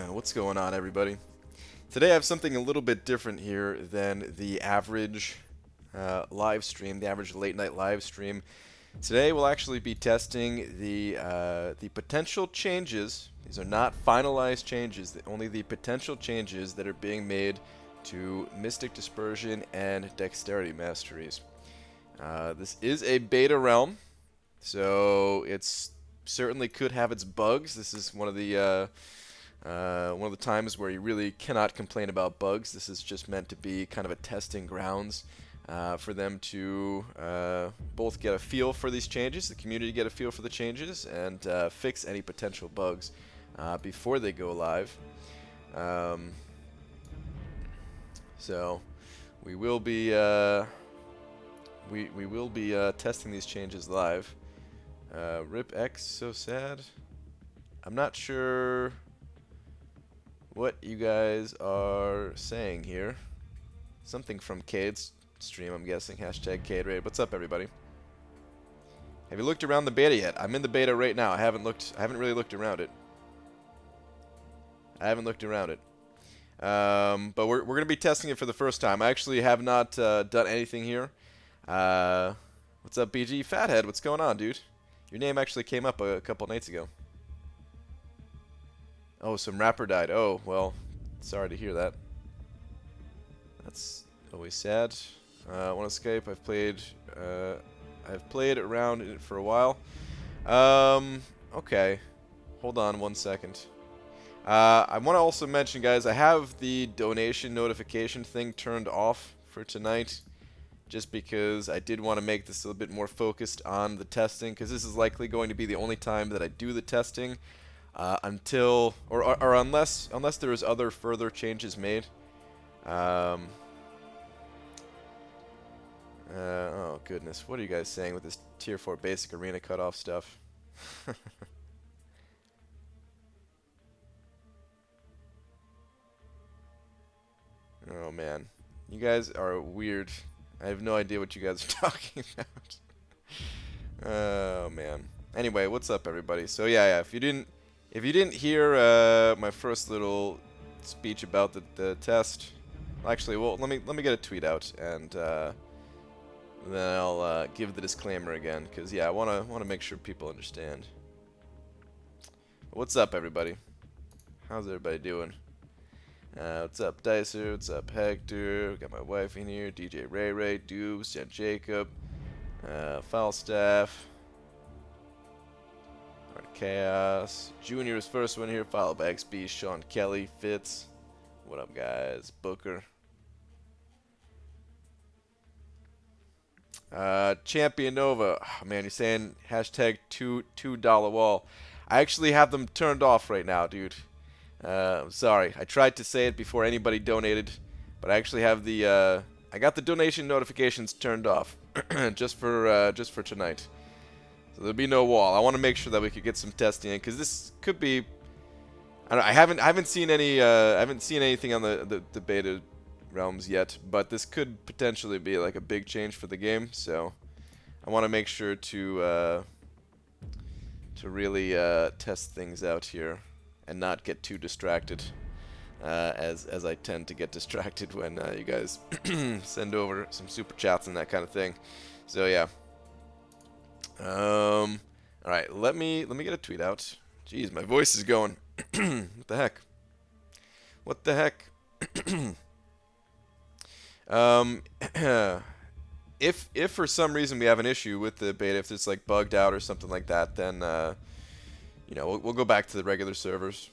What's going on, everybody? Today I have something a little bit different here than the average live stream, the average late night live stream. Today we'll actually be testing the potential changes. These are not finalized changes, only the potential changes that are being made to Mystic Dispersion and Dexterity Masteries. This is a beta realm, so it's certainly could have its bugs. This is one of the times where you really cannot complain about bugs. This is just meant to be kind of a testing grounds for them to both get a feel for these changes, the community get a feel for the changes, and fix any potential bugs before they go live. So we will be we will be testing these changes live. Rip X, so sad. I'm not sure what you guys are saying here. Something from Cade's stream, I'm guessing. Hashtag Cade Raid. What's up, everybody? Have you looked around the beta yet? I'm in the beta right now. I haven't really looked around it. But we're gonna be testing it for the first time. I actually have not done anything here. What's up, BG Fathead? What's going on, dude? Your name actually came up a couple nights ago. Oh, some rapper died. Oh, well, sorry to hear that. That's always sad. I want to Skype. I've played around in it for a while. Okay. Hold on one second. I want to also mention, guys, I have the donation notification thing turned off for tonight, just because I did want to make this a little bit more focused on the testing, because this is likely going to be the only time that I do the testing. Unless there is other further changes made. Oh goodness, what are you guys saying with this Tier 4 basic arena cutoff stuff? Oh man, you guys are weird. I have no idea what you guys are talking about. Oh man. Anyway, what's up, everybody? So yeah, if you didn't hear my first little speech about the test, actually, well, let me get a tweet out, and then I'll give the disclaimer again, because yeah, I wanna make sure people understand. What's up, everybody? How's everybody doing? What's up, Dicer? What's up, Hector? Got my wife in here. DJ Ray Ray, Dubes, Jen Jacob, Falstaff. Chaos. Junior's first one here, followed by XB, Sean Kelly, Fitz. What up, guys? Booker. Champion Nova. Oh, man, you're saying hashtag $2 wall. I actually have them turned off right now, dude. I'm sorry. I tried to say it before anybody donated, but I actually have the I got the donation notifications turned off just for tonight. So there'll be no wall. I want to make sure that we could get some testing in, because this could be. I don't know, I haven't seen anything on the beta realms yet, but this could potentially be like a big change for the game. So I want to make sure to really test things out here and not get too distracted, as I tend to get distracted when you guys send over some super chats and that kind of thing. So yeah. All right, let me get a tweet out. Jeez, my voice is going. What the heck? What the heck? If for some reason we have an issue with the beta, if it's like bugged out or something like that, then you know, we'll go back to the regular servers.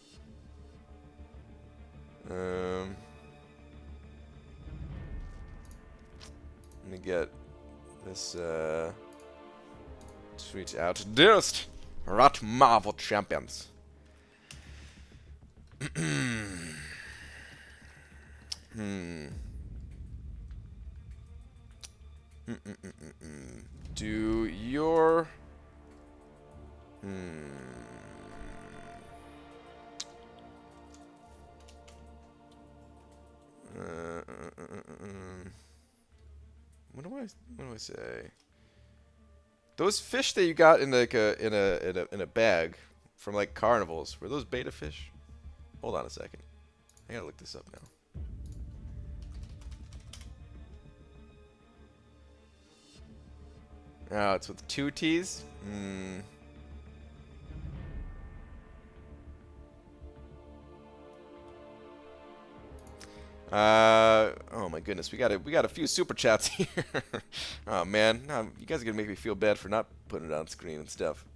Let me get this tweet out. Dearest Rat Marvel champions. Do your what do I say? Those fish that you got in like in a bag from like carnivals, were those beta fish? Hold on a second. I gotta look this up now. Oh, it's with 2 T's? Oh my goodness, we got a few super chats here. Oh man, no, you guys are gonna make me feel bad for not putting it on screen and stuff.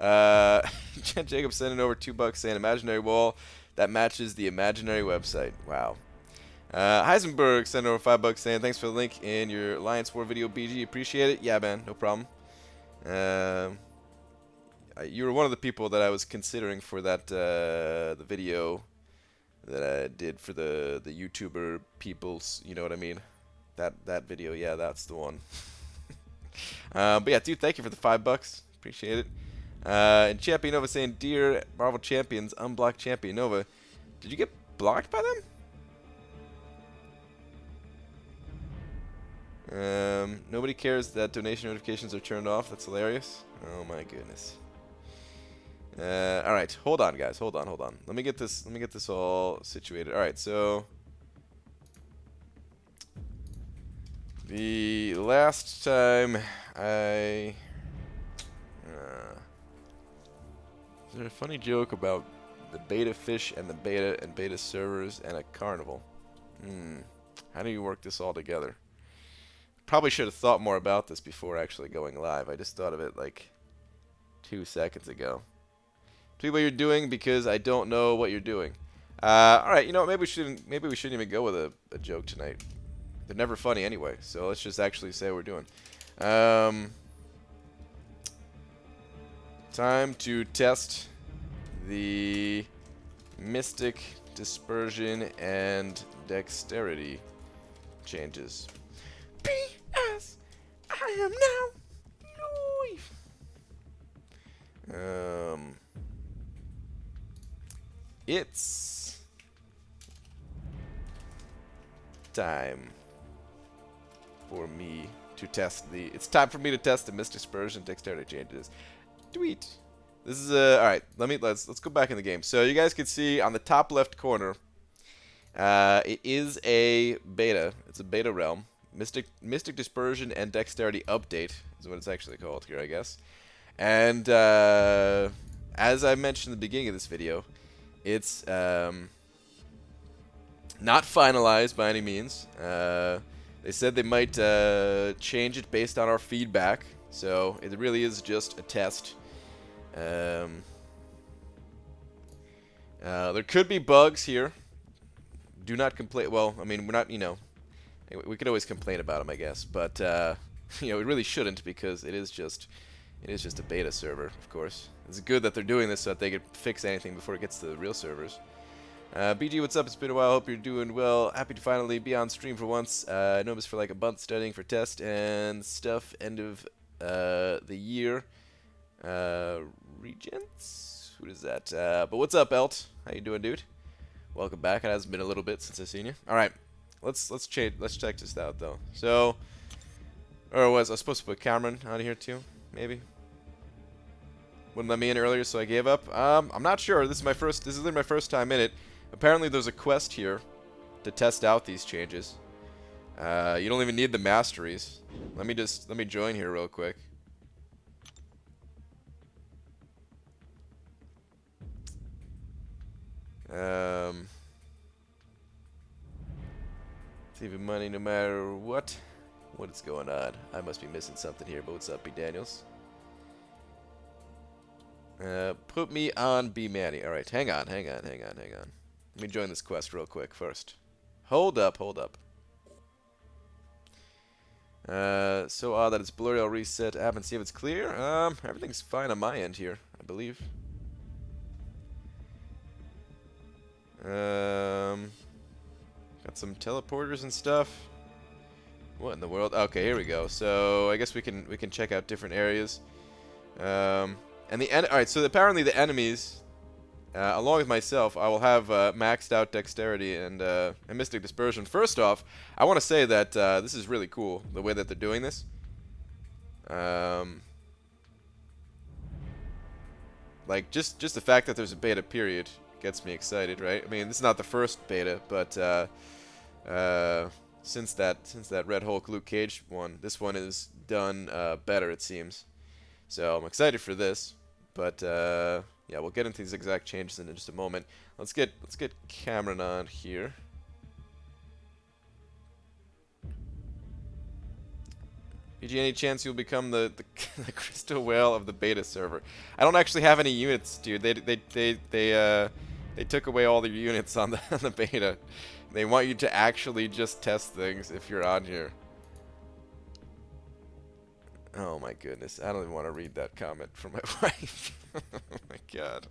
Jen Jacob sending over $2 saying imaginary wall that matches the imaginary website. Wow. Heisenberg sending over $5 saying thanks for the link in your Alliance War video, BG. Appreciate it. Yeah, man, no problem. You were one of the people that I was considering for that the video that I did for the YouTuber peoples, you know what I mean? That video, yeah, that's the one. But yeah, dude, thank you for the $5. Appreciate it. And Champion Nova saying, dear Marvel Champions, unblock Champion Nova. Did you get blocked by them? Nobody cares that donation notifications are turned off. That's hilarious. Oh my goodness. All right, hold on, guys. Hold on. Let me get this all situated. All right, so the last time I is there a funny joke about the beta fish and the beta servers and a carnival? How do you work this all together? Probably should have thought more about this before actually going live. I just thought of it like 2 seconds ago. See what you're doing because I don't know what you're doing. All right, you know what? Maybe we shouldn't even go with a joke tonight. They're never funny anyway, so let's just actually say what we're doing. Time to test the Mystic Dispersion and Dexterity changes. P.S. I am now live. It's time for me to test the. It's time for me to test the Mystic Dispersion Dexterity changes. Tweet. This is all right. Let's go back in the game. So you guys can see on the top left corner, it is a beta. It's a beta realm. Mystic Dispersion and Dexterity update is what it's actually called here, I guess. And as I mentioned in the beginning of this video, it's not finalized by any means. They said they might change it based on our feedback, so it really is just a test. There could be bugs here. Do not complain. Well, I mean, we're not, you know, we could always complain about them, I guess, but you know, we really shouldn't because it is just a beta server, of course. It's good that they're doing this so that they could fix anything before it gets to the real servers. BG, what's up? It's been a while. Hope you're doing well. Happy to finally be on stream for once. I know this for like a month studying for test and stuff. End of the year. Regents? Who is that? But what's up, Elt? How you doing, dude? Welcome back. It has been a little bit since I've seen you. All right, let's check this out though. So, or I was supposed to put Cameron on here too, maybe. Wouldn't let me in earlier, so I gave up. I'm not sure. This is literally my first time in it. Apparently, there's a quest here to test out these changes. You don't even need the masteries. Let me join here real quick. Saving money no matter what. What is going on? I must be missing something here, but what's up, B. Daniels? Put me on B. Manny. Alright, hang on. Let me join this quest real quick first. Hold up. So odd that it's blurry. I'll reset app and see if it's clear. Everything's fine on my end here, I believe. Got some teleporters and stuff. What in the world? Okay, here we go. So I guess we can check out different areas. All right. So apparently the enemies, along with myself, I will have maxed out dexterity and Mystic Dispersion. First off, I want to say that this is really cool the way that they're doing this. Like just the fact that there's a beta period gets me excited, right? I mean, this is not the first beta, but since that Red Hulk Luke Cage one, this one is done better, it seems. So I'm excited for this, but yeah, we'll get into these exact changes in just a moment. Let's get Cameron on here. PG, any chance you'll become the crystal whale of the beta server? I don't actually have any units, dude. They took away all the units on the on the beta. They want you to actually just test things if you're on here. Oh my goodness, I don't even want to read that comment from my wife. Oh my god.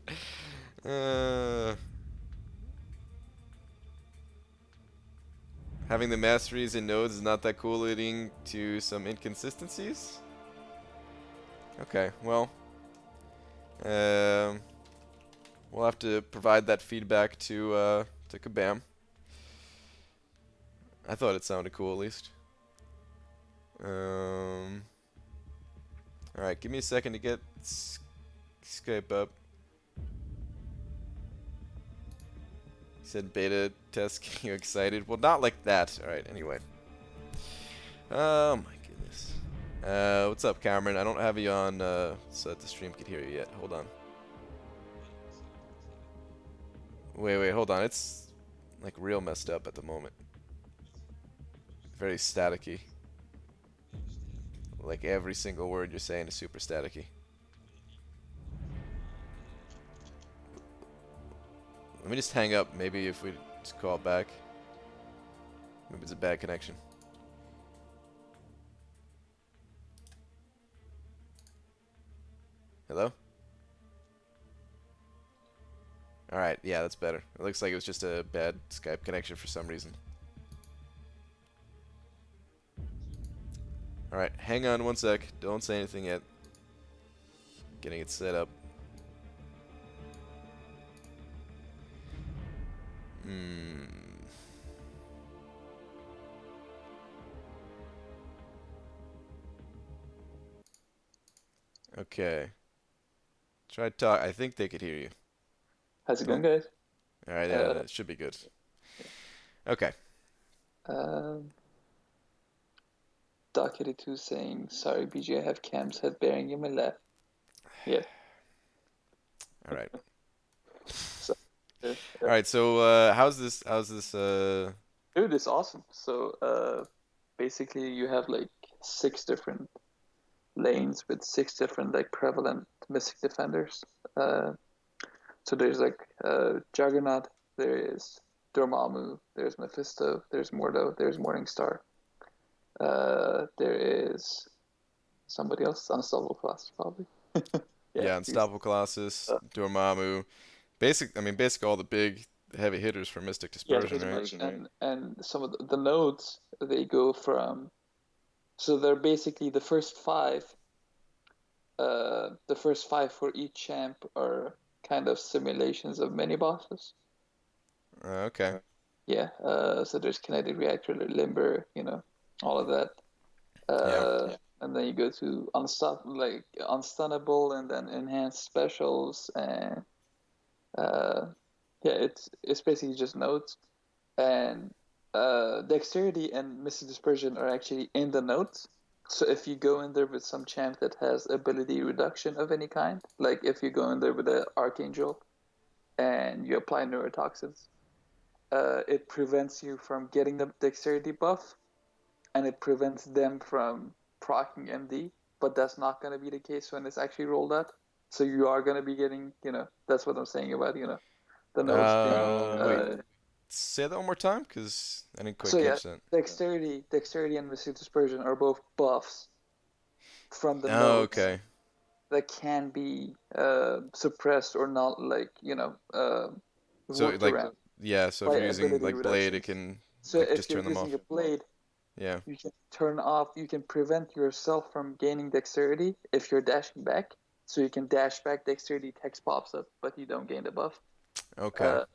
Having the masteries in nodes is not that cool, leading to some inconsistencies. Okay, well, we'll have to provide that feedback to Kabam. I thought it sounded cool, at least. Alright, give me a second to get Skype up. He said beta test, getting you excited? Well, not like that. Alright, anyway. Oh my goodness. What's up, Cameron? I don't have you on so that the stream can hear you yet. Hold on. Wait, hold on. It's like real messed up at the moment. Very staticky. Like every single word you're saying is super staticky. Let me just hang up. Maybe if we just call back. Maybe it's a bad connection. Hello? Alright, yeah, that's better. It looks like it was just a bad Skype connection for some reason. Alright, hang on one sec. Don't say anything yet. Getting it set up. Okay. Try to talk. I think they could hear you. How's it going, guys? Alright, yeah, it should be good. Okay. Doc82 saying, sorry, BG, I have Cam's head bearing in my left. Yeah. Alright. So, Alright, so how's this Dude, it's awesome. So, basically, you have like 6 different lanes with 6 different like prevalent Mystic defenders. So there's like Juggernaut, there is Dormammu, there's Mephisto, there's Mordo, there's Morningstar. There is somebody else, Unstoppable Class, probably. Yeah, Unstoppable Colossus, Dormammu. Basically all the big heavy hitters for Mystic Dispersion, right? And some of the nodes, they go from, so they're basically the first 5. The first 5 for each champ are kind of simulations of mini bosses. Okay. Yeah. So there's Kinetic Reactor, Limber, all of that. Yeah. And then you go to Unstunnable, and then Enhanced Specials, and yeah, it's basically just nodes. And Dexterity and Mystic Dispersion are actually in the nodes. So if you go in there with some champ that has ability reduction of any kind, like if you go in there with an Archangel and you apply neurotoxins, it prevents you from getting the Dexterity buff, and it prevents them from proccing MD, but that's not going to be the case when it's actually rolled out. So you are going to be getting, that's what I'm saying about, the nodes being... Wait. Say that one more time, because I didn't quite So yeah, catch that. Dexterity and Mystic Dispersion are both buffs from the Oh, nodes okay. that can be suppressed or not, like, So worked like, around yeah. So if by you're using ability like Blade, reductions. it can So like if just you're turn them using off. a blade, Yeah. you can turn off, you can prevent yourself from gaining dexterity if you're dashing back. So you can dash back, dexterity text pops up, but you don't gain the buff. Okay. Uh,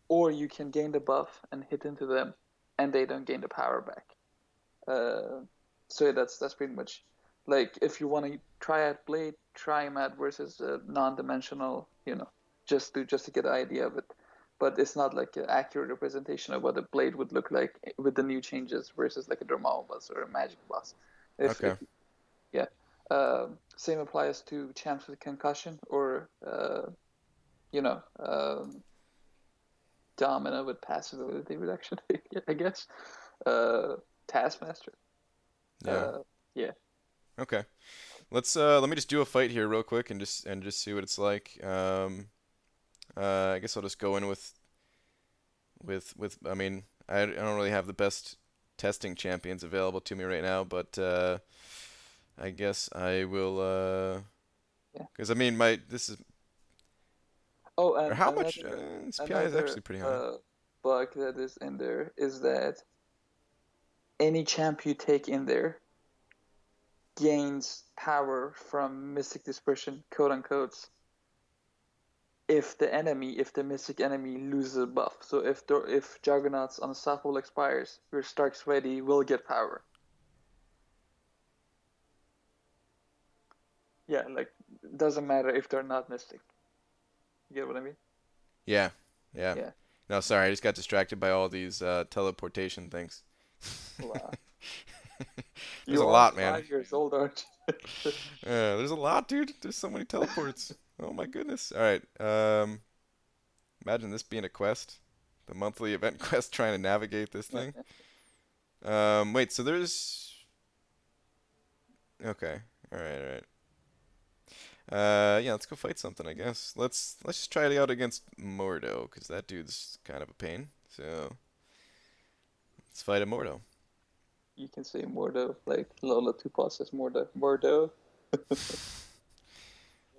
or you can gain the buff and hit into them, and they don't gain the power back. So that's pretty much, like, if you want to try out Blade, try him out versus a non-dimensional, just to get an idea of it. But it's not like an accurate representation of what a blade would look like with the new changes versus like a Dormammu boss or a magic boss. If Okay. yeah, same applies to champs with concussion or you know, Domina with passive ability reduction. I guess. Uh, Taskmaster. Yeah. Yeah. Okay. Let me just do a fight here real quick and just see what it's like. I guess I'll just go in with I mean, I don't really have the best testing champions available to me right now, but I guess I will Yeah. because I mean my this is Oh, or and how much this PI is another actually pretty high. bug that is in there is that any champ you take in there gains power from Mystic Dispersion, quote unquote, if the Mystic enemy loses a buff. So if Juggernaut's Unstoppable expires, your Stark's Ready will get power. Yeah, like doesn't matter if they're not Mystic. You get what I mean? Yeah. Yeah. Yeah. No, sorry, I just got distracted by all these teleportation things. Wow. There's a You are lot, man. 5 years old, aren't you? There's a lot, dude. There's so many teleports. Oh my goodness. All right. Imagine this being a quest, the monthly event quest, trying to navigate this thing. Wait. So there's. Okay. All right. All right. Yeah. Let's go fight something. I guess. Let's just try it out against Mordo, because that dude's kind of a pain. So let's fight a Mordo. You can say Mordo, like Lola Tupac says Mordo. Mordo.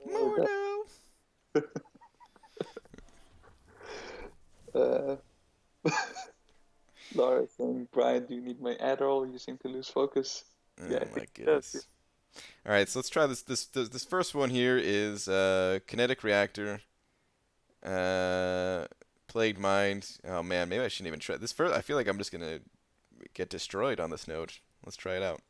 Mordo. Mordo. Uh, Laura saying, Brian, do you need my Adderall? You seem to lose focus. Yeah, Oh I my think it does. goodness. All right. So let's try this first one here is kinetic reactor. Uh, Plagued Mind. Oh man, maybe I shouldn't even try this first. I feel like I'm just gonna get destroyed on this node. Let's try it out.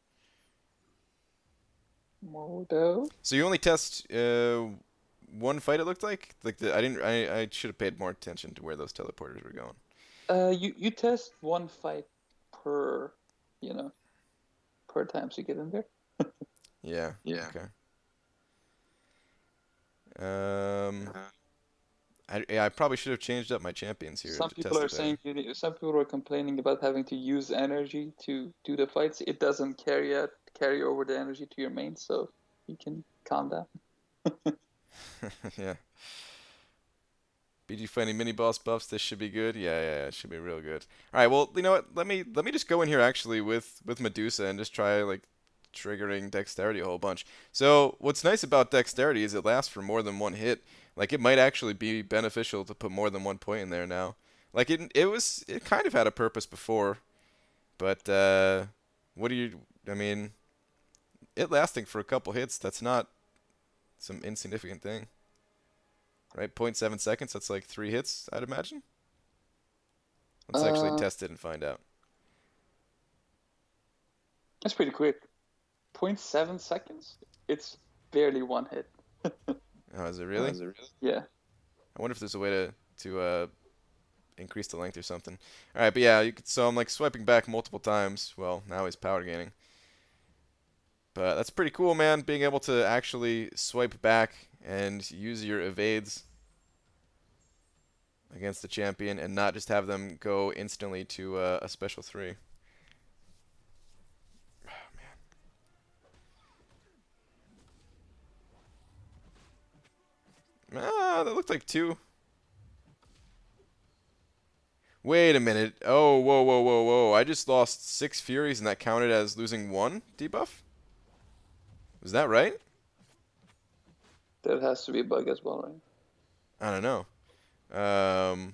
Mordo. So you only test one fight. It looked like I didn't. I should have paid more attention to where those teleporters were going. You test one fight per, you know, per times you get in there. Yeah. Yeah. Okay. Um. Yeah, I probably should have changed up my champions here Some to people test are it better. saying some people are complaining about having to use energy to do the fights. It doesn't carry over the energy to your main, so you can calm down. Yeah. BG fighting mini boss buffs. This should be good. Yeah, yeah, yeah, it should be real good. All right. Well, you know what? Let me just go in here actually with Medusa and just try like triggering dexterity a whole bunch. So what's nice about dexterity is it lasts for more than one hit. Like it might actually be beneficial to put more than one point in there now. Like it kind of had a purpose before, but what do you? I mean, it lasting for a couple hits. That's not some insignificant thing, right? Zero point 0.7 seconds. That's like 3 hits, I'd imagine. Let's actually Uh, test it and find out. that's pretty quick. 0.7 seconds? It's barely one hit. Oh, is it Oh, really? is it really? Yeah. I wonder if there's a way to increase the length or something. All right, but yeah, so I'm like swiping back multiple times. Well, now he's power gaining. But that's pretty cool, man, being able to actually swipe back and use your evades against the champion and not just have them go instantly to a special 3. Ah, that looked like 2. Wait a minute. Oh, whoa, whoa, whoa, whoa. I just lost 6 Furies and that counted as losing 1 debuff? Was that right? That has to be a bug as well, right? I don't know. Um,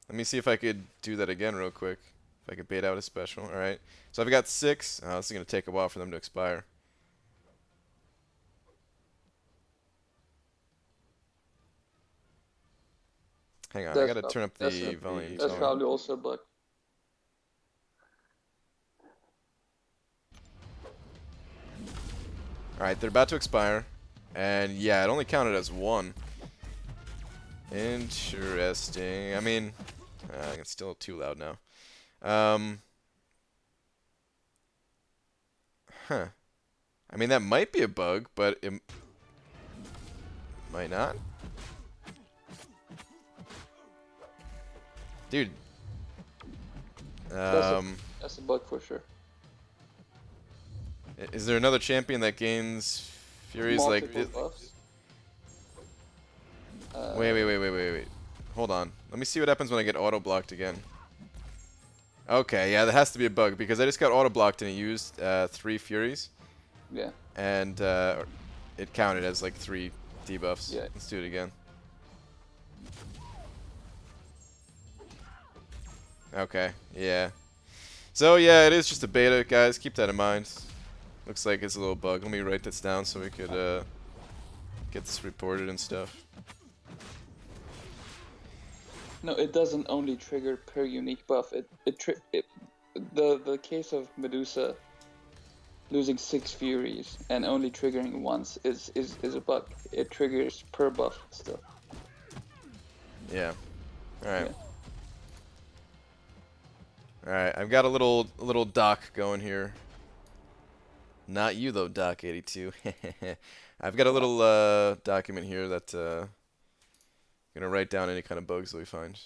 Let me see if I could do that again real quick. If I could bait out a special. All right. So I've got 6. Oh, this is going to take a while for them to expire. Hang on. I got to turn up the volume That's too. probably also a bug. All right. They're about to expire. And yeah, it only counted as 1. Interesting. I mean, it's still too loud now. Huh. I mean, that might be a bug, but it might not. Dude. That's a bug for sure. Is there another champion that gains Furies like Multiple buffs. Wait. Hold on. Let me see what happens when I get auto-blocked again. Okay, yeah, that has to be a bug, because I just got auto-blocked and it used 3 Furies. Yeah. And it counted as like 3 debuffs. Yeah. Let's do it again. Okay, yeah. So yeah, it is just a beta, guys. Keep that in mind. Looks like it's a little bug. Let me write this down so we could get this reported and stuff. No, it doesn't only trigger per unique buff. The case of Medusa losing 6 Furies and only triggering once is a bug. It triggers per buff still. Yeah. All right. Yeah. All right. I've got a little doc going here. Not you though, Doc 82. I've got a little document here that gonna write down any kind of bugs that we find.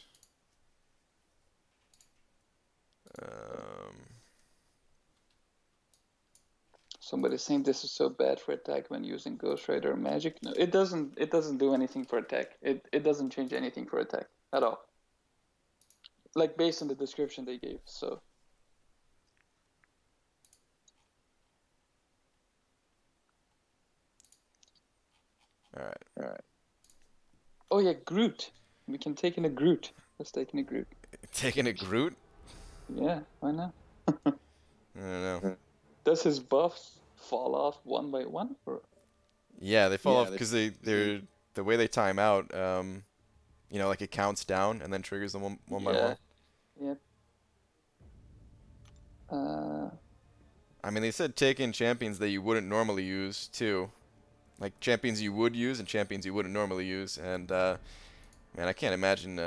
Somebody's saying this is so bad for attack when using Ghost Rider or Magic. No, it doesn't. It doesn't do anything for attack. It doesn't change anything for attack at all. Like based on the description they gave. So. All right. Oh yeah, Groot. We can take in a Groot. Let's take in a Groot. Taking a Groot? Yeah, why not? I don't know. Does his buffs fall off one by one? Or? Yeah, they fall off because they're the way they time out. You know, like it counts down and then triggers them one by one. Yep. I mean, they said take in champions that you wouldn't normally use too, like champions you would use and champions you wouldn't normally use. And man, I can't imagine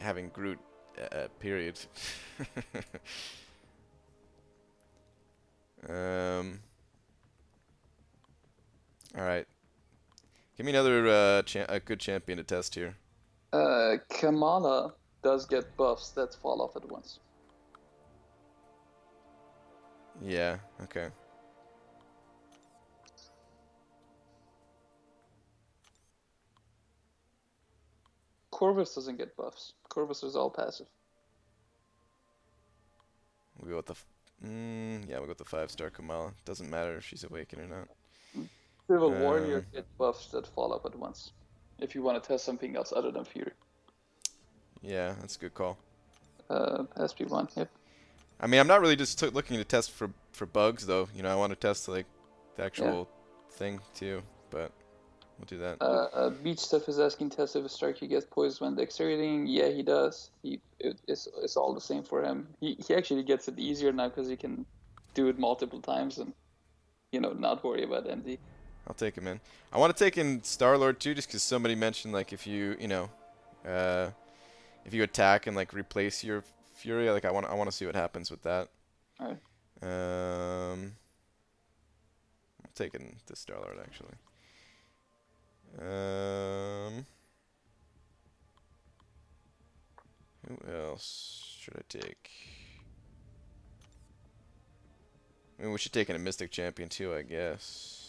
having Groot. Period. All right. Give me another a good champion to test here. Kamala does get buffs that fall off at once. Yeah, okay. Corvus doesn't get buffs. Corvus is all passive. We'll go with the yeah, we'll go with the 5-star Kamala. Doesn't matter if she's awakened or not. Civil Warrior get buffs that fall off at once. If you want to test something else other than Fury. Yeah, that's a good call. SP1, yep. I mean, I'm not really just looking to test for bugs though. You know, I want to test like the actual thing too. But we'll do that. Beach Stuff is asking test if a Starkey gets poised when dexterity. Yeah, he does. It's all the same for him. He actually gets it easier now because he can do it multiple times and not worry about MD. I'll take him in. I want to take in Star-Lord too, just because somebody mentioned like if you if you attack and like replace your Fury, like I want to see what happens with that. All right. I'm taking the Star-Lord actually. Who else should I take? I mean, we should take in a Mystic Champion too, I guess.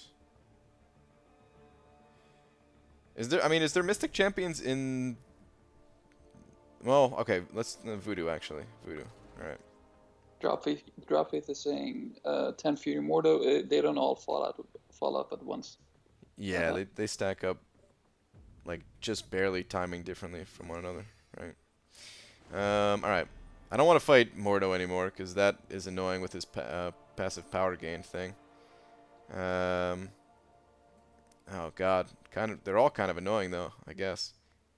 Is there Mystic Champions in... Well, okay, let's... Voodoo, actually. Voodoo. Alright. Dropfaith is saying 10 Fury Mordo, they don't all fall up at once. Yeah, they stack up, like, just barely timing differently from one another, right? Alright. I don't want to fight Mordo anymore, because that is annoying with his passive power gain thing. Oh god, they're all kind of annoying though, I guess.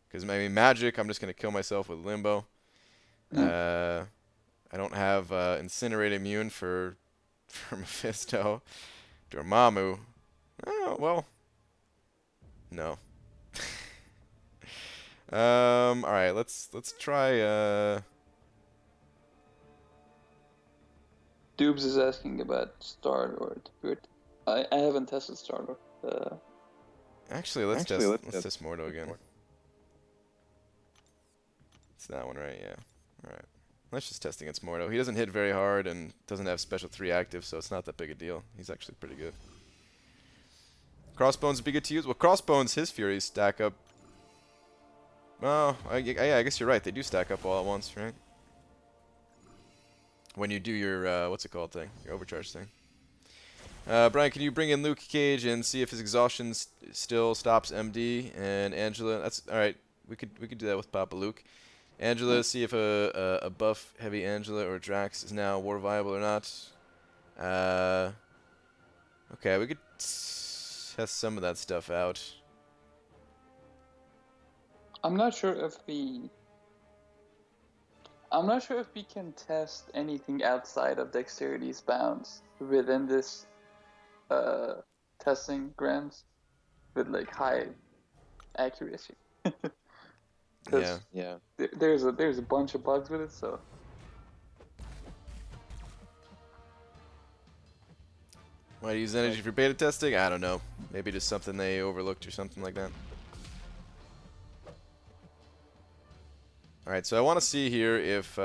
Because maybe magic, I'm just gonna kill myself with Limbo. I don't have Incinerate immune for Mephisto. Dormammu. Oh well. No. All right, let's try. Doobs is asking about Star-Lord. I haven't tested Star-Lord. Actually, let's test Mordo again. It's that one, right? Yeah. All right. Let's just test against Mordo. He doesn't hit very hard and doesn't have special 3 active, so it's not that big a deal. He's actually pretty good. Crossbones would be good to use. Well, Crossbones, his Furies stack up. Oh, yeah, I guess you're right. They do stack up all at once, right? When you do your, what's it called thing? Your overcharge thing. Brian, can you bring in Luke Cage and see if his exhaustion still stops MD and Angela? That's all right. We could do that with Papa Luke. Angela, see if a buff heavy Angela or Drax is now war viable or not. Okay, we could test some of that stuff out. I'm not sure if we can test anything outside of Dexterity's bounds within this testing grams with like high accuracy. Because there's a bunch of bugs with it, so. Why use energy for beta testing? I don't know. Maybe just something they overlooked or something like that. Alright, so I want to see here if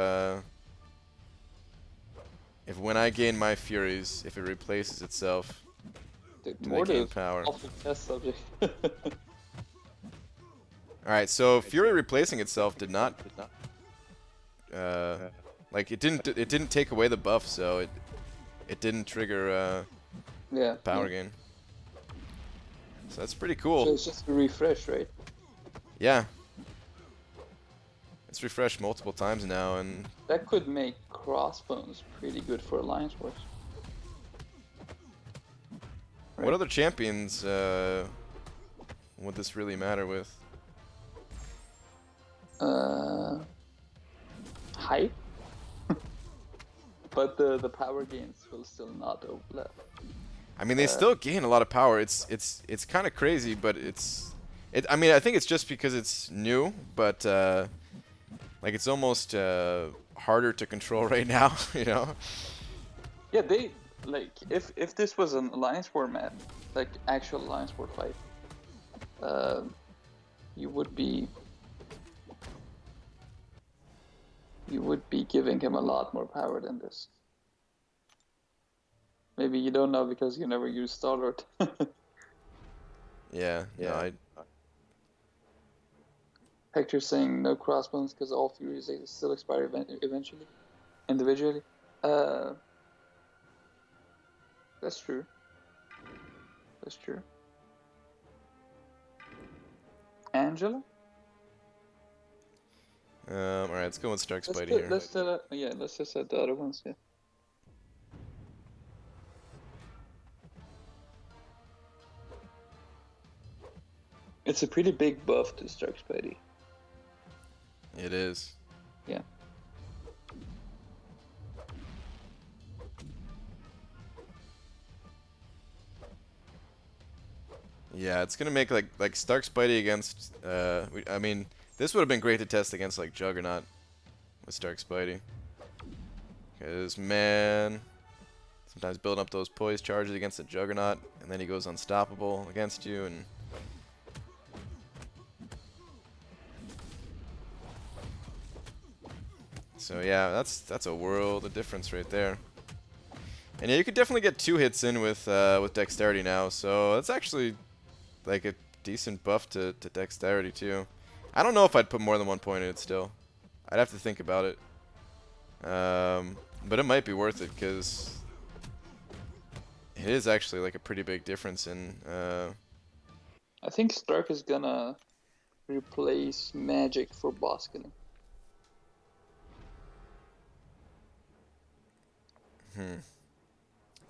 when I gain my Furies, if it replaces itself, do they gain power? Test subject. Alright, so Fury replacing itself did not like it didn't take away the buff, so it didn't trigger power gain. So that's pretty cool. So it's just a refresh, right? Yeah. It's refreshed multiple times now, and that could make Crossbones pretty good for Alliance Wars. Right. What other champions would this really matter with? Hype, but the power gains will still not overlap. I mean, they still gain a lot of power. It's kind of crazy, but I mean, I think it's just because it's new, but like it's almost harder to control right now, you know? Yeah, they like if this was an Alliance War map, like actual Alliance War fight, you would be giving him a lot more power than this. Maybe you don't know because you never used Star-Lord. Yeah. No, Hector's saying no Crossbones because all Furies still expire eventually, individually. That's true. That's true. Angela? Alright, let's go with Stark Spidey here. Let's just add the other ones, yeah. It's a pretty big buff to Stark Spidey. It is. Yeah. Yeah, it's gonna make like Stark Spidey against. I mean, this would have been great to test against like Juggernaut with Stark Spidey. Because man, sometimes building up those poise charges against the Juggernaut, and then he goes unstoppable against you, and so yeah, that's a world of difference right there. And yeah, you could definitely get 2 hits in with Dexterity now, so that's actually like a decent buff to Dexterity too. I don't know if I'd put more than 1 point in it still. I'd have to think about it. But it might be worth it because it is actually like a pretty big difference in. I think Stark is gonna replace magic for boss killing.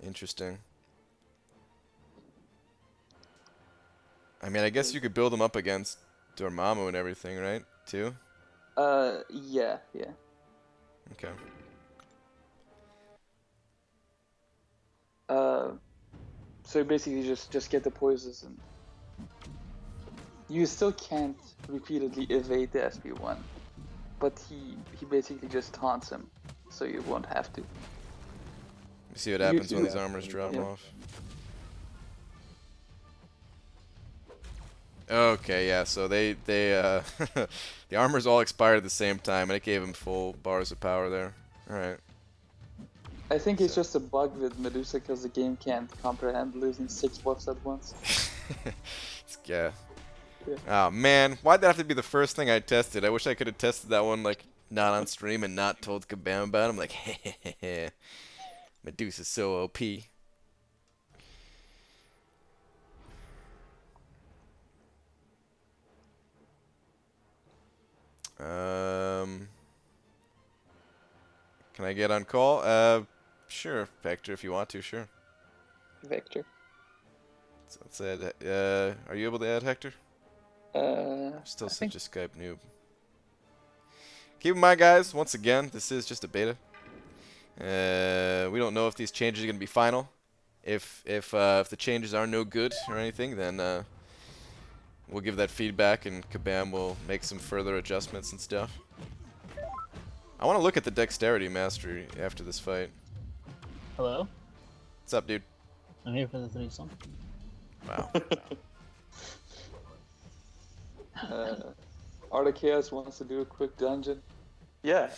Interesting. I mean, I guess you could build them up against Dormammu and everything, right? Too? Yeah. Okay. So basically just get the poisons and you still can't repeatedly evade the FP1, but he basically just taunts him, so you won't have to. You see what happens when these Usually- armors drop yeah. off. Okay, yeah, so they the armors all expired at the same time, and it gave him full bars of power there. Alright. I think it's So- just a bug with Medusa because the game can't comprehend losing 6 buffs at once. Yeah. Yeah. Oh man, why'd that have to be the first thing I tested? I wish I could have tested that one like not on stream and not told Kabam about it. I'm like, hehehe, Medusa's so OP. Can I get on call? Sure, Vector, if you want to, sure. Vector. So let's add, are you able to add Hector? I'm still I such think a Skype noob. Keep in mind, guys, once again, this is just a beta. We don't know if these changes are going to be final. If the changes are no good or anything, then we'll give that feedback, and Kabam will make some further adjustments and stuff. I want to look at the dexterity mastery after this fight. Hello? What's up, dude? I'm here for the threesome. Wow. Art of Chaos wants to do a quick dungeon. Yeah,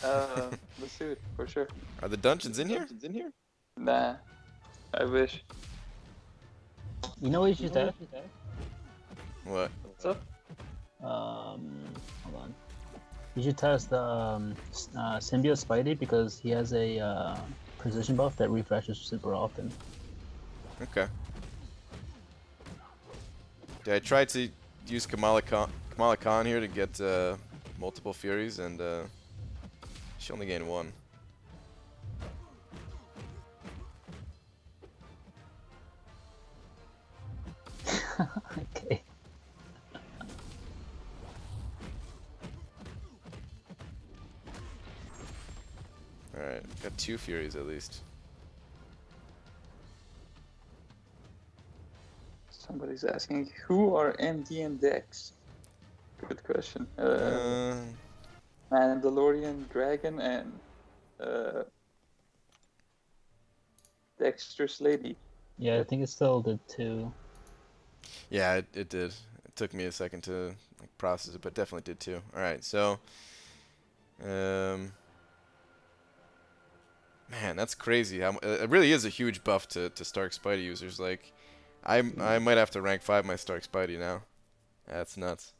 let's do it for sure. Are the dungeons in here? Nah, I wish. You know what you should test? What? What's up? Hold on. You should test the Symbiote Spidey because he has a precision buff that refreshes super often. Okay. Did I try to use Kamala Khan here to get multiple Furies, and she only gained one. Okay. Alright, got 2 Furies at least. Somebody's asking, who are MD and Dex? Good question. Mandalorian Dragon and Dexter's Lady. Yeah, I think it still did too. Yeah, it did. It took me a second to like, process it, but definitely did too. Alright, so... man, that's crazy. It really is a huge buff to Stark Spidey users. Like, I might have to rank 5 my Stark Spidey now. That's nuts.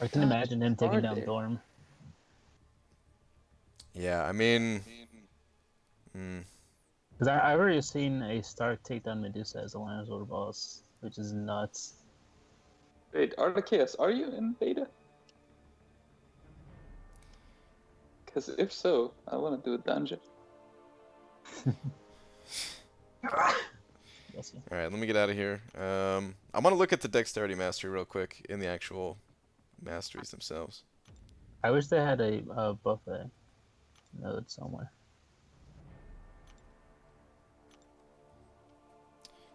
I can imagine him taking Are down they? Dorm. Yeah, I mean... Mm, Because I've already seen a Stark take down Medusa as a Lion's Order boss, which is nuts. Wait, Art of Chaos, are you in beta? Because if so, I want to do a dungeon. Bless you. Alright, let me get out of here. I want to look at the Dexterity Mastery real quick in the actual masteries themselves. I wish they had a buffet node somewhere.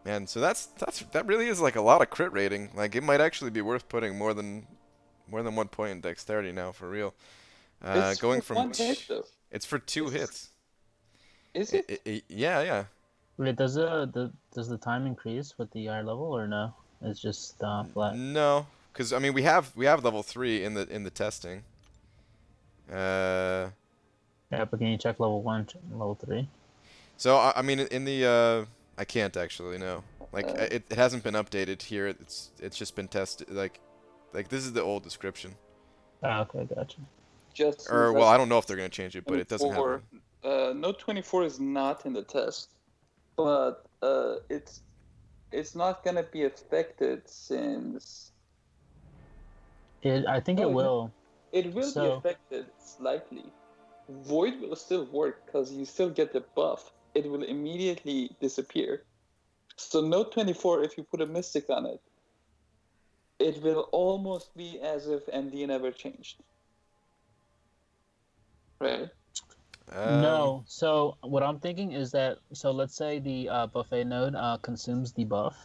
Man, so that really is like a lot of crit rating. Like, it might actually be worth putting more than 1 point in Dexterity now, for real. It's Going for from... one hit, though. It's for 2 hits. Is it? Yeah, yeah. Wait, does the time increase with the higher level or no? It's just flat. No, because I mean we have level 3 in the testing. Yeah, but can you check level 1, level 3? So I mean in the I can't actually, no. Like it hasn't been updated here. It's just been tested. Like this is the old description. Ah, okay, gotcha. Just Or well, I don't know if they're gonna change it, but it doesn't have. 24. Note 24 is not in the test, but it's not gonna be affected since I think Oh, it yeah. will. it will be So- affected slightly. Void will still work because you still get the buff. It will immediately disappear. So Note 24, if you put a Mystic on it, it will almost be as if MD never changed. Right? No. So what I'm thinking is that let's say the buffet node consumes the buff,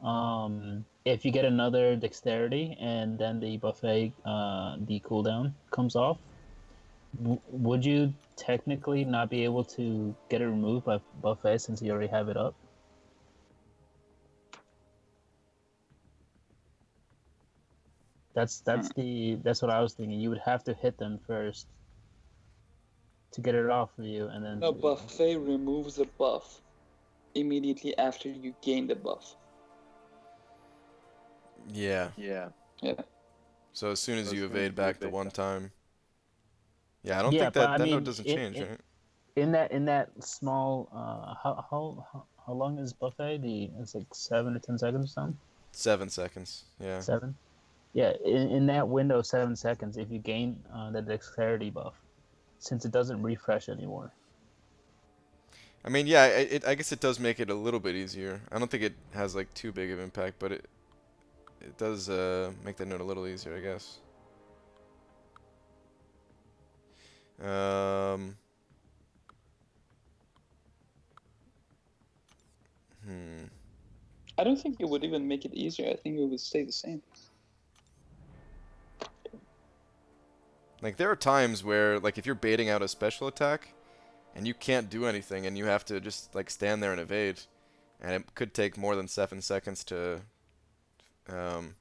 If you get another dexterity and then the buffet, the cooldown comes off, would you technically not be able to get it removed by buffet since you already have it up? That's what I was thinking. You would have to hit them first to get it off of you, and then No, buffet removes the buff immediately after you gain the buff. Yeah. Yeah. So as soon as you evade back the one time. Yeah, I don't yeah, think but I that note mean, doesn't change, right? in that small, how long is buffet? It's like 7 or 10 seconds or something. 7 seconds. Yeah. 7. Yeah, in that window, 7 seconds, if you gain the dexterity buff, since it doesn't refresh anymore. I mean, yeah, I guess it does make it a little bit easier. I don't think it has like too big of impact, but it does make that note a little easier, I guess. Um, I don't think it would even make it easier. I think it would stay the same. Like there are times where like if you're baiting out a special attack and you can't do anything and you have to just like stand there and evade, and it could take more than 7 seconds um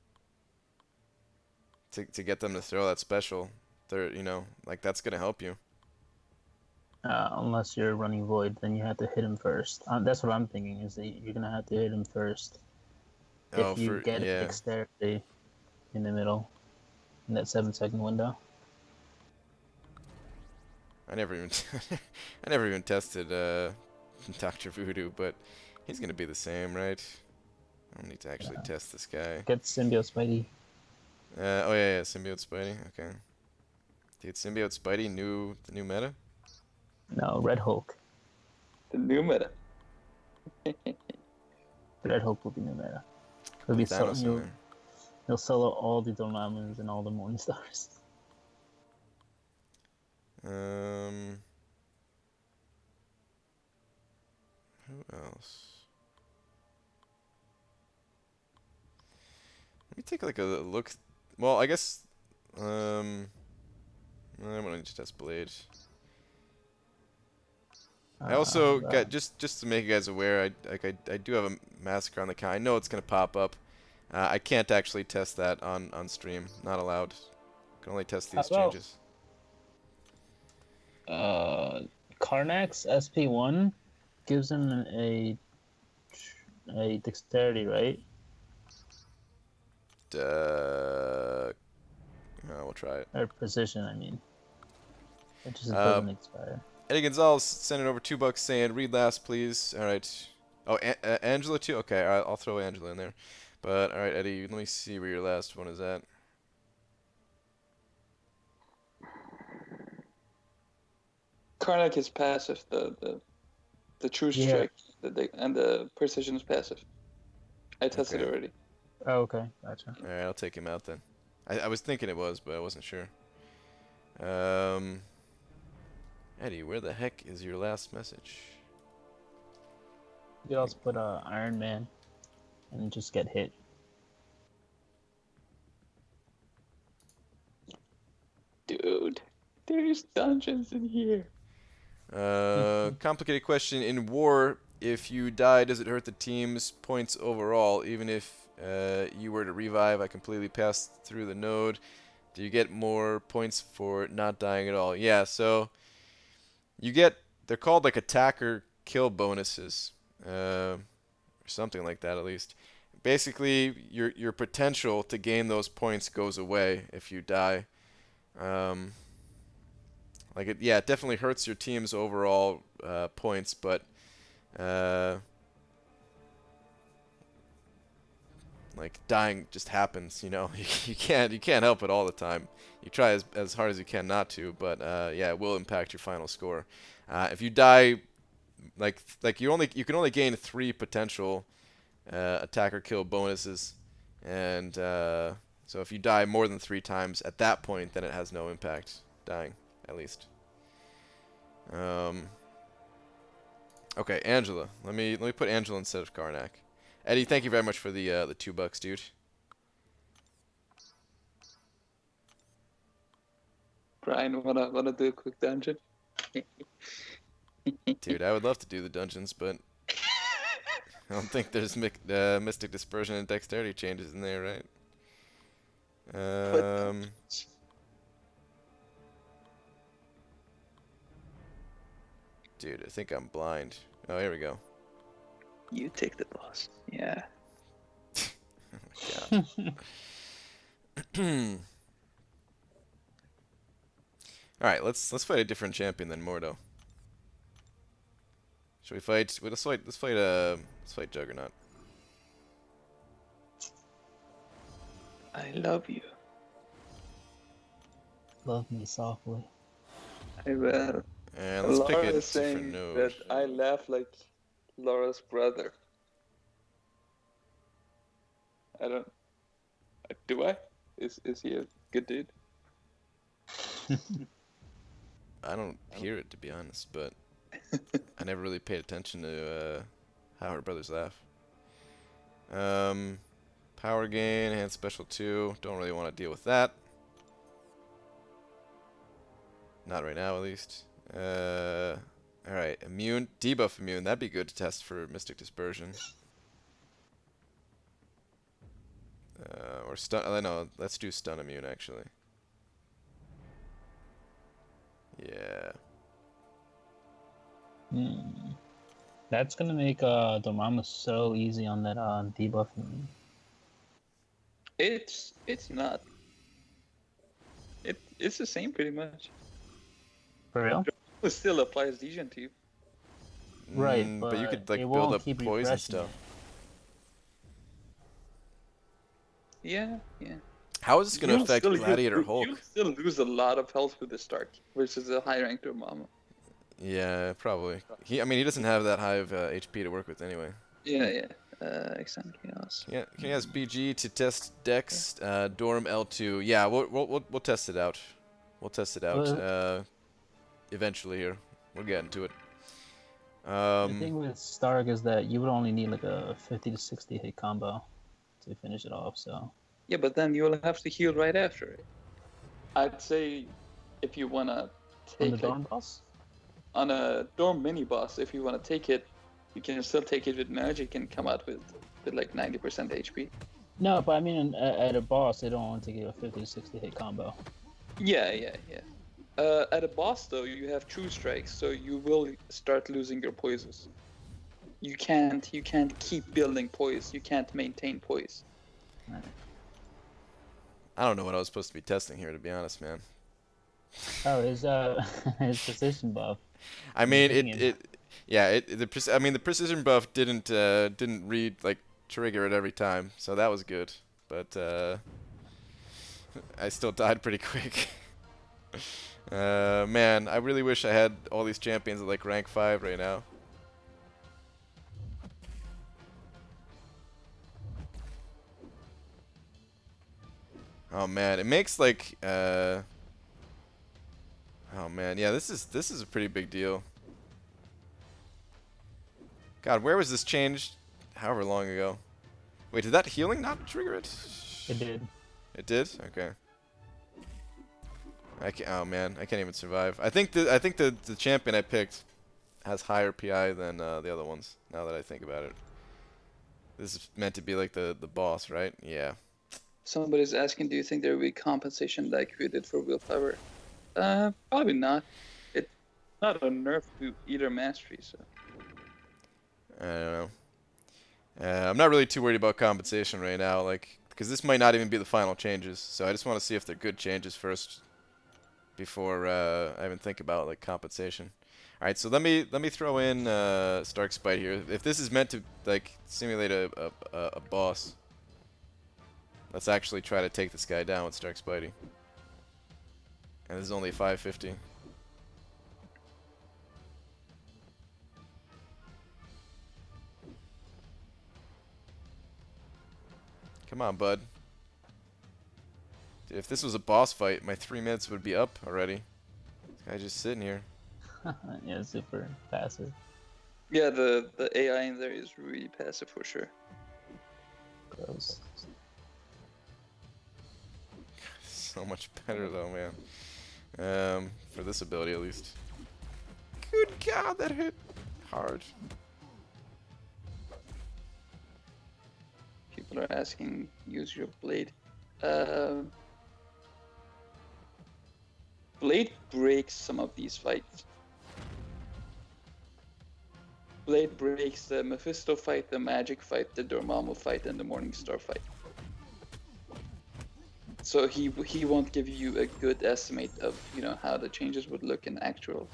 to get them to throw that special. They're like that's gonna help you. Unless you're running void, then you have to hit him first. That's what I'm thinking. Is that you're gonna have to hit him first Oh, if you for get yeah. dexterity in the middle in that 7 second window. I never even I never even tested Dr. Voodoo, but he's gonna be the same, right? I don't need to actually test this guy. Get symbiote Spidey. Oh yeah, Symbiote Spidey. Okay. Dude, Symbiote Spidey, the new meta? No, Red Hulk. The new meta. Red Hulk will be new meta. Put Thanos in there. He'll solo all the Dormammus and all the Morningstars. Who else? Let me take like a look. Well, I guess I want to just test Blade. I also got just to make you guys aware, I do have a massacre on the account. I know it's gonna pop up. I can't actually test that on stream. Not allowed. Can only test these changes. Karnak's SP1 gives him a dexterity, right? We'll try it. Or precision, I mean. It just doesn't expire. Eddie Gonzalez sent it over $2 saying, read last, please. All right. Oh, Angela too? Okay, all right, I'll throw Angela in there. But, all right, Eddie, let me see where your last one is at. Karnak is passive. The true strike and the precision is passive. I tested it already. Oh, okay, gotcha. All right, I'll take him out then. I was thinking it was, but I wasn't sure. Eddie, where the heck is your last message? You could also put Iron Man and just get hit. Dude, there's dungeons in here. Complicated question. In war, if you die, does it hurt the team's points overall? Even if you were to revive, I completely passed through the node. Do you get more points for not dying at all? Yeah, so you get, they're called like attacker kill bonuses, or something like that at least. Basically, your potential to gain those points goes away if you die. Like it definitely hurts your team's overall points, but like dying just happens, you can't help it all the time. You try as hard as you can not to, but yeah, it will impact your final score. If you die, like you can only gain 3 potential attacker kill bonuses, and so if you die more than 3 times at that point, then it has no impact. Dying, at least. Okay, Angela. Let me put Angela instead of Karnak. Eddie, thank you very much for the $2, dude. Brian, wanna do a quick dungeon? Dude, I would love to do the dungeons, but I don't think there's Mystic Dispersion and Dexterity changes in there, right? But Dude, I think I'm blind. Oh, here we go. you take the boss. Yeah. Oh my god. All right, let's fight a different champion than Mordo. Should we fight? Let's fight Juggernaut. I love you. Love me softly. I will. And let's pick Laura a is different saying node. that I laugh like Laura's brother. I don't. Do I? Is he a good dude? I don't hear it, to be honest, but I never really paid attention to how her brothers laugh. Power gain, hand special 2. Don't really want to deal with that. Not right now, at least. Alright, immune, debuff immune. That'd be good to test for Mystic Dispersion. Or stun. No, let's do stun immune, actually. Yeah. That's gonna make Dormammu so easy on that debuff. It's not. It's the same pretty much. For real? It still applies Degen to you. Right, but you could like it build won't up keep poison refreshing stuff. it. Yeah. How is this gonna You'll affect still- Gladiator you- Hulk? You'll still lose a lot of health with the Stark versus a high ranked Dormammu. Yeah, probably. I mean, he doesn't have that high of HP to work with anyway. Yeah. Extend Chaos. Yeah, he has BG to test Dex, Dorm L2. Yeah, we'll test it out. We'll test it out eventually here. We'll get into it. The thing with Stark is that you would only need like a 50 to 60 hit combo to finish it off, so. Yeah, but then you'll have to heal right after it. I'd say if you wanna On take the Dorm boss? on a Dorm mini boss, if you wanna take it, you can still take it with magic and come out with like 90% HP. No, but I mean, at a boss, they don't want to give a 50 to 60 hit combo. Yeah. At a boss though, you have true strikes, so you will start losing your poises. You can't keep building poise. You can't maintain poise. Right. I don't know what I was supposed to be testing here, to be honest, man. Oh, his his precision buff. I mean, Hitting the precision buff didn't read like trigger it every time, so that was good. But I still died pretty quick. Man, I really wish I had all these champions at like rank 5 right now. Oh man, it makes like oh man, yeah, this is a pretty big deal. God, where was this changed? However long ago. Wait, did that healing not trigger it? It did. It did? Okay. Oh man, I can't even survive. I think the champion I picked has higher PI than the other ones. Now that I think about it, this is meant to be like the boss, right? Yeah. Somebody's asking, do you think there will be compensation like we did for willpower? Probably not. It's not a nerf to either mastery, so. I don't know. I'm not really too worried about compensation right now, like, because this might not even be the final changes. So I just want to see if they're good changes first, before I even think about like compensation. All right, so let me throw in Stark Spite here. If this is meant to like simulate a boss, let's actually try to take this guy down with Stark Spidey. And this is only 550. Come on, bud. Dude, if this was a boss fight, my 3 minutes would be up already. This guy's just sitting here. Yeah, super passive. Yeah, the AI in there is really passive for sure. Gross. So much better though, man. For this ability at least. Good God, that hit hard. People are asking, use your blade. Blade breaks some of these fights. Blade breaks the Mephisto fight, the Magic fight, the Dormammu fight, and the Morningstar fight. So he won't give you a good estimate of how the changes would look in actual.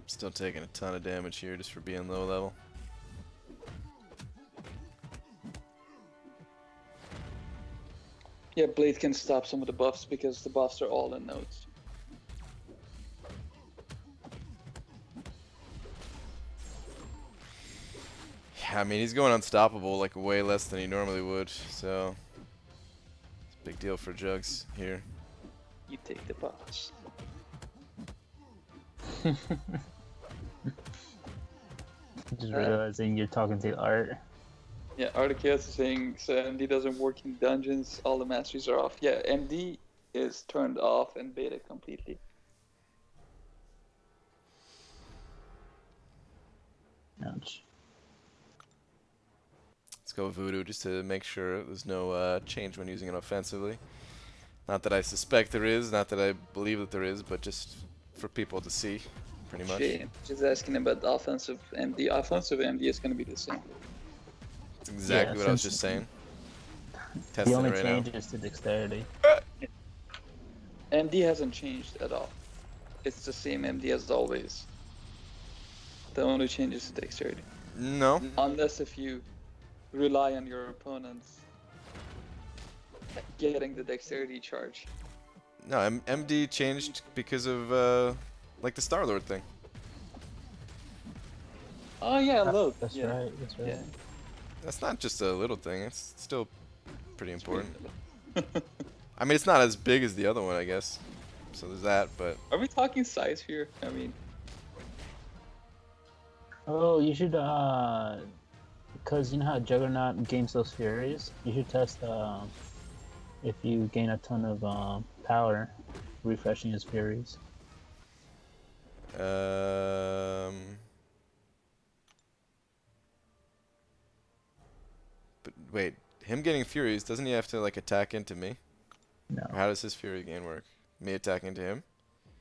Still taking a ton of damage here just for being low level. Yeah, Blade can stop some of the buffs because the buffs are all in nodes. Yeah, I mean, he's going unstoppable like way less than he normally would, so it's a big deal for Jugs here. You take the buffs. Just realizing you're talking to Art. Yeah, Articus is saying, so MD doesn't work in dungeons, all the masteries are off. Yeah, MD is turned off in beta completely. Ouch. Let's go Voodoo just to make sure there's no change when using it offensively. Not that I suspect there is, not that I believe that there is, but just for people to see, pretty much. Shane, just asking about the offensive MD. Offensive MD is going to be the same. That's exactly what I was just saying. Testing The only it right change now. is to dexterity. MD hasn't changed at all. It's the same MD as always. The only change is to dexterity. No. Unless if you rely on your opponents getting the dexterity charge. No, MD changed because of, like the Star-Lord thing. Oh yeah, load. That's yeah. right. That's right. Yeah. That's not just a little thing, it's still pretty important. I mean, it's not as big as the other one, I guess. So there's that, but... Are we talking size here? I mean... Oh, you should, because you know how Juggernaut gains those Furies? You should test, if you gain a ton of, power, refreshing his Furies. But wait, him getting Furies, doesn't he have to, like, attack into me? No. Or how does his Fury gain work? Me attacking into him?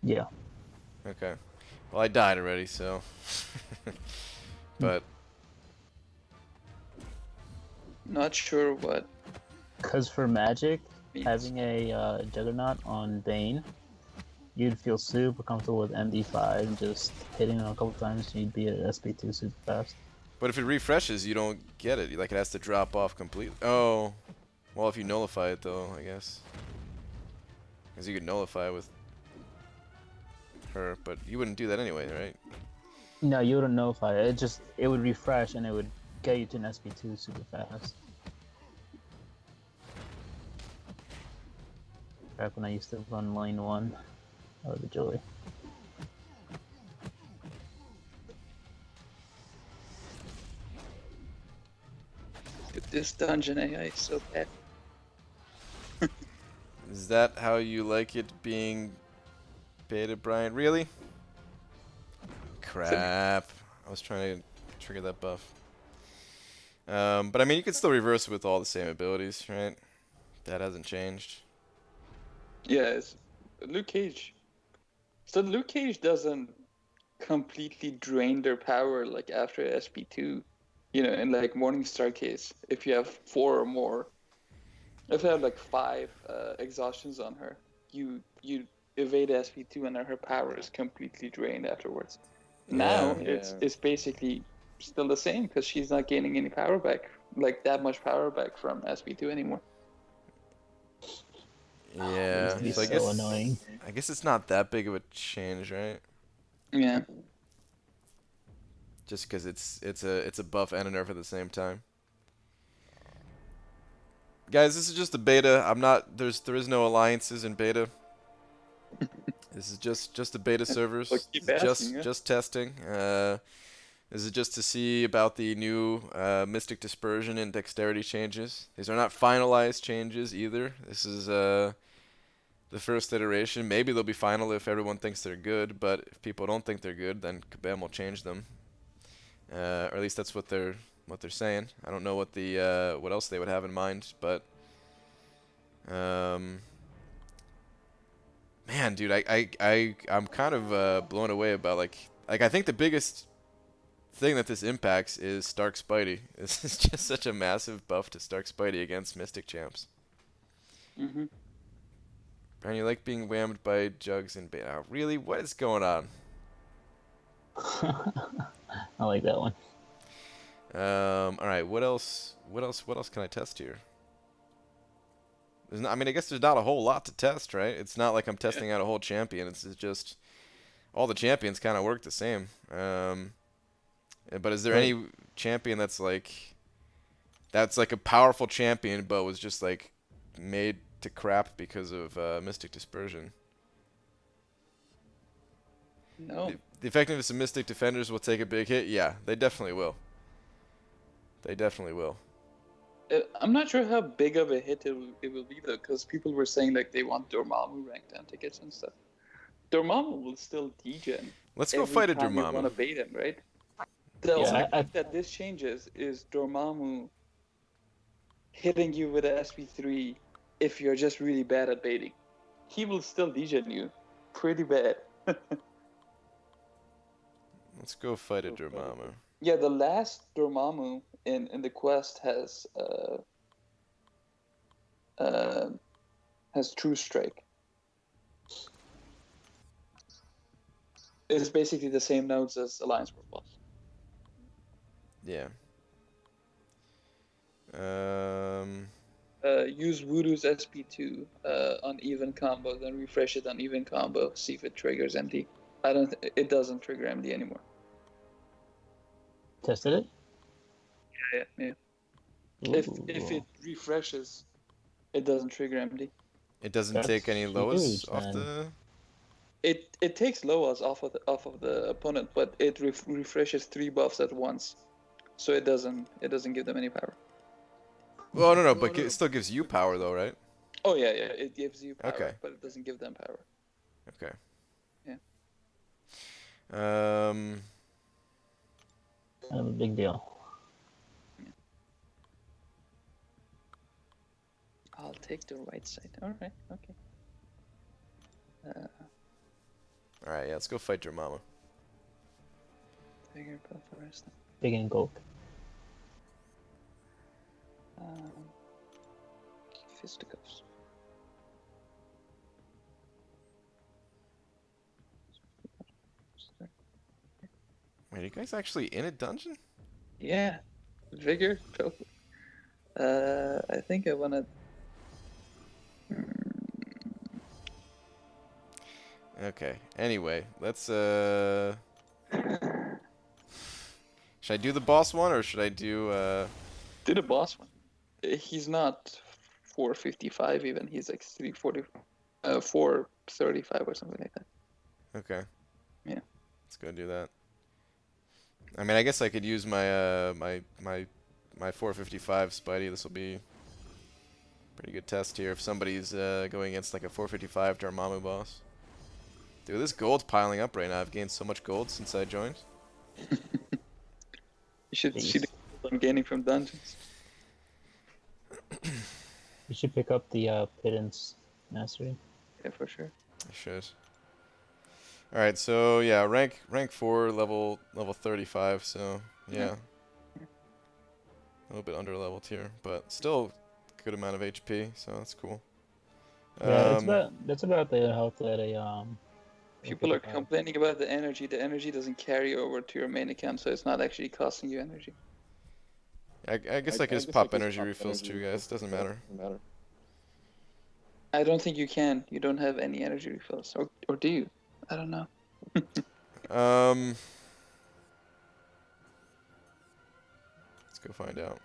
Yeah. Okay. Well, I died already, so... But... Not sure what. Because for Magic, means. having a Juggernaut on Bane, you'd feel super comfortable with MD5 and just hitting him a couple times, you'd be at SP2 super fast. But if it refreshes, you don't get it. Like, it has to drop off completely. Oh. Well, if you nullify it, though, I guess. Because you could nullify with her, but you wouldn't do that anyway, right? No, you wouldn't notify it. It would refresh and it would get you to an SP2 super fast. Back when I used to run lane 1. That was a joy. Dude, this dungeon AI is so bad. Is that how you like it being beta, Brian? Really? Crap. I was trying to trigger that buff. But I mean, you can still reverse it with all the same abilities, right? That hasn't changed. Yeah, it's Luke Cage. So Luke Cage doesn't completely drain their power like after SP2. In like Morningstar case, if you have 4 or more, if you have like 5 exhaustions on her, you evade SP2 and then her power is completely drained afterwards. Now it's basically still the same because she's not gaining any power back, like that much power back from SP2 anymore. Yeah, It's so I so guess annoying. I guess it's not that big of a change, right? Yeah. Just because it's a buff and a nerf at the same time. Guys, this is just a beta. there is no alliances in beta. This is just the beta servers. Well, keep asking, yeah. Just testing. Is it just to see about the new Mystic Dispersion and Dexterity changes? These are not finalized changes either. This is the first iteration. Maybe they'll be final if everyone thinks they're good, but if people don't think they're good, then Kabam will change them. Or at least that's what they're saying. I don't know what the what else they would have in mind, but man, dude, I'm kind of blown away about like I think the biggest thing that this impacts is Stark Spidey. This is just such a massive buff to Stark Spidey against Mystic champs. Mm-hmm. And you like being whammed by jugs and bait. Really? What is going on? I like that one. All right. What else? What else can I test here? I mean, I guess there's not a whole lot to test, right? It's not like I'm testing out a whole champion. It's just all the champions kind of work the same. But is there any champion that's like a powerful champion, but was just like made to crap because of Mystic Dispersion? No. The effectiveness of Mystic Defenders will take a big hit. Yeah, they definitely will. They definitely will. I'm not sure how big of a hit it will be though, because people were saying like they want Dormammu ranked down tickets and stuff. Dormammu will still degen. Let's go fight a every time you want Dormammu. to bait him, right? The Yeah, only thing that this changes is Dormammu hitting you with a SP3 if you're just really bad at baiting. He will still degen you pretty bad. Let's go fight a Dormammu. Yeah, the last Dormammu in the quest has True Strike. It's basically the same nodes as Alliance War Boss. Yeah. Use Voodoo's SP2 on even combo, then refresh it on even combo. See if it triggers MD. It doesn't trigger MD anymore. Tested it? Yeah. Ooh. If it refreshes, it doesn't trigger MD. It doesn't That's take any lowers huge, off man. the. It takes lowers off of the opponent, but it refreshes 3 buffs at once, so it doesn't give them any power. Well, no, but it still gives you power though, right? Oh yeah, it gives you power, Okay. but it doesn't give them power. Okay. Yeah. Kind of a big deal. I'll take the right side. All right, okay. All right, yeah, let's go fight Dormammu. Figure buff the rest. Big and gold. Fisticuffs. Wait, are you guys actually in a dungeon? Yeah, vigor. Go. I think I wanna. Okay. Anyway, let's should I do the boss one or should I do Do the boss one. He's not 455 even. He's like 340, 435 or something like that. Okay. Yeah. Let's go do that. I mean, I guess I could use my my 455 Spidey. This will be a pretty good test here if somebody's going against like a 455 Dormammu boss. Dude, this gold's piling up right now. I've gained so much gold since I joined. You should see the gold I'm gaining from dungeons. You should pick up the Pittance Mastery. Yeah, for sure. I should. All right, so yeah, rank 4, level 35. So yeah, a little bit under leveled here, but still good amount of HP. So that's cool. Yeah, that's about the health that a People are complaining about the energy. The energy doesn't carry over to your main account, so it's not actually costing you energy. I guess I could just pop energy refills to you guys. Doesn't matter. I don't think you can. You don't have any energy refills, or do you? I don't know. Let's go find out.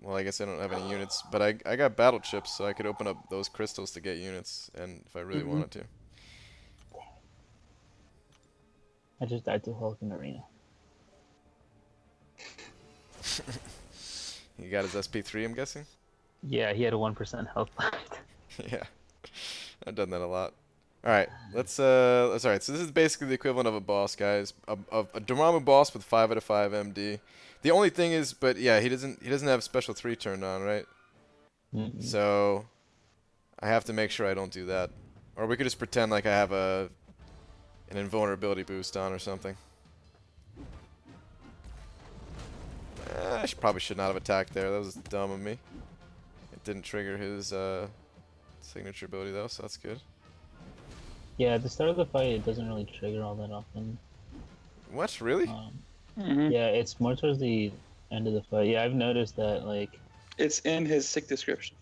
Well, I guess I don't have any units, but I got battle chips, so I could open up those crystals to get units, and if I really wanted to. I just died to Hulk in Arena. He got his SP3, I'm guessing? Yeah, he had a 1% health left. Yeah. I've done that a lot. Alright, let's alright, so this is basically the equivalent of a boss, guys. A Dormammu boss with 5 out of 5 MD. The only thing is, but yeah, he doesn't have special 3 turned on, right? So I have to make sure I don't do that. Or we could just pretend like I have an invulnerability boost on or something. Probably should not have attacked there. That was dumb of me. It didn't trigger his signature ability though, so that's good. Yeah, at the start of the fight, it doesn't really trigger all that often. What? Really? Yeah, it's more towards the end of the fight. Yeah, I've noticed that, like... It's in his sick description.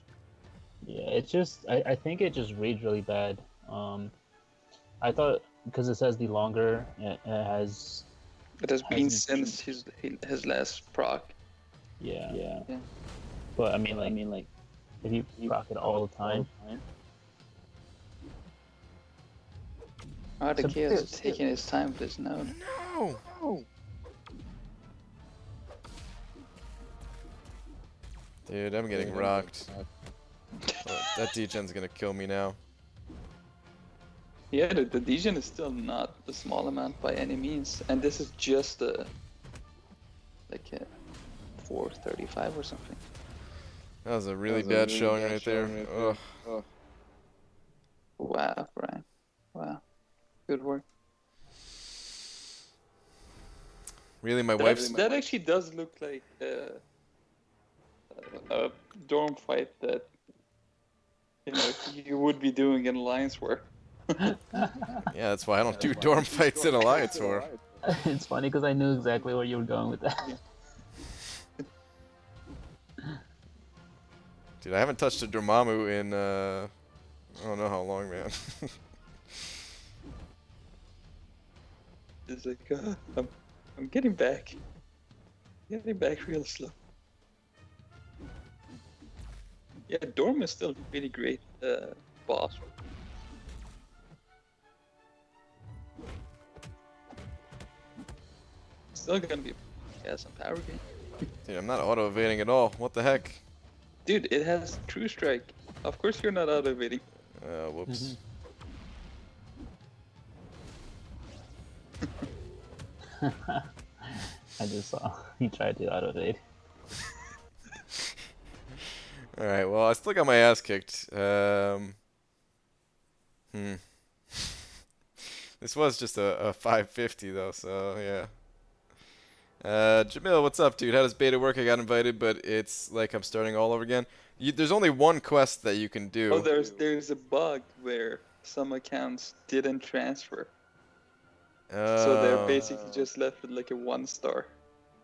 Yeah, it's just... I think it just reads really bad. I thought, because it says the longer, it has... It has been since his last proc. Yeah. But, I mean, like if you proc it all the time... Oh, the kid is taking his time with this node. No! Dude, I'm getting rocked. That degen's gonna kill me now. Yeah, the degen is still not a small amount by any means, and this is just like a 435 or something. That was a really bad showing right there. Ugh. Wow, Brian. Wow. Good work. Really, my wife's... That actually does look like a dorm fight that you would be doing in Alliance War. Yeah, that's why I don't do dorm fights in Alliance War. It's funny because I knew exactly where you were going with that. Dude, I haven't touched a Dormammu in I don't know how long, man. It's like, I'm getting back. Getting back real slow. Yeah, Dorm is still a really great boss. Still gonna be some power game. Dude, I'm not auto-evading at all. What the heck? Dude, it has True Strike. Of course you're not auto-evading. Whoops. I just saw he tried to auto-evade. Alright, well, I still got my ass kicked. This was just a 550 though, so yeah. Jamil, what's up, dude? How does beta work? I got invited, but it's like I'm starting all over again. There's only one quest that you can do. Oh, there's a bug where some accounts didn't transfer. So they're basically just left with like a 1 star.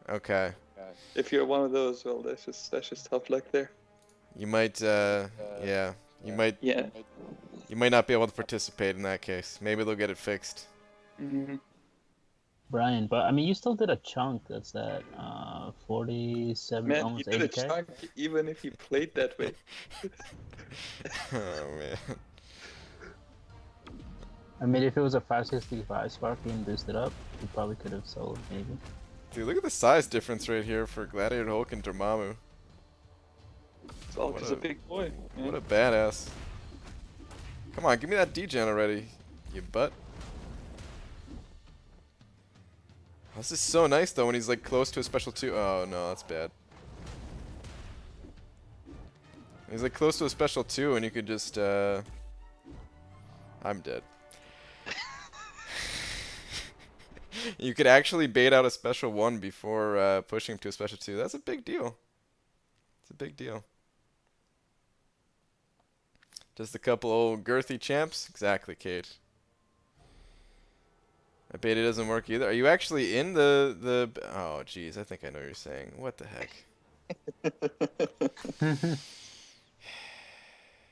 Okay. If you're one of those, well, that's just tough luck there. You might, yeah. You might not be able to participate in that case. Maybe they'll get it fixed. Brian, but I mean, you still did a chunk. That's at 47, man, almost 80K. Man, you did a chunk even if you played that way. Oh, man. I mean, if it was a 565 Sparky boosted up, you probably could have sold, maybe. Dude, look at the size difference right here for Gladiator Hulk and Dormammu. Hulk is a big boy. Man. What a badass. Come on, give me that degen already, you butt. This is so nice though when he's like close to a special 2. Oh no, that's bad. He's like close to a special 2 and you could just I'm dead. You could actually bait out a special 1 before pushing him to a special 2. That's a big deal. It's a big deal. Just a couple old girthy champs? Exactly, Kate. I bet it doesn't work either. Are you actually in the... Oh, jeez. I think I know what you're saying. What the heck?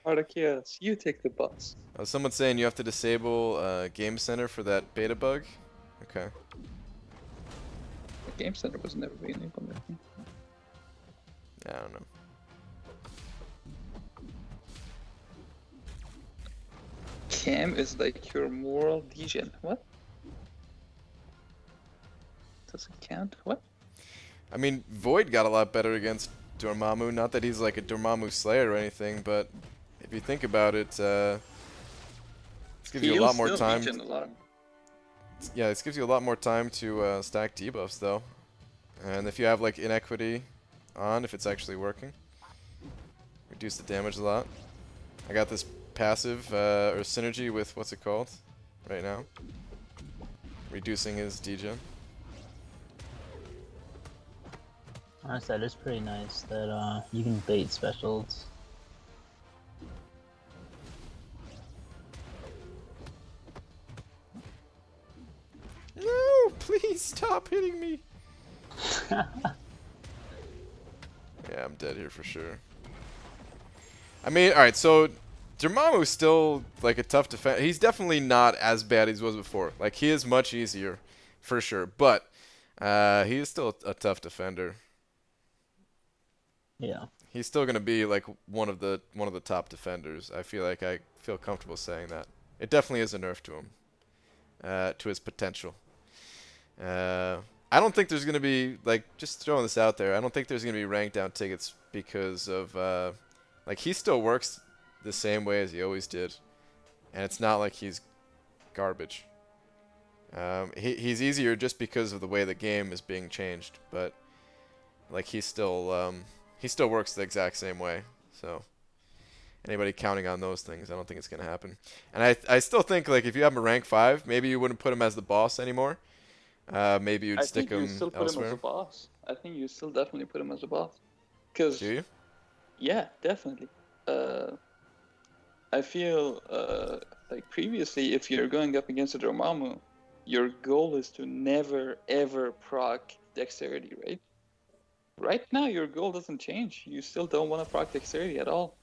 Artakias, you take the bus. Oh, someone's saying you have to disable Game Center for that beta bug? Okay. The Game Center was never being implemented. I don't know. Cam is like your moral degen. What? doesn't count. What? I mean, Void got a lot better against Dormammu. Not that he's like a Dormammu slayer or anything, but if you think about it, this gives you a lot more time. A lot. Yeah, this gives you a lot more time to stack debuffs, though. And if you have like inequity on, if it's actually working, reduce the damage a lot. I got this passive or synergy with what's it called right now, reducing his degen. Honestly, that is pretty nice that you can bait specials. No, please stop hitting me. Yeah, I'm dead here for sure. I mean, alright, so Dormammu's still like a tough defender. He's definitely not as bad as he was before. Like, he is much easier, for sure. But he is still a tough defender. Yeah. He's still gonna be like one of the top defenders. I feel comfortable saying that. It definitely is a nerf to him, to his potential. I don't think there's gonna be like, just throwing this out there. I don't think there's gonna be rank down tickets because of like, he still works the same way as he always did, and it's not like he's garbage. He's easier just because of the way the game is being changed, but like, he still works the exact same way. So anybody counting on those things, I don't think it's gonna happen. And I still think, like, if you have him a rank 5, maybe you wouldn't put him as the boss anymore. Maybe you'd stick him elsewhere. Put him as a boss. I think you still definitely put him as a boss. Cause do you? Yeah, definitely. I feel like previously, if you're going up against a Dormammu, your goal is to never ever proc dexterity, right? Right now, your goal doesn't change. You still don't want to proc dexterity at all.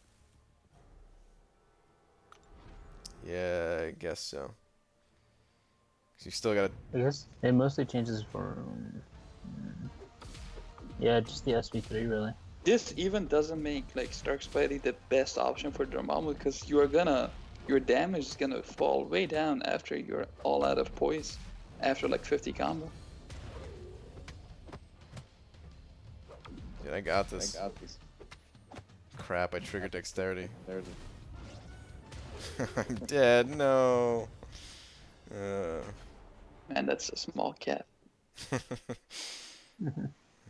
Yeah, I guess so. 'Cause you still gotta. I guess it mostly changes for. Yeah, just the SP3 really. This even doesn't make like Stark Spidey the best option for Dormammu because your damage is gonna fall way down after you're all out of poise, after like 50 combo. Dude, I got this. Crap! I triggered dexterity. I'm dead. No. Man, that's a small cat.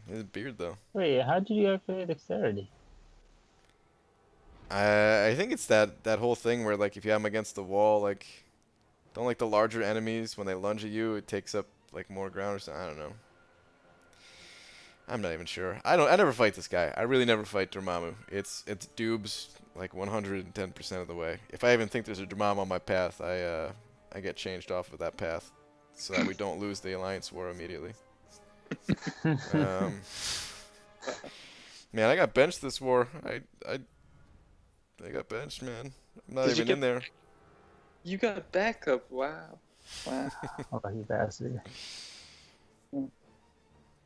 His beard, though. Wait, how did you activate dexterity? I think it's that whole thing where, like, if you have him against the wall, like, don't like the larger enemies, when they lunge at you, it takes up like more ground or something. I don't know. I'm not even sure. I never fight this guy. I really never fight Dormammu. It's dubs like 110% of the way. If I even think there's a Dormammu on my path, I get changed off of that path so that we don't lose the Alliance War immediately. Man, I got benched this war. I got benched, man. I'm not even in there. You got backup. Wow. Oh, you bastard.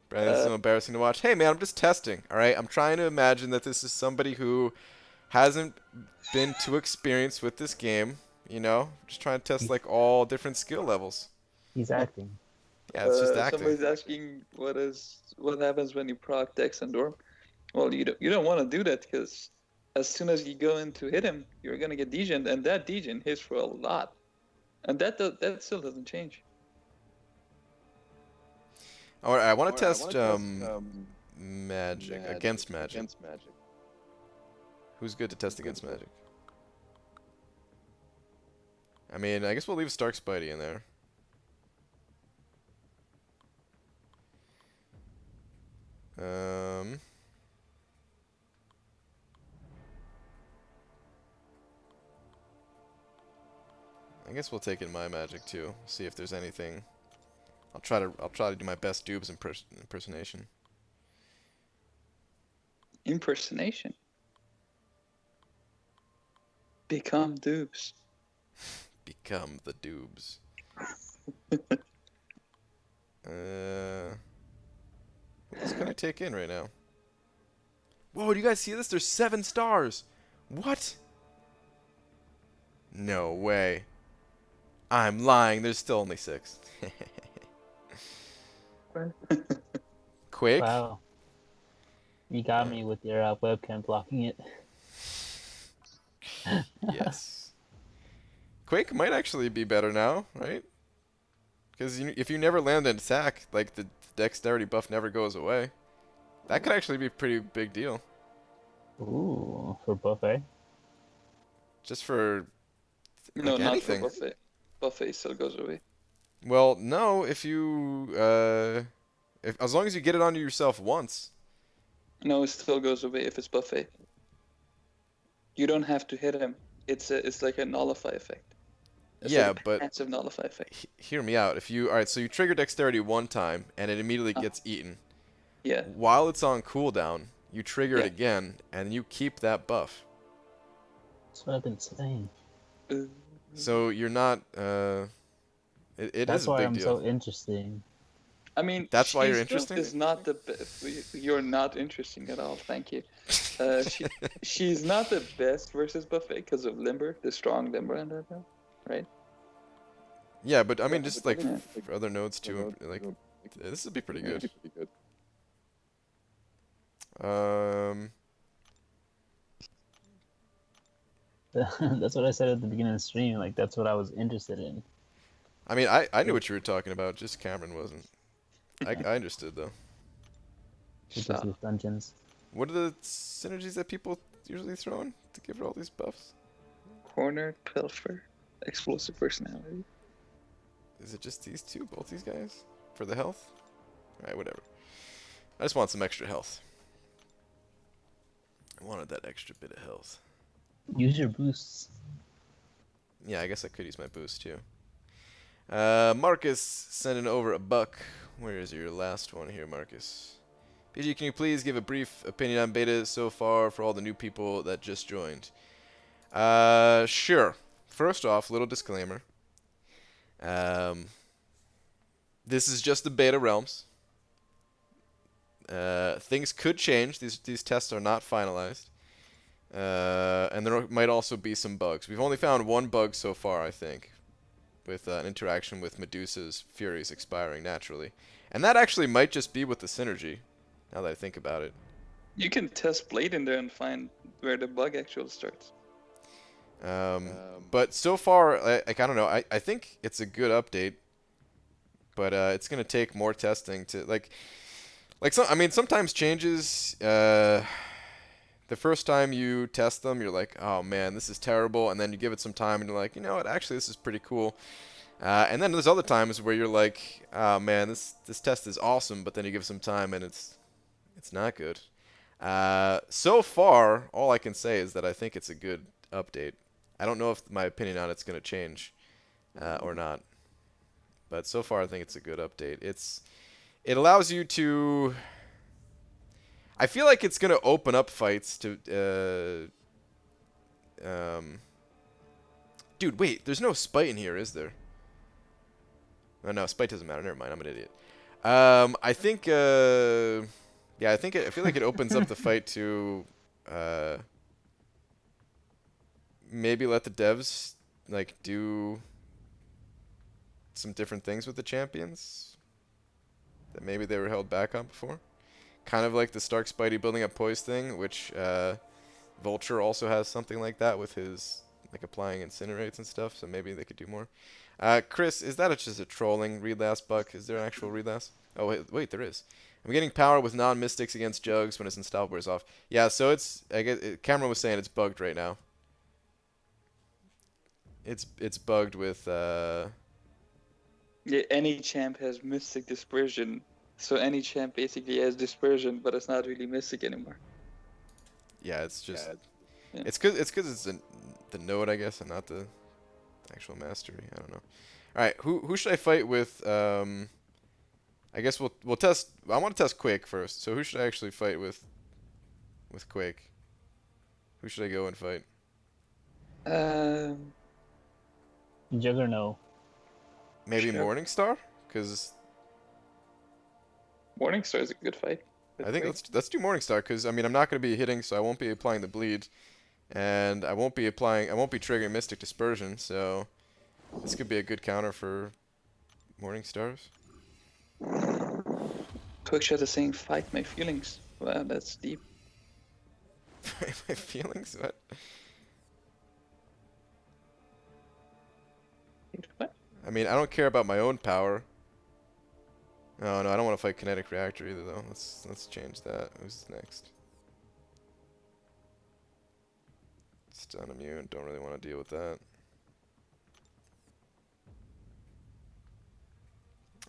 Brandon, this is so embarrassing to watch. Hey, man, I'm just testing, all right? I'm trying to imagine that this is somebody who hasn't been too experienced with this game, you know? Just trying to test, like, all different skill levels. He's acting. Yeah, it's just acting. Somebody's asking what happens when you proc Dex and Dorm. Well, you don't want to do that because as soon as you go in to hit him, you're gonna get degen, and that degen hits for a lot, and that still doesn't change. All right, I want to test magic against magic. Who's good to test against magic? I mean, I guess we'll leave Stark Spidey in there. I guess we'll take in my magic too. See if there's anything. I'll try to do my best dubs impersonation. Impersonation. Become dupes. Become the dubs. What can I take in right now? Whoa, do you guys see this? There's 7 stars. What? No way. I'm lying. There's still only 6. Right. Quake? Wow, you got me with your webcam blocking it. Yes. Quake might actually be better now, right? Because if you never land an attack, like the dexterity buff never goes away. That could actually be a pretty big deal. Ooh, for buffet. Just for, No, like, not for anything. buffet. Buffet still goes away. Well, no, if you, as long as you get it onto yourself once. No, it still goes away if it's buffet. You don't have to hit him. It's like a nullify effect. It's like Yeah, a but passive nullify effect. hear me out. Alright, so you trigger dexterity one time, and it immediately gets eaten. Yeah. While it's on cooldown, you trigger it Yeah. again, and you keep that buff. That's what I've been saying. So you're not, it That's is a why big I'm deal. so interesting. I mean, That's why she you're still interesting? is not the best. You're not interesting at all. Thank you. She's not the best versus buffet because of limber, the strong limber and that, right? Yeah, but I mean, just like Yeah. for other nodes too, like this would be pretty good. Um, That's what I said at the beginning of the stream. Like that's what I was interested in. I mean, I knew what you were talking about. Just Cameron wasn't. I understood though. Which is with dungeons. What are the synergies that people usually throw in to give her all these buffs? Corner, pilfer, explosive personality. Is it just these two, both these guys, for the health? All right, whatever. I just want some extra health. I wanted that extra bit of health. Use your boosts. Yeah, I guess I could use my boost too. Marcus sending over $1. Where is your last one here, Marcus? PG, can you please give a brief opinion on beta so far for all the new people that just joined? Sure. First off, little disclaimer. This is just the beta realms. Things could change. These tests are not finalized. And there might also be some bugs. We've only found one bug so far, I think, with an interaction with Medusa's Furies expiring naturally. And that actually might just be with the synergy, now that I think about it. You can test Blade in there and find where the bug actually starts. But so far, I don't know. I think it's a good update, but it's gonna take more testing to I mean, sometimes changes. The first time you test them, you're like, oh man, this is terrible, and then you give it some time, and you're like, you know what, actually, this is pretty cool. And then there's other times where you're like, oh man, this test is awesome, but then you give it some time, and it's not good. So far, all I can say is that I think it's a good update. I don't know if my opinion on it's going to change or not, but so far I think it's a good update. It allows you to. I feel like it's going to open up fights to. Dude, wait, there's no spite in here, is there? Oh, no, spite doesn't matter. Never mind, I'm an idiot. I think. Yeah, I feel like it opens up the fight to. Maybe let the devs like do some different things with the champions that maybe they were held back on before. Kind of like the Stark Spidey building up poise thing, which Vulture also has something like that with his like applying incinerates and stuff, so maybe they could do more. Chris, is that just a trolling read last buck? Is there an actual read last? Oh wait, there is. I'm getting power with non-mystics against jugs when his unstoppable is off. Yeah, so it's Cameron was saying it's bugged right now. It's bugged with Yeah, any champ has Mystic Dispersion, so any champ basically has Dispersion, but it's not really Mystic anymore. yeah, it's just Yeah. it's cause it's the node, I guess, and not the actual mastery. I don't know. All right, who should I fight with? I guess we'll test. I want to test Quake first. So who should I actually fight with Quake? Who should I go and fight? Juggernaut. Maybe Sure. Morningstar, because Morningstar is a good fight. I think let's do Morningstar, because I mean I'm not going to be hitting, so I won't be applying the bleed, and I won't be triggering Mystic Dispersion, so this could be a good counter for Morningstars. Quake is saying fight my feelings. Wow, that's deep. My feelings? What? What? I mean, I don't care about my own power. Oh, no, I don't want to fight Kinetic Reactor either, though. Let's change that. Who's next? Stun immune. Don't really want to deal with that.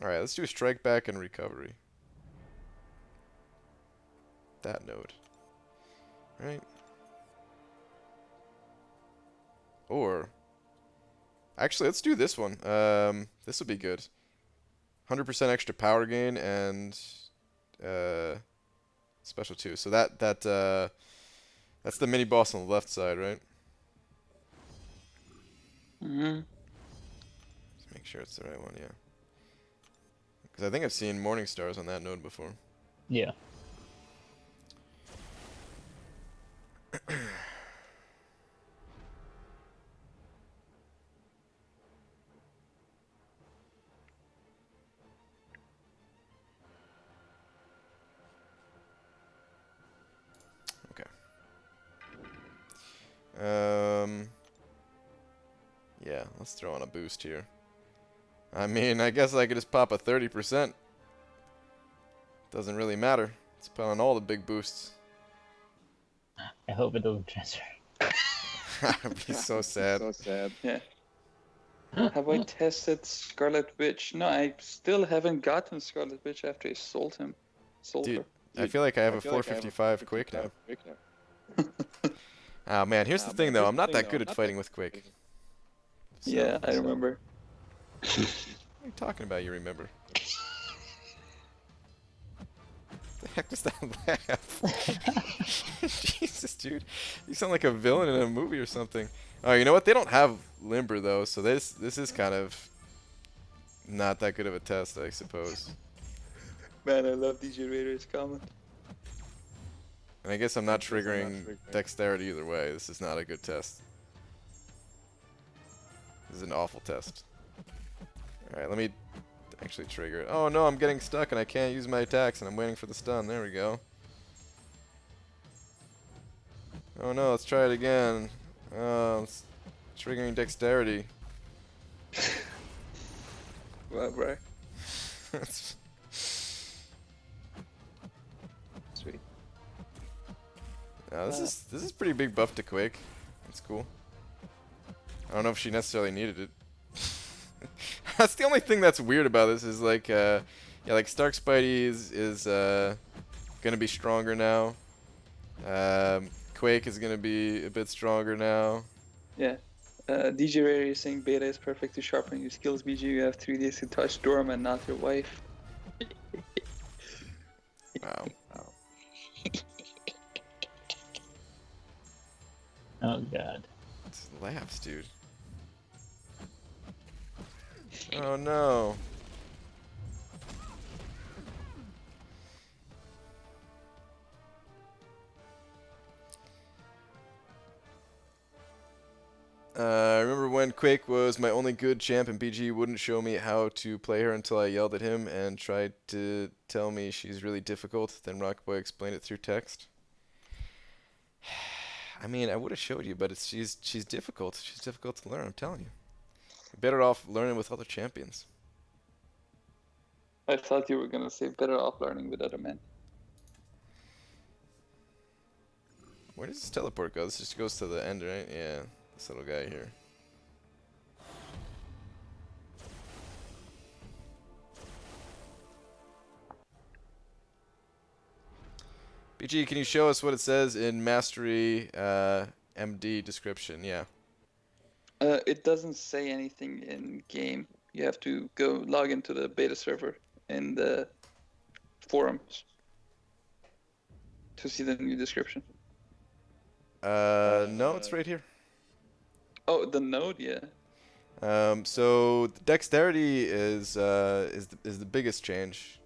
Alright, let's do a Strike Back and Recovery. That node. Right? Or... Actually, let's do this one. This will be good. 100% extra power gain and special 2. So that's the mini boss on the left side, right? Mm-hmm. Let's make sure it's the right one, yeah. Because I think I've seen Morning Stars on that node before. Yeah. Yeah, let's throw on a boost here. I mean, I guess I could just pop a 30%. Doesn't really matter. Let's put on all the big boosts. I hope it doesn't transfer. I'd be so sad. So sad. Yeah. Have I tested Scarlet Witch? No, I still haven't gotten Scarlet Witch after I sold him. Sold Dude, her. I feel like I have a 455 Quake now. Oh man, here's the thing though, I'm not that good at fighting with Quake. So, Yeah, I remember. What are you talking about, you remember? The heck was that laugh? Jesus, dude. You sound like a villain in a movie or something. Oh, you know what? They don't have Limber though, so this is kind of not that good of a test, I suppose. Man, I love DJ Raider's comment. And I guess I'm not triggering dexterity either way. This is not a good test. This is an awful test. Alright, let me actually trigger it. Oh no, I'm getting stuck and I can't use my attacks and I'm waiting for the stun. There we go. Oh no, let's try it again. It's triggering dexterity. Wow, bro. Sweet. Now, this is pretty big buff to Quake. That's cool. I don't know if she necessarily needed it. That's the only thing that's weird about this is like, yeah, like Stark Spidey is gonna be stronger now. Quake is gonna be a bit stronger now. Yeah. DJ Raider is saying beta is perfect to sharpen your skills. BG, you have 3 days to touch Dormammu, not your wife. Wow. Oh god. It's laughs, dude. Oh no. I remember when Quake was my only good champ and BG wouldn't show me how to play her until I yelled at him and tried to tell me she's really difficult. Then Rockboy explained it through text. I mean, I would have showed you, but she's difficult. She's difficult to learn, I'm telling you. You're better off learning with other champions. I thought you were gonna say better off learning with other men. Where does this teleport go? This just goes to the end, right? Yeah, this little guy here. BG, can you show us what it says in Mastery MD description? Yeah. It doesn't say anything in game. You have to go log into the beta server in the forums to see the new description. No, it's right here. Oh, the node, yeah. So dexterity is the biggest change.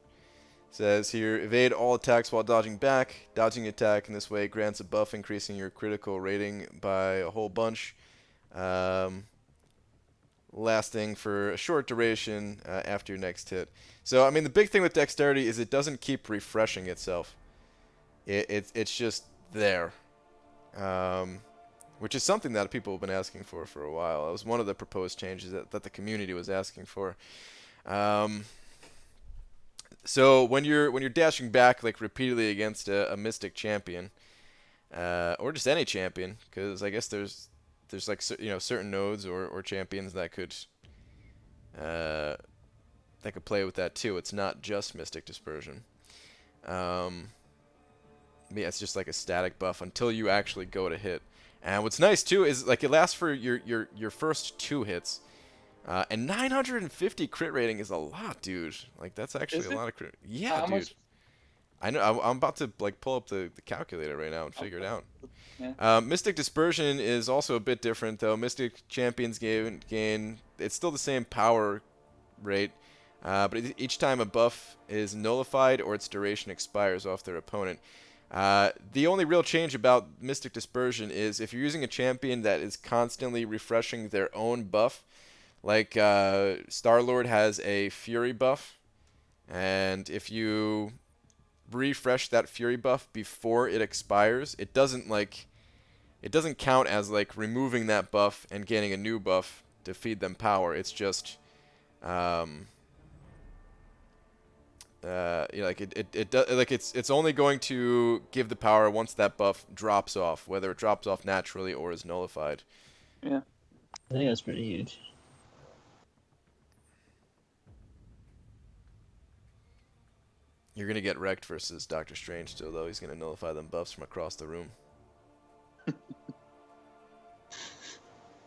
It says here, evade all attacks while dodging back. Dodging attack in this way grants a buff, increasing your critical rating by a whole bunch. lasting for a short duration after your next hit. So, I mean, the big thing with Dexterity is it doesn't keep refreshing itself. It's just there. Which is something that people have been asking for a while. It was one of the proposed changes that the community was asking for. So when you're dashing back like repeatedly against a Mystic champion, or just any champion, because I guess there's like certain nodes or champions that could play with that too. It's not just Mystic Dispersion. Yeah, it's just like a static buff until you actually go to hit. And what's nice too is like it lasts for your first 2 hits. And 950 crit rating is a lot, dude. Like that's actually a lot of crit. Yeah, dude. Much? I know. I'm about to like pull up the calculator right now and figure it out. Yeah. Mystic Dispersion is also a bit different though. Mystic champions gain. It's still the same power rate, but each time a buff is nullified or its duration expires off their opponent. The only real change about Mystic Dispersion is if you're using a champion that is constantly refreshing their own buff, like Star-Lord has a Fury buff, and if you refresh that Fury buff before it expires, it doesn't count as like removing that buff and gaining a new buff to feed them power. It's just it's only going to give the power once that buff drops off, whether it drops off naturally or is nullified. Yeah, I think that's pretty huge. You're gonna get wrecked versus Doctor Strange still, though. He's gonna nullify them buffs from across the room.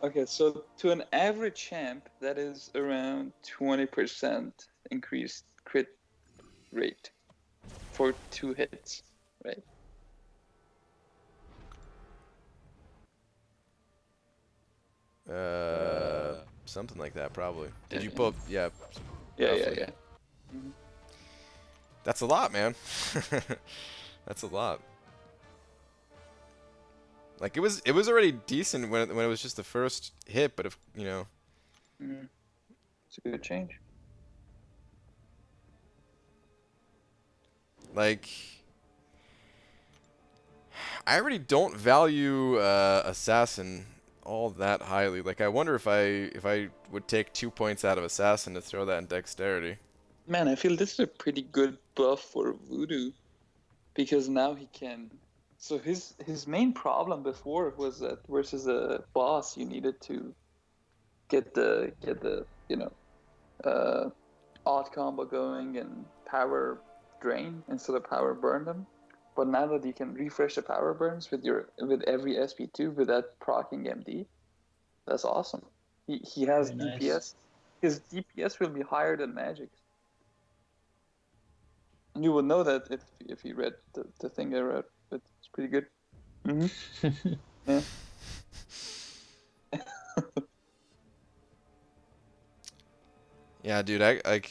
Okay, so to an average champ, that is around 20% increased crit rate for 2 hits, right? Something like that, probably. Did you pull? Yeah. Yeah. Mm-hmm. That's a lot, man. That's a lot. Like it was already decent when it was just the first hit, but if you know. Mm. It's a good change. Like, I already don't value Assassin all that highly. Like, I wonder if I would take 2 points out of Assassin to throw that in Dexterity. Man, I feel this is a pretty good buff for Voodoo, because now he can. So his main problem before was that versus a boss, you needed to get the odd combo going and power drain instead of power burn them. But now that you can refresh the power burns with every SP2 without proccing MD, that's awesome. He has very DPS. Nice. His DPS will be higher than Magic's. And you would know that if you read the thing I wrote. But it's pretty good. Mm-hmm. Yeah. Yeah, dude. I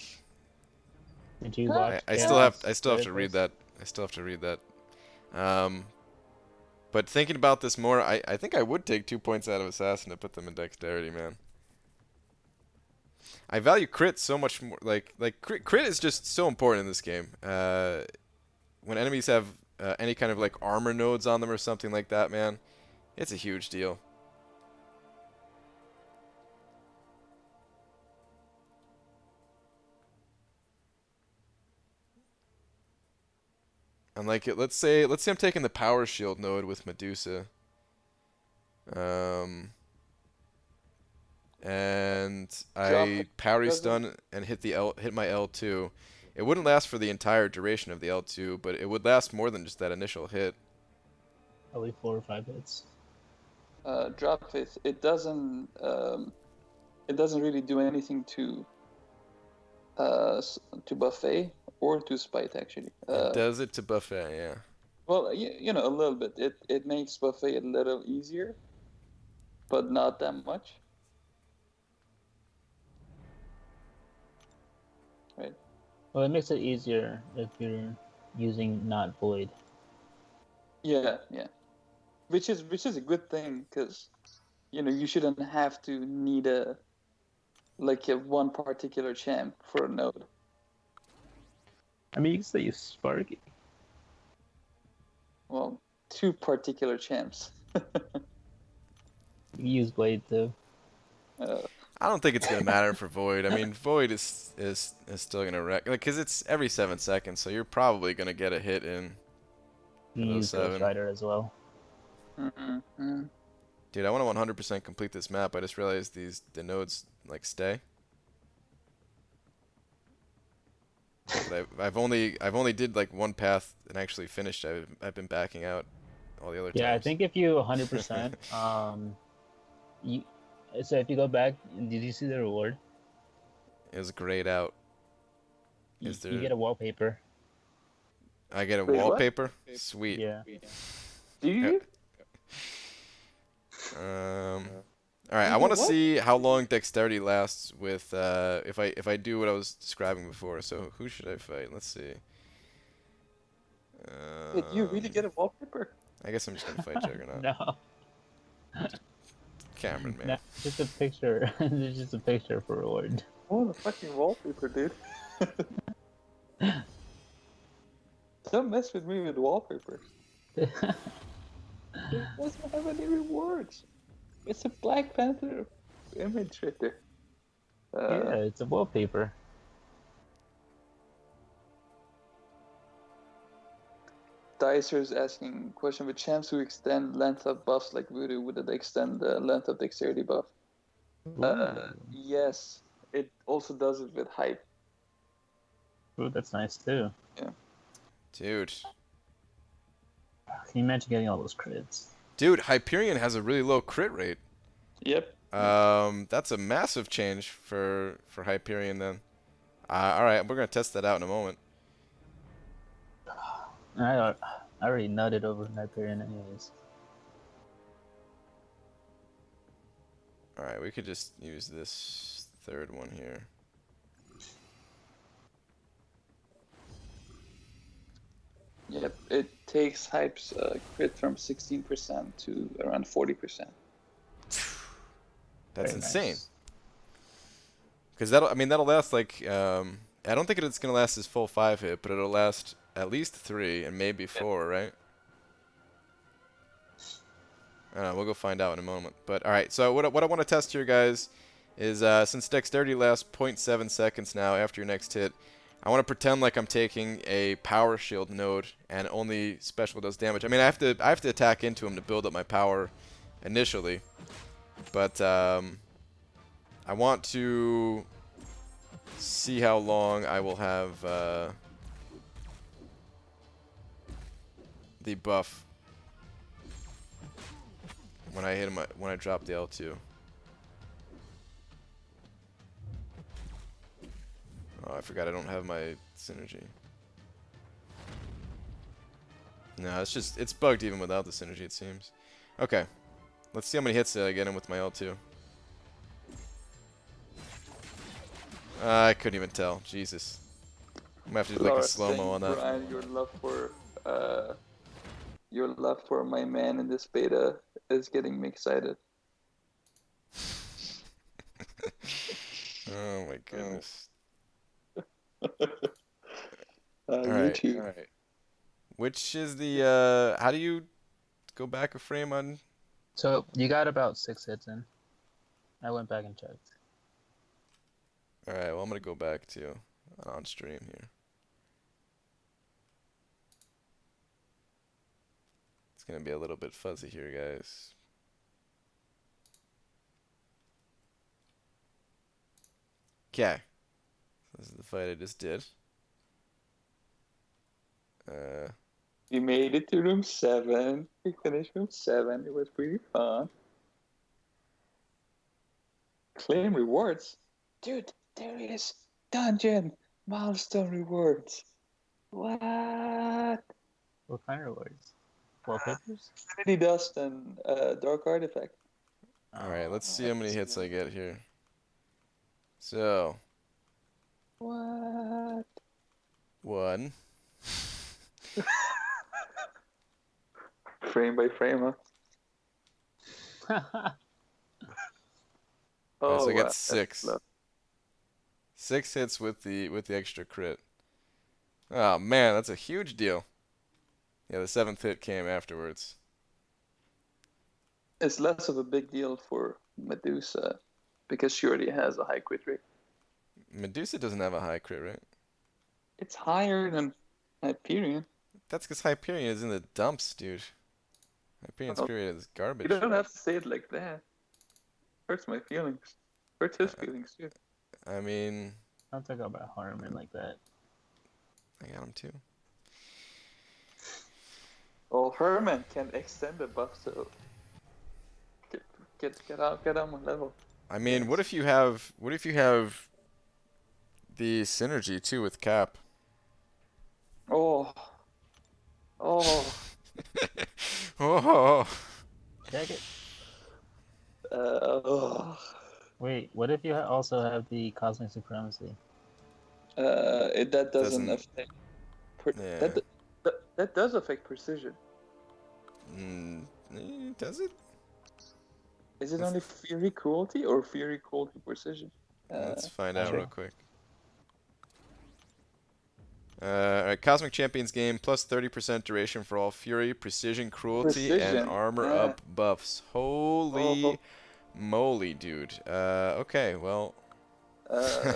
Did you watch? I still have to read that. I still have to read that. But thinking about this more, I think I would take 2 points out of Assassin to put them in Dexterity, man. I value crit so much more. Like crit is just so important in this game. When enemies have any kind of like armor nodes on them or something like that, man, it's a huge deal. And like, let's say I'm taking the power shield node with Medusa. And I parry stun and hit my L2. It wouldn't last for the entire duration of the L2, but it would last more than just that initial hit. Probably 4 or 5 hits. Drop faith. It doesn't really do anything to buffet or to spite actually. It does it to buffet, yeah. Well, a little bit. It makes buffet a little easier, but not that much. Right. Well, it makes it easier if you're using not void. Yeah. Which is a good thing, because you shouldn't have to need a Like you have one particular champ for a node. I mean, you can still use Sparky. Well, two particular champs. You can use Blade too. I don't think it's gonna matter for Void. I mean, Void is still gonna wreck, like, cause it's every 7 seconds, so you're probably gonna get a hit in You can those use Ghost 7. Rider as well. Mm-hmm. Dude, I want to 100% complete this map. I just realized the nodes like stay. But I've only did like one path and actually finished. I've been backing out all the other Yeah, I times. think if you 100%, you. So if you go back, did you see the reward? It was grayed out. Is You there? get a wallpaper. I get a Wait, what? wallpaper. Sweet. Yeah. Do you? All right. You I want to get what? see how long dexterity lasts with if I do what I was describing before. So who should I fight? Let's see. Wait, you really get a wallpaper? I guess I'm just gonna fight Juggernaut. No. Cameron, man. No, just a picture. It's just a picture for reward. Oh, the fucking wallpaper, dude. Don't mess with me with wallpapers. It doesn't have any rewards. It's a Black Panther image right there. Yeah, it's a wallpaper. Dicer's asking question: with champs who extend length of buffs like Voodoo, would it extend the length of dexterity buff? Yes. It also does it with hype. Ooh, that's nice too. Yeah. Dude. Can you imagine getting all those crits? Dude, Hyperion has a really low crit rate. Yep. That's a massive change for Hyperion then. All right, we're gonna test that out in a moment. I already nutted over Hyperion anyways. All right, we could just use this third one here. Yep. It takes hype's crit from 16% to around 40%. That's Very insane. nice. Because that'll last like I don't think it's gonna last his full 5 hit, but it'll last at least 3 and maybe 4, right? I don't know, we'll go find out in a moment. But all right, so what I want to test here, guys, is since dexterity lasts 0.7 seconds now after your next hit, I want to pretend like I'm taking a power shield node and only special does damage. I mean, I have to attack into him to build up my power initially, but I want to see how long I will have the buff when I hit him when I drop the L2. Oh, I forgot I don't have my synergy. No, it's bugged even without the synergy, it seems. Okay, let's see how many hits I get him with my L2. I couldn't even tell. Jesus. I'm gonna have to do like a slow-mo on that. Brian, your love for my man in this beta is getting me excited. Oh my goodness. You Alright. too. Alright. Which is the how do you go back a frame on? So you got about 6 hits in. I went back and checked. Alright, well I'm gonna go back to on stream here. It's gonna be a little bit fuzzy here, guys. Okay. This is the fight I just did. We made it to room 7. We finished room 7. It was pretty fun. Claim rewards? Dude, there is dungeon milestone rewards. What? What kind of rewards? Wallpapers? Infinity Dust and Dark Artifact. Alright, let's see how many hits I get here. So, What? 1. Frame by frame, huh? So I wow, get that's 6. low. 6 hits with the extra crit. Oh man, that's a huge deal. Yeah, the 7th hit came afterwards. It's less of a big deal for Medusa because she already has a high crit rate. Medusa doesn't have a high crit rate. It's higher than Hyperion. That's because Hyperion is in the dumps, dude. Hyperion's Well, crit rate is you garbage. don't have to say it like that. Hurts my feelings. Hurts his feelings too. I mean, Don't talk about Harmon like that. I got him too. Well, Herman can extend the buff, so get on one level. I mean, Yes. what if you have the synergy too with Cap? Oh, oh. Oh, Check it. Oh. Wait, what if you also have the Cosmic Supremacy? That doesn't Doesn't- affect. yeah. That does affect precision. Does it? Is it only Fury Cruelty or Fury Cruelty Precision? Let's find out sure. real quick. Alright, Cosmic Champions game plus 30% duration for all Fury, Precision, Cruelty, and Precision, Armor yeah. up buffs. Holy Oh. moly, dude. Okay, well. Uh,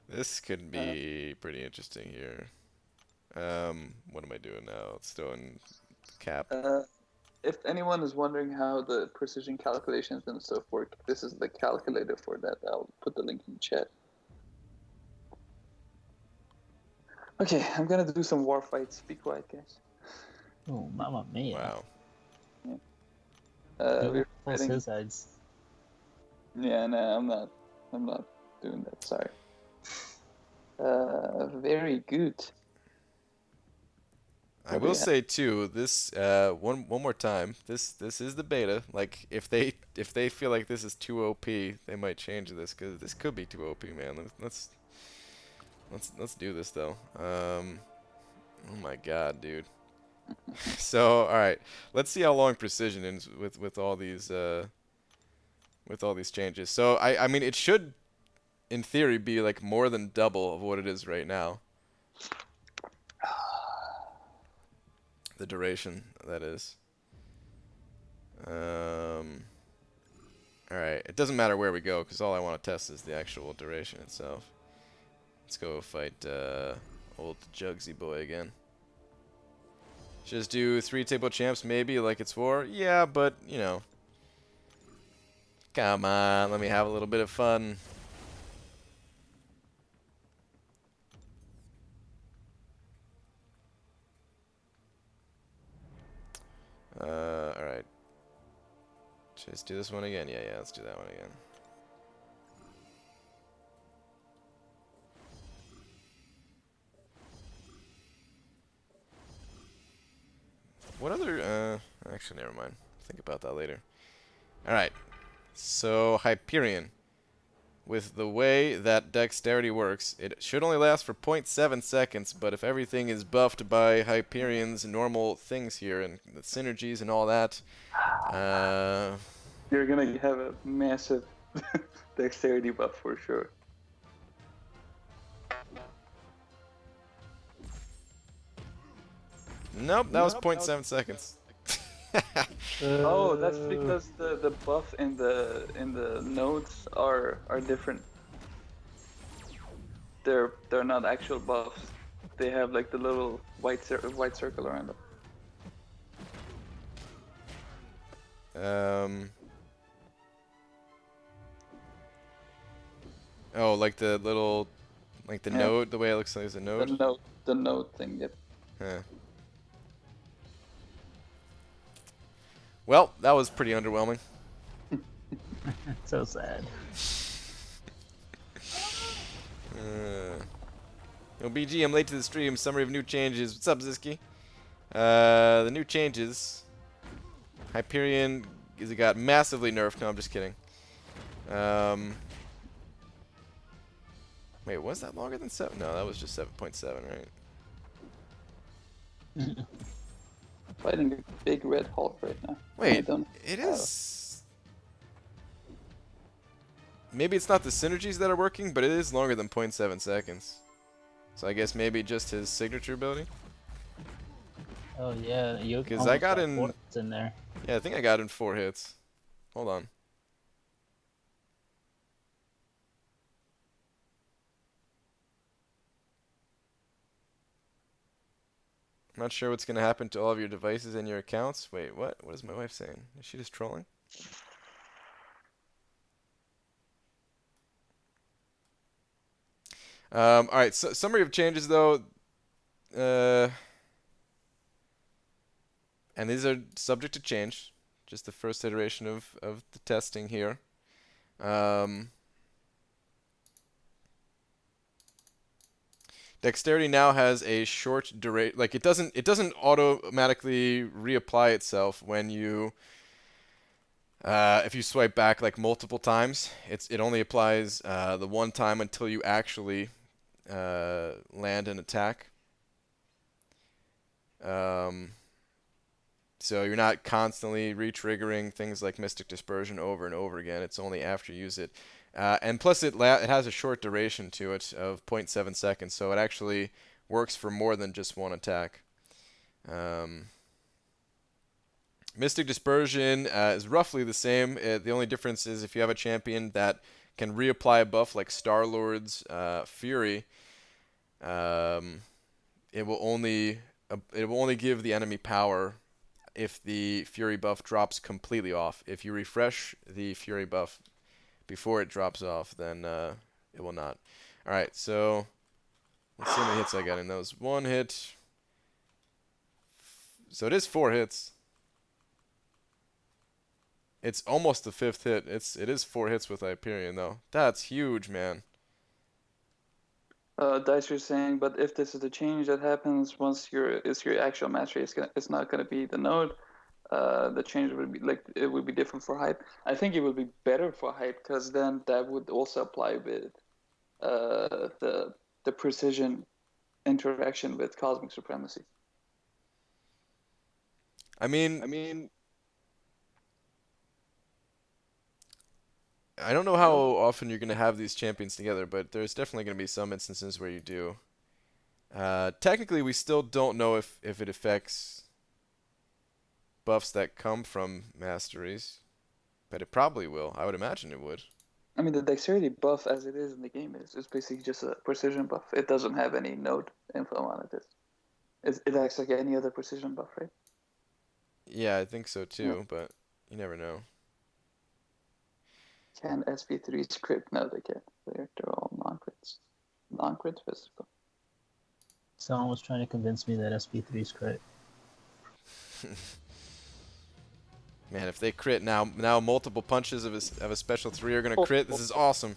This could be pretty interesting here. What am I doing now? It's still in Cap. if anyone is wondering how the precision calculations and stuff work, this is the calculator for that. I'll put the link in the chat. Okay, I'm gonna do some war fights. Be quiet, guys. Oh, mamma mia. Wow. We're Full fighting. suicides. Yeah, no, I'm not doing that. Sorry. Very good. I will say too, this one more time. This is the beta. Like if they feel like this is too OP, they might change this because this could be too OP, man. Let's do this though. Oh my god, dude. So all right, let's see how long precision is with all these changes. So I mean it should, in theory, be like more than double of what it is right now. The duration, that is. Alright, it doesn't matter where we go, because all I want to test is the actual duration itself. Let's go fight old Jugsy boy again. Just do 3 table champs, maybe, like it's 4? Yeah, but, you know. Come on, let me have a little bit of fun. Alright. Just do this one again. Yeah, let's do that one again. What other, actually, never mind. Think about that later. Alright. So, Hyperion. With the way that dexterity works, it should only last for 0.7 seconds, but if everything is buffed by Hyperion's normal things here, and the synergies and all that, You're gonna have a massive dexterity buff for sure. nope, that was 0.7 seconds. Oh, that's because the buff in the nodes are different. They're not actual buffs. They have like the little white circle around them. Oh, like the little, like the Yeah. node, the way it looks like it's a node? The node thing, yep. Huh. Well, that was pretty underwhelming. So sad. Yo, BG, I'm late to the stream. Summary of new changes. What's up, Zisky? The new changes. Hyperion got massively nerfed. No, I'm just kidding. Wait, was that longer than 7? No, that was just 7.7, right? Fighting a big red Hulk right now. Wait, I don't it is... maybe it's not the synergies that are working, but it is longer than 0.7 seconds. So I guess maybe just his signature ability. Oh yeah, you Because I almost got got in, 4 hits in there. yeah, I think I got in 4 hits. Hold on. I'm not sure what's going to happen to all of your devices and your accounts. Wait, what? What is my wife saying? Is she just trolling? All right, so summary of changes though. Uh, and these are subject to change. Just the first iteration of the testing here. Um, Dexterity now has a short duration. Like it doesn't automatically reapply itself when you if you swipe back like multiple times. It only applies the one time until you actually land an attack. Um, so you're not constantly re-triggering things like Mystic Dispersion over and over again. It's only after you use it. And plus it has a short duration to it of 0.7 seconds, so it actually works for more than just one attack. Mystic Dispersion is roughly the same. The only difference is if you have a champion that can reapply a buff like Star-Lord's Fury, um, it will only give the enemy power if the Fury buff drops completely off. If you refresh the Fury buff before it drops off, then it will not. All right, so let's see how many hits I got in those. 1 hit. So it is 4 hits. It's almost the 5th hit. It is 4 hits with Hyperion though. That's huge, man. Dice are saying, but if this is the change that happens once your actual mastery, it's not gonna be the node. The change would be like it would be different for hype. I think it would be better for hype because then that would also apply with the precision interaction with cosmic supremacy. I mean, I don't know how often you're going to have these champions together, but there's definitely going to be some instances where you do. Technically, we still don't know if it affects buffs that come from masteries, but it probably will. I would imagine it would. I mean, the dexterity buff as it is in the game is basically just a precision buff. It doesn't have any node info on it. It acts like any other precision buff, right? Yeah, I think so too, Yeah. but you never know. Can SP3 script? No, they can't. They're all non-crits. Non-crit physical. Someone was trying to convince me that SP3 is crit. Man, if they crit now multiple punches of a special 3 are going to crit. This is awesome.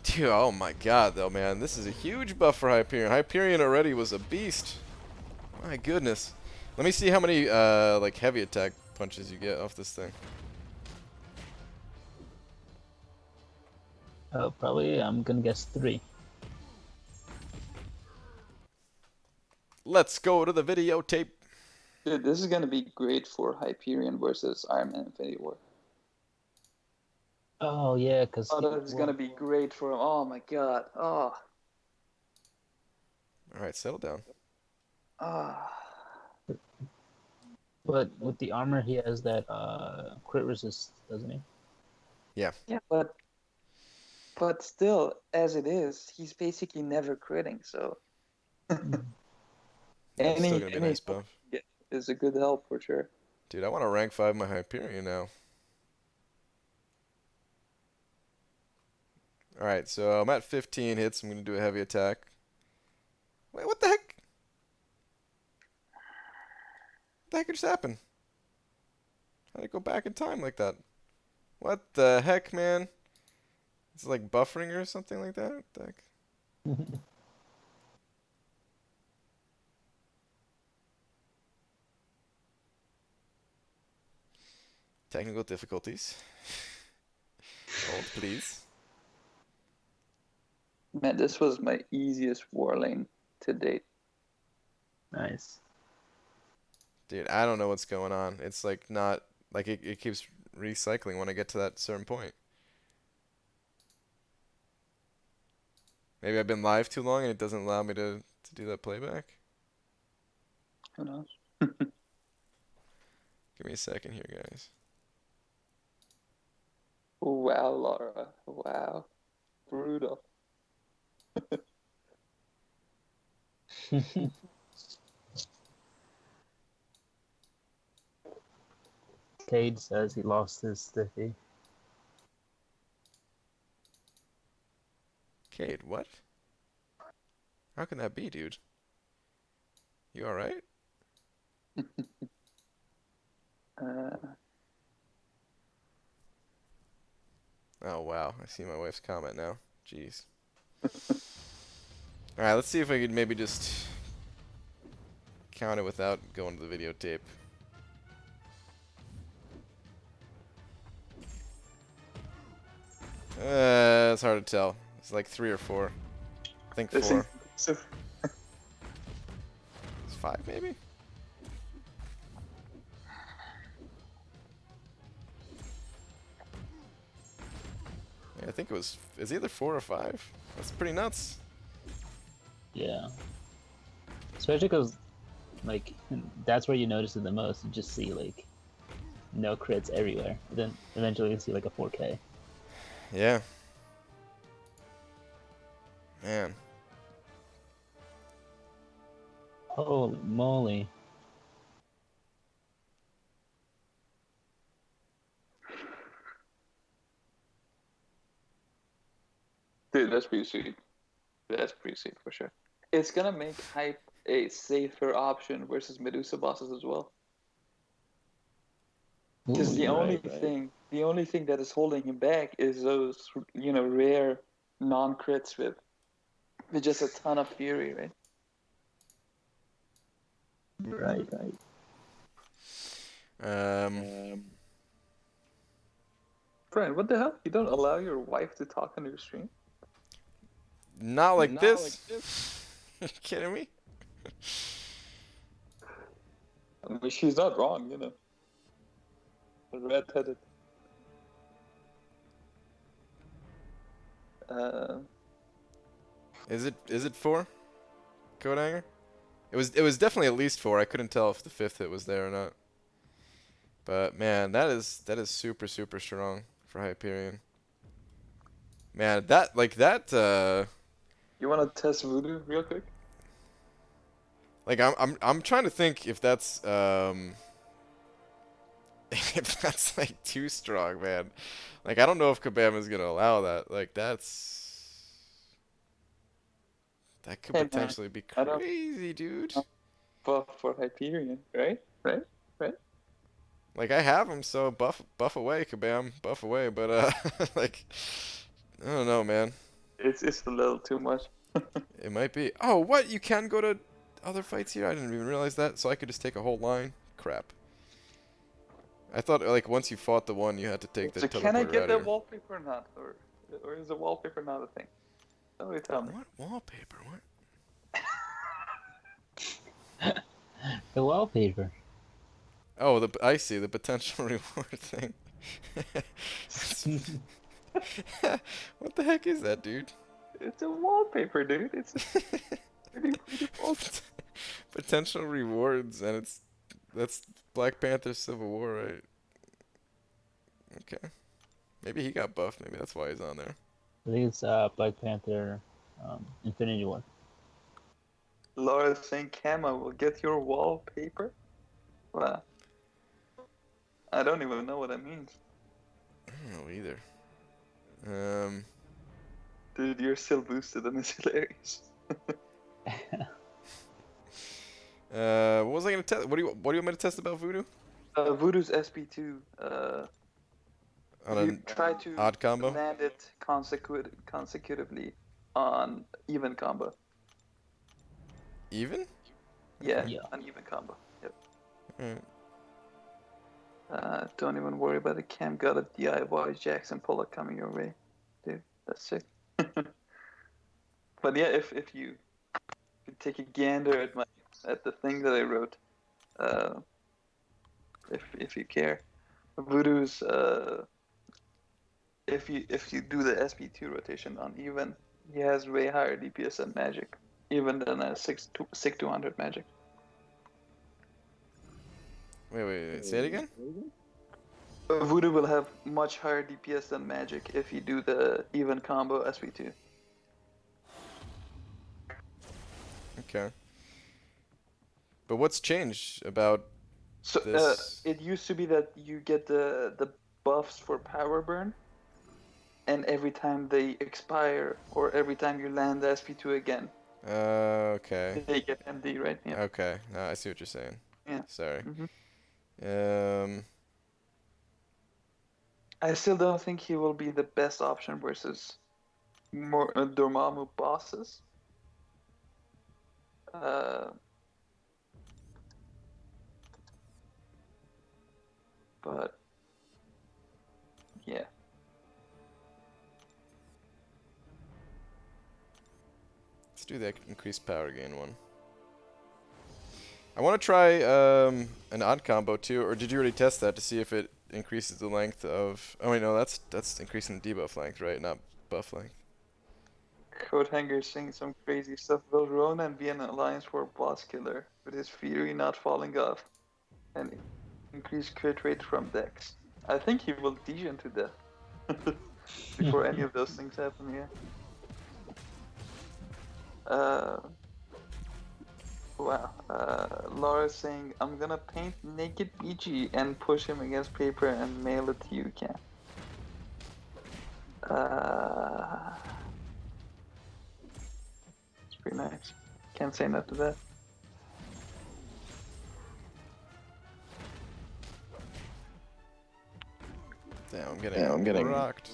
Dude, oh my god, though, man. This is a huge buff for Hyperion. Hyperion already was a beast. My goodness. Let me see how many like heavy attack punches you get off this thing. Oh, probably I'm gonna guess 3. Let's go to the videotape. Dude, this is gonna be great for Hyperion versus Iron Man Infinity War. Oh yeah, because Oh, that is gonna be great for him. Oh my god. Oh. All right, settle down. Ah. But with the armor, he has that crit resist, doesn't he? Yeah. Yeah, but still, as it is, he's basically never critting. So Yeah, it's still any gonna be a nice buff. is a good help for sure. Dude, I want to rank 5 my Hyperion now. All right, so I'm at 15 hits. I'm gonna do a heavy attack. Wait, what the heck? What the heck just happened? How did it go back in time like that? What the heck, man? It's like buffering or something like that? What the heck? Technical difficulties. Hold, please. Man, this was my easiest war lane to date. Nice. Dude, I don't know what's going on. It's like not like it keeps recycling when I get to that certain point. Maybe I've been live too long and it doesn't allow me to do that playback. Who knows? Give me a second here, guys. Wow, Laura. Wow. Brutal. Cade says he lost his stiffy. Cade, what? How can that be, dude? You alright? Oh, wow. I see my wife's comment now. Jeez. Alright, let's see if I could maybe just count it without going to the videotape. It's hard to tell. It's like 3 or 4. I think 4. So, It's 5, maybe? Yeah, I think it's either 4 or 5. That's pretty nuts. Yeah. Especially because, like, that's where you notice it the most. You just see, like, no crits everywhere. Then eventually you see, like, a 4K. Yeah. Man. Holy moly. dude, that's pretty sweet. That's pretty sweet for sure. It's gonna make Hype a safer option versus Medusa bosses as well. Because the only thing that is holding him back is those, rare non-crits with just a ton of fury, right? Right. Brian, what the hell? You don't allow your wife to talk on your stream? Not like this. You kidding me? I mean, she's not wrong, Red-headed. Is it 4? Code Hanger? It was definitely at least 4. I couldn't tell if the 5th hit was there or not. But man, that is super strong for Hyperion. Man, You want to test Voodoo real quick? like I'm trying to think if that's if that's like too strong, man. Like I don't know if Kabam is gonna allow that. Like that could Hey, man, potentially be I don't- crazy, dude. for Hyperion, right? Like I have him, so buff away, Kabam, buff away. But like I don't know, man. It's a little too much. It might be. Oh, what? You can go to other fights here? I didn't even realize that. So I could just take a whole line? Crap. I thought, like, once you fought the one, you had to take the So can I teleporter get out that here. wallpaper or not? Or is the wallpaper not a thing? Somebody tell me. What wallpaper? What? The wallpaper. Oh, I see. The potential reward thing. What the heck is that, dude? It's a wallpaper, dude. It's a pretty wallpaper. Potential rewards, and that's Black Panther Civil War, right? Okay. Maybe he got buffed. Maybe that's why he's on there. I think it's Black Panther Infinity War. Laura saying Kama will get your wallpaper? Wow. I don't even know what that means. I don't know either. Dude, you're still boosted and it's hilarious. What was I gonna test? What do you want me to test about Voodoo? Voodoo's SP2. On You an try to odd combo? land it consecutively on even combo. Even? Yeah, Yeah. an even combo. Yep. Alright. Don't even worry about the Cam got a DIY Jackson Pollock coming your way. Dude, that's sick. But yeah, if you take a gander at the thing that I wrote, if you care, Voodoo's if you do the SP2 rotation on even, he has way higher DPS than Magic, even than a 6 200 Magic. Wait. Say it again? Voodoo will have much higher DPS than Magic if you do the even combo SP2. Okay. But what's changed about So this? it used to be that you get the buffs for power burn, and every time they expire or every time you land the SP2 again, Okay. they get MD, right? Yeah. Okay. No, I see what you're saying. Yeah. Sorry. hmm Um. I still don't think he will be the best option versus more Dormammu bosses. But yeah. Let's do that increased power gain one. I want to try an odd combo too, or did you already test that to see if it increases the length of? Oh wait, no, that's increasing the debuff length, right? Not buff length. Coathanger saying some crazy stuff. Will Ronan be an alliance for boss killer with his fury not falling off and increased crit rate from Dex? I think he will degen to death before any of those things happen. Yeah. Wow. Laura's saying, I'm gonna paint naked BG and push him against paper and mail it to you, Cam. It's pretty nice. Can't say no to that. Damn, I'm getting rocked.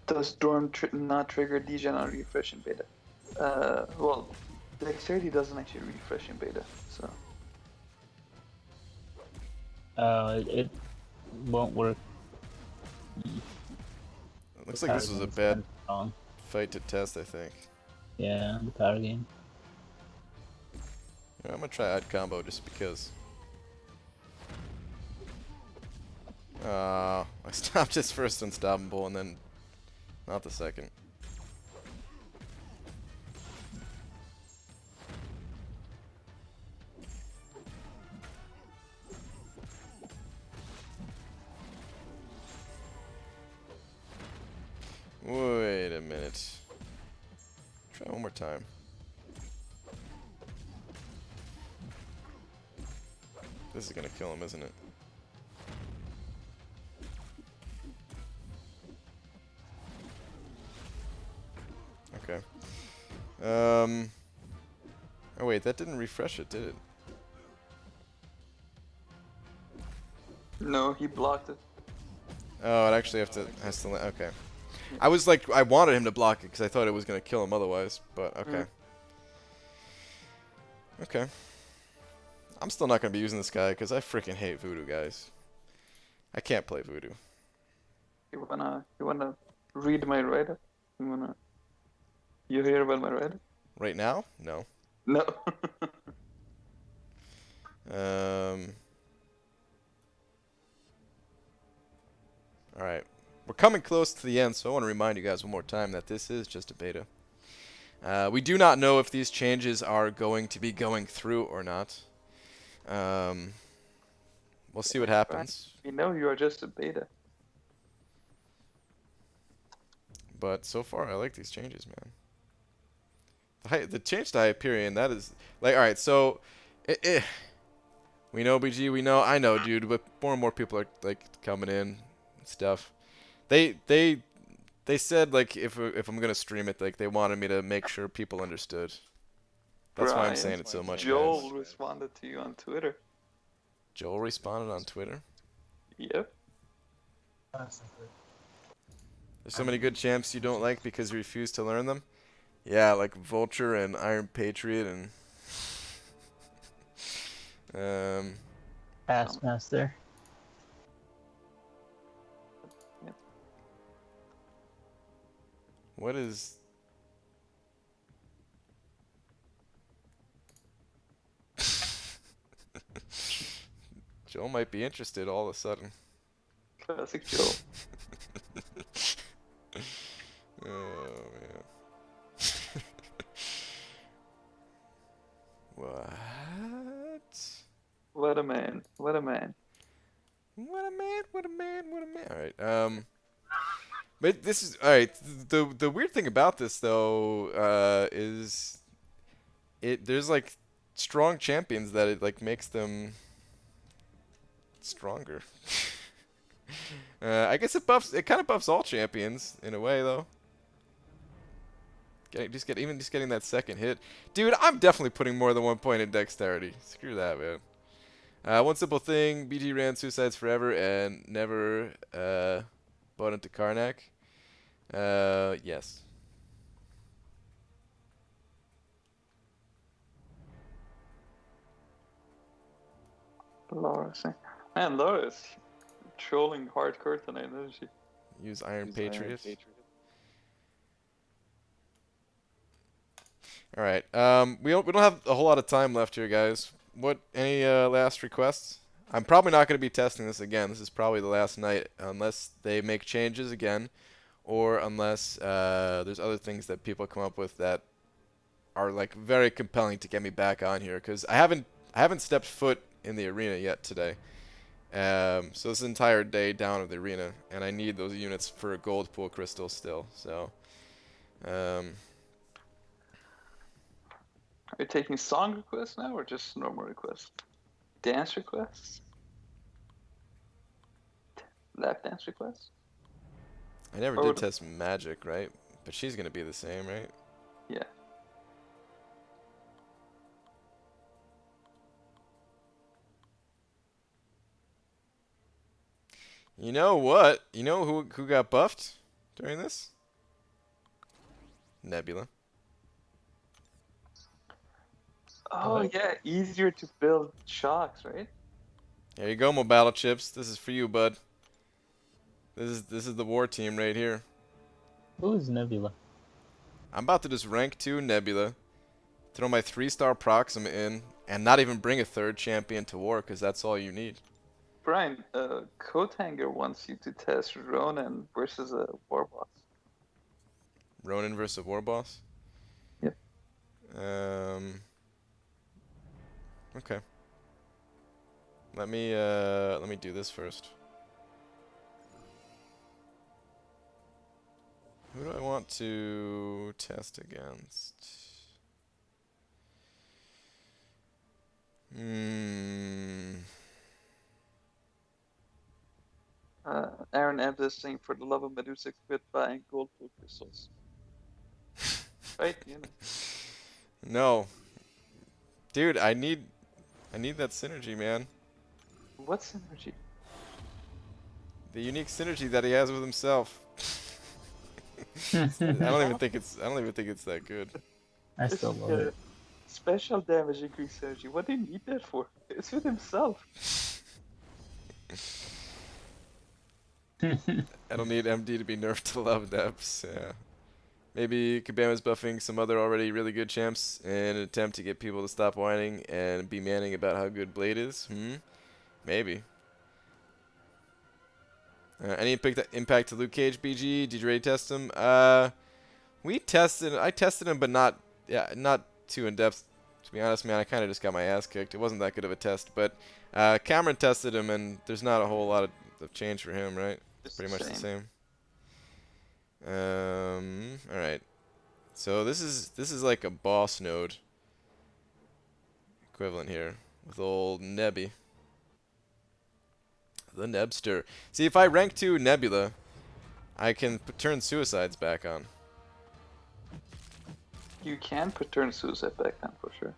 Does Storm not trigger degen on refresh in beta? Well, Dexterity doesn't actually refresh in beta, so. It won't work. It looks like this was a bad Wrong. fight to test, I think. Yeah, the power game. Yeah, I'm gonna try odd combo just because. I stopped his first unstoppable and then not the second. Wait a minute. Try one more time. This is gonna kill him, isn't it? Okay. Oh wait, that didn't refresh it, did it? No, he blocked it. Oh, it actually has to. Okay. I was like, I wanted him to block it because I thought it was gonna kill him otherwise. But okay. Okay. I'm still not gonna be using this guy because I freaking hate voodoo guys. I can't play voodoo. You wanna read my write-up? You hear about my write-up? Right now? No. No. Alright. We're coming close to the end, so I want to remind you guys one more time that this is just a beta. We do not know if these changes are going to be going through or not. We'll see what happens. We know you are just a beta. But so far, I like these changes, man. The change to Hyperion, that is... Like, alright, so... we know, BG, we know, I know, dude, but more and more people are, like, coming in and stuff. They said, like, if I'm gonna stream it, like, they wanted me to make sure people understood. That's why I'm saying it so much, Joel guys. responded to you on Twitter. Joel responded on Twitter? Yep. There's so many good champs you don't like because you refuse to learn them? Yeah, like Vulture and Iron Patriot and... Taskmaster. Yep. What is... Joel might be interested all of a sudden. Classic Joe. Oh man. What? What a man. What a man. What a man, what a man, what a man. Alright, but this is alright, the weird thing about this though, is there's like strong champions that it like makes them stronger. I guess it kind of buffs all champions in a way though. Even just getting that second hit. Dude, I'm definitely putting more than 1 point in dexterity. Screw that, man. One simple thing, BG ran Suicides forever and never bought into Karnak. Yes. Loris. Man, Loris trolling hardcore tonight, isn't she? Use Iron Patriot. All right. We don't have a whole lot of time left here, guys. Any last requests? I'm probably not going to be testing this again. This is probably the last night, unless they make changes again, or unless there's other things that people come up with that are like very compelling to get me back on here. Because I haven't stepped foot in the arena yet today. So this entire day down of the arena, and I need those units for a gold pool crystal still. So. Are you taking song requests now, or just normal requests? Dance requests? Lap dance requests? I never did test magic, right? But she's gonna be the same, right? Yeah. You know what? You know who got buffed during this? Nebula. Oh yeah, easier to build shocks, right? There you go, my battle chips. This is for you, bud. This is the war team right here. Who's Nebula? I'm about to just rank 2 Nebula, throw my 3-star Proxima in, and not even bring a 3rd champion to war, because that's all you need. Brian, Coathanger wants you to test Ronan versus a war boss. Ronin versus a war boss? Yep. Okay. Let me do this first. Who do I want to test against? Aaron M is saying, for the love of Medusa, quit buying gold pool crystals. Right? You know. No. Dude, I need that synergy, man. What synergy? The unique synergy that he has with himself. I don't even think it's that good. I still love it. Special damage increase synergy. What do you need that for? It's with himself. I don't need MD to be nerfed to love depths. Yeah. Maybe Kabama's buffing some other already really good champs in an attempt to get people to stop whining and be manning about how good Blade is. Maybe. Any impact to Luke Cage, BG? Did you already test him? I tested him, but not too in depth. To be honest, man, I kind of just got my ass kicked. It wasn't that good of a test, but Cameron tested him, and there's not a whole lot of change for him, right? It's pretty much the same. All right. So this is like a boss node equivalent here with old Nebby. The Nebster. See, if I rank 2 Nebula, I can turn Suicides back on. You can put turn Suicide back on for sure.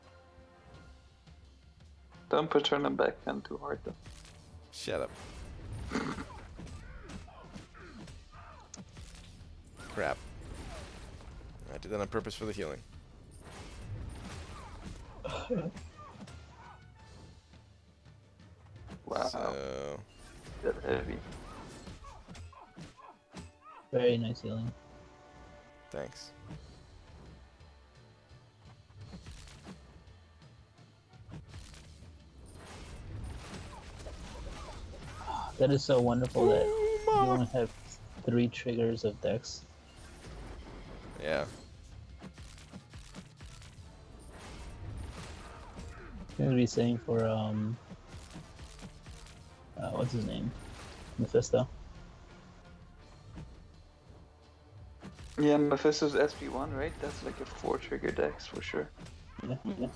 Don't put turn them back on too hard though. Shut up. Crap. I did that on purpose for the healing. Wow. So... That heavy. Very nice healing. Thanks. That is so wonderful that Ooh, you mama. only have 3 triggers of Dex. Yeah. I'm gonna be saying for what's his name? Mephisto. Yeah, Mephisto's SP1, right? That's like a 4 trigger dex for sure. Yeah, yeah.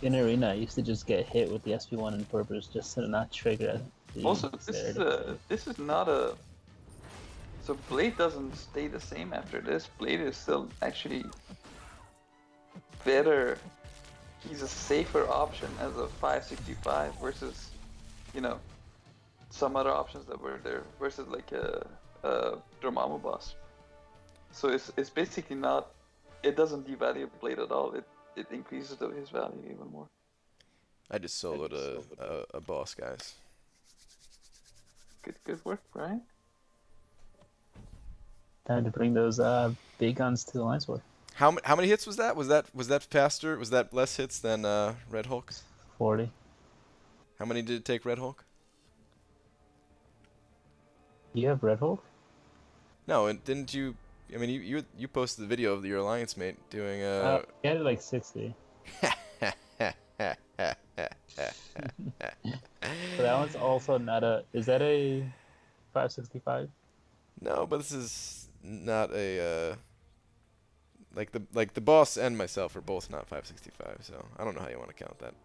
In Arena, I used to just get hit with the SP1 on purpose just to not trigger the Also, dexterity. this is not a. So Blade doesn't stay the same after this. Blade is still actually better. He's a safer option as a 565 versus, you know, some other options that were there versus like a Dormammu boss. So it's basically not. It doesn't devalue Blade at all. It increases his value even more. I just soloed a boss, guys. Good work, Brian. Time to bring those big guns to the Alliance War. How many hits was that? Was that faster? Was that less hits than Red Hulk? 40. How many did it take Red Hulk? You have Red Hulk? No, and didn't you? I mean, you posted the video of your alliance mate doing You had it like 60. So that one's also not a. Is that a 565? No, but this is not a like the boss and myself are both not 565, so I don't know how you want to count that.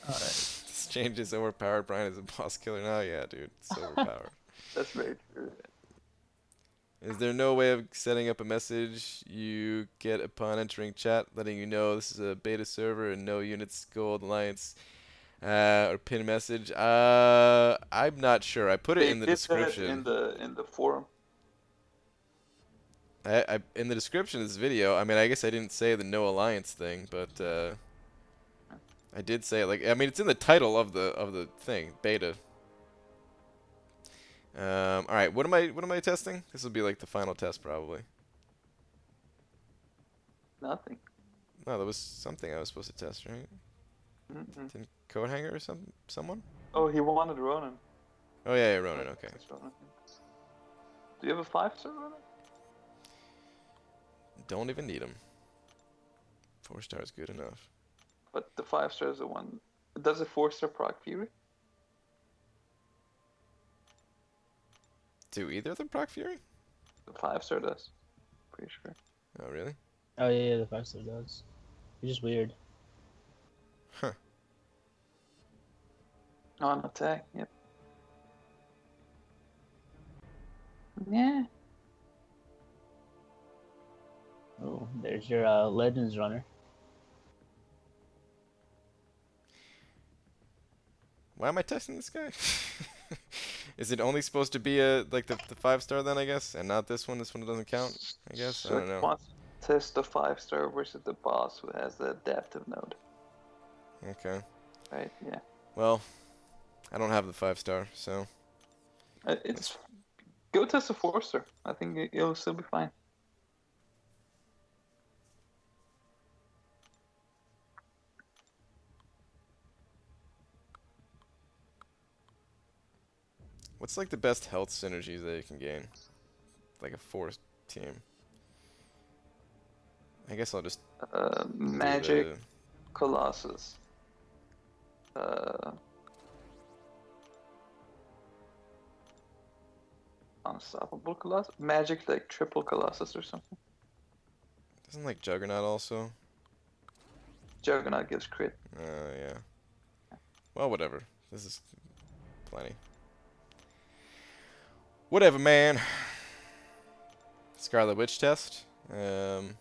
Alright. This change is overpowered. Brian is a boss killer now. Yeah, dude, it's overpowered. That's very true. Is there no way of setting up a message you get upon entering chat, letting you know this is a beta server and no units gold alliance or pin message? I'm not sure. I put it They in the did description. that in the forum. I in the description of this video. I mean, I guess I didn't say the no alliance thing, but I did say it. Like, I mean, it's in the title of the thing, beta. All right, what am I testing? This will be like the final test probably. Nothing. No, there was something I was supposed to test, right? Mm-mm. Didn't Coathanger or someone? Oh, he wanted Ronan. Oh yeah, Ronan. Okay. That's Ronan. Do you have a 5-star Ronan? Don't even need him. 4 stars good enough. But the 5-star is the one. Does a 4-star proc Fury? Do either of them proc Fury? The 5-star does. Pretty sure. Oh really? Oh yeah, the 5-star does. It's just weird. Huh. On attack, yep. Yeah. Oh, there's your Legends runner. Why am I testing this guy? Is it only supposed to be a like the 5-star then, I guess, and not this one? This one doesn't count, I guess. So I don't know. wants to test the 5-star versus the boss who has the adaptive node. Okay. Right, yeah. Well, I don't have the 5-star, so It's go test a 4-star. I think you'll still be fine. what's like the best health synergies that you can gain? Like a 4 team. I guess I'll just do Magic, the Colossus. Unstoppable Colossus? Magic like triple Colossus or something. doesn't like Juggernaut also? Juggernaut gives crit. Yeah. Well, whatever. This is plenty. Whatever, man. Scarlet Witch test. Should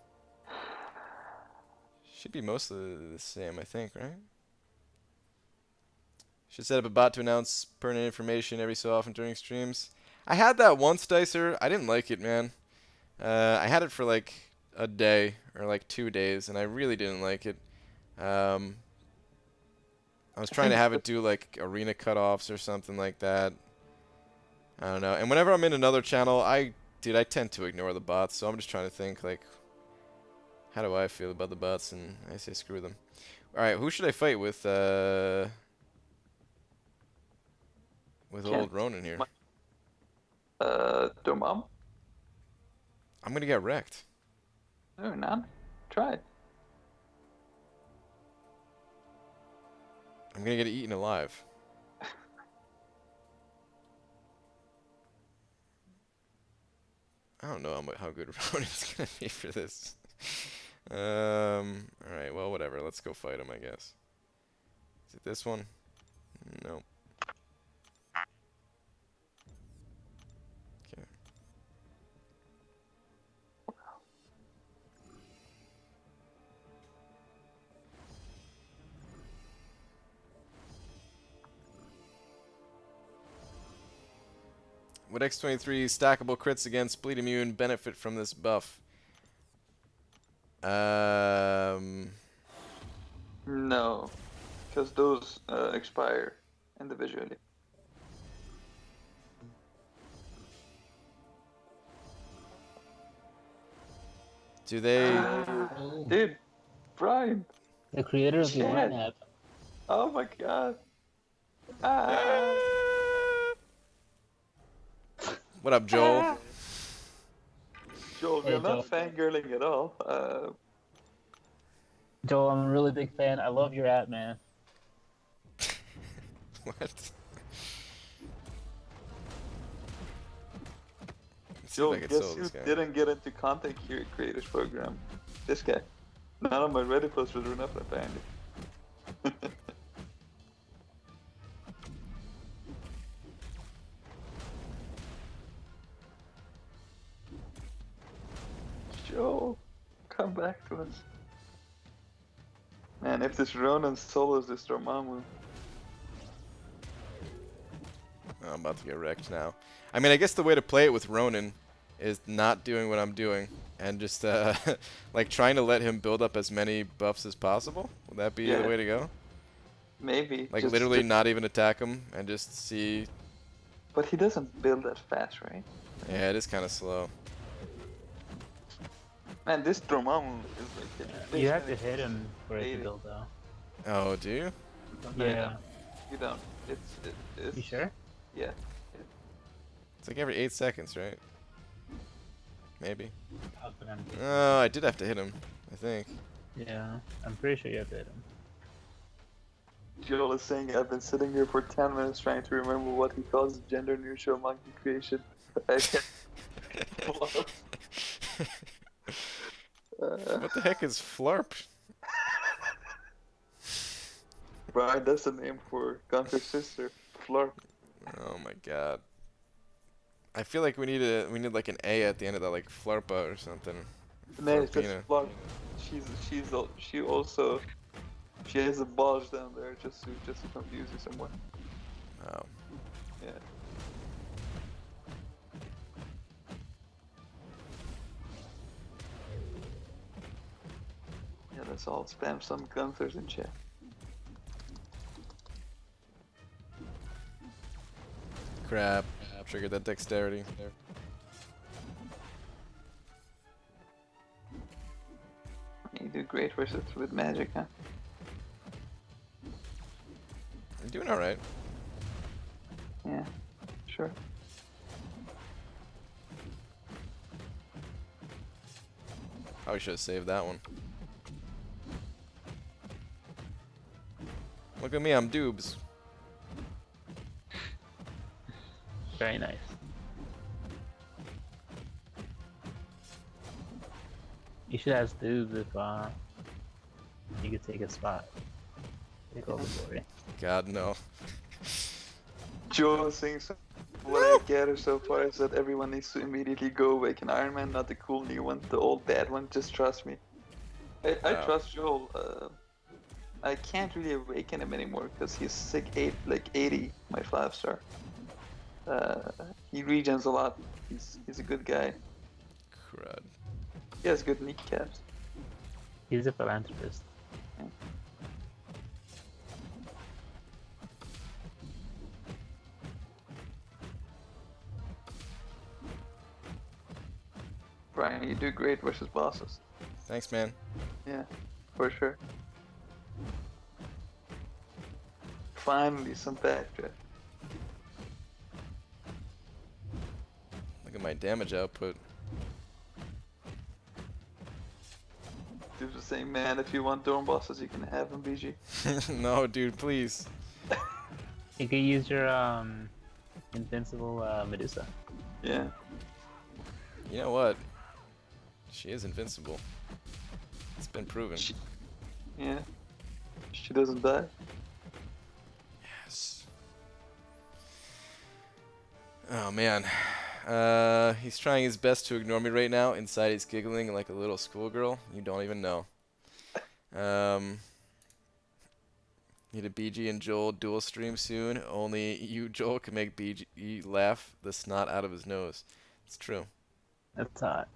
be mostly the same, I think, right? Should set up a bot to announce pertinent information every so often during streams. I had that once, Dicer. I didn't like it, man. I had it for like a day or like 2 days, and I really didn't like it. I was trying to have it do like arena cutoffs or something like that. I don't know. And whenever I'm in another channel, I tend to ignore the bots, so I'm just trying to think like, how do I feel about the bots? And I say screw them. Alright, who should I fight with old Can't. Ronan here? Dormammu? I'm gonna get wrecked. No, none. Try it. I'm gonna get eaten alive. I don't know how good Ronan's gonna be for this. Alright, well, whatever. Let's go fight him, I guess. Is it this one? Nope. Okay. Would X23 stackable crits against bleed immune benefit from this buff? No, because those expire individually. Do they? Dude, Brian. The creator of the Shit. Wine app. Oh my god. Ah. What up, Joel? Joel, Hey, you're not Joel. fangirling at all. Joel, I'm a really big fan. I love your app, man. What? Let's see if Joel, I can guess solo who this guy. didn't get into content creators program? This guy. None of my Reddit posters were enough, apparently. Joel, come back to us. Man, if this Ronan solos this Dormammu. Oh, I'm about to get wrecked now. I mean, I guess the way to play it with Ronan is not doing what I'm doing and just like trying to let him build up as many buffs as possible. Would that be the Yeah. way to go? Maybe. Like just- literally not even attack him and just see. But he doesn't build that fast, right? Yeah, it is kind of slow. Man, this Dormammu is like... You have to hit him for it to 80. build, though. Oh, do you? No, Yeah. you don't. It's... You sure? Yeah. It's like every 8 seconds, right? Maybe. Oh, but I'm- Oh, I did have to hit him, I think. Yeah, I'm pretty sure you have to hit him. Joel is saying I've been sitting here for 10 minutes trying to remember what he calls gender neutral monkey creation. I can't... What the heck is Flarp? Brian, that's the name for Gunther's sister, Florp. Oh my god. I feel like we need like an A at the end of that, like Flarpa or something. No, it's just Florpina. Florp. She has a bulge down there just to confuse you somewhat. Oh. Yeah. Yeah, let's all spam some Gunthers in chat. Crap. Triggered that dexterity. You do great versus with magic, huh? I'm doing alright. Yeah, sure. Probably should have saved that one. Look at me, I'm Doobs. Very nice. You should ask Dubes if you could take a spot. Take all the glory. God, no. Joel is saying so. What I gather so far is that everyone needs to immediately go awaken Iron Man, not the cool new one, the old bad one. Just trust me. I Wow. trust Joel. I can't really awaken him anymore because he's sick 80, my 5-star. He regens a lot. He's a good guy. Crud. He has good kneecaps. He's a philanthropist. Brian, you do great versus bosses. Thanks, man. Yeah, for sure. Finally, some backdraft. Look at my damage output. Dude was saying, man, if you want Dorm bosses, you can have them, BG. No, dude, please. You could use your invincible Medusa. Yeah. You know what? She is invincible. It's been proven. Yeah. She doesn't die. Yes. Oh man. He's trying his best to ignore me right now. Inside he's giggling like a little schoolgirl. You don't even know. Need a BG and Joel dual stream soon. Only you, Joel, can make BG laugh the snot out of his nose. It's true. That's hot.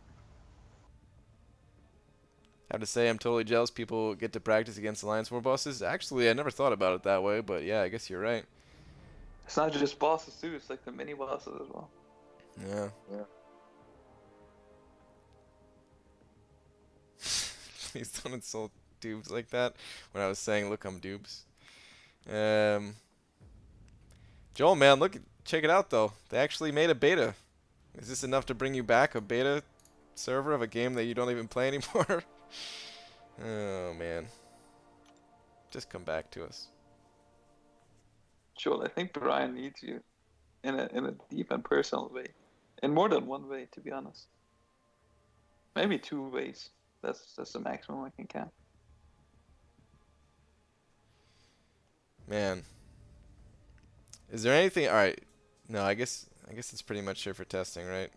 I have to say, I'm totally jealous people get to practice against Alliance War bosses. Actually, I never thought about it that way, but yeah, I guess you're right. It's not just bosses too, it's like the mini bosses as well. Yeah. Please don't insult dubes like that. When I was saying, look, I'm dubes. Joel, man, check it out though. They actually made a beta. Is this enough to bring you back a beta server of a game that you don't even play anymore? Oh man. Just come back to us. Joel, I think Brian needs you in a deep and personal way. In more than one way, to be honest. Maybe 2 ways. That's the maximum I can count. Man. Is there anything? All right. No, I guess it's pretty much here for testing, right?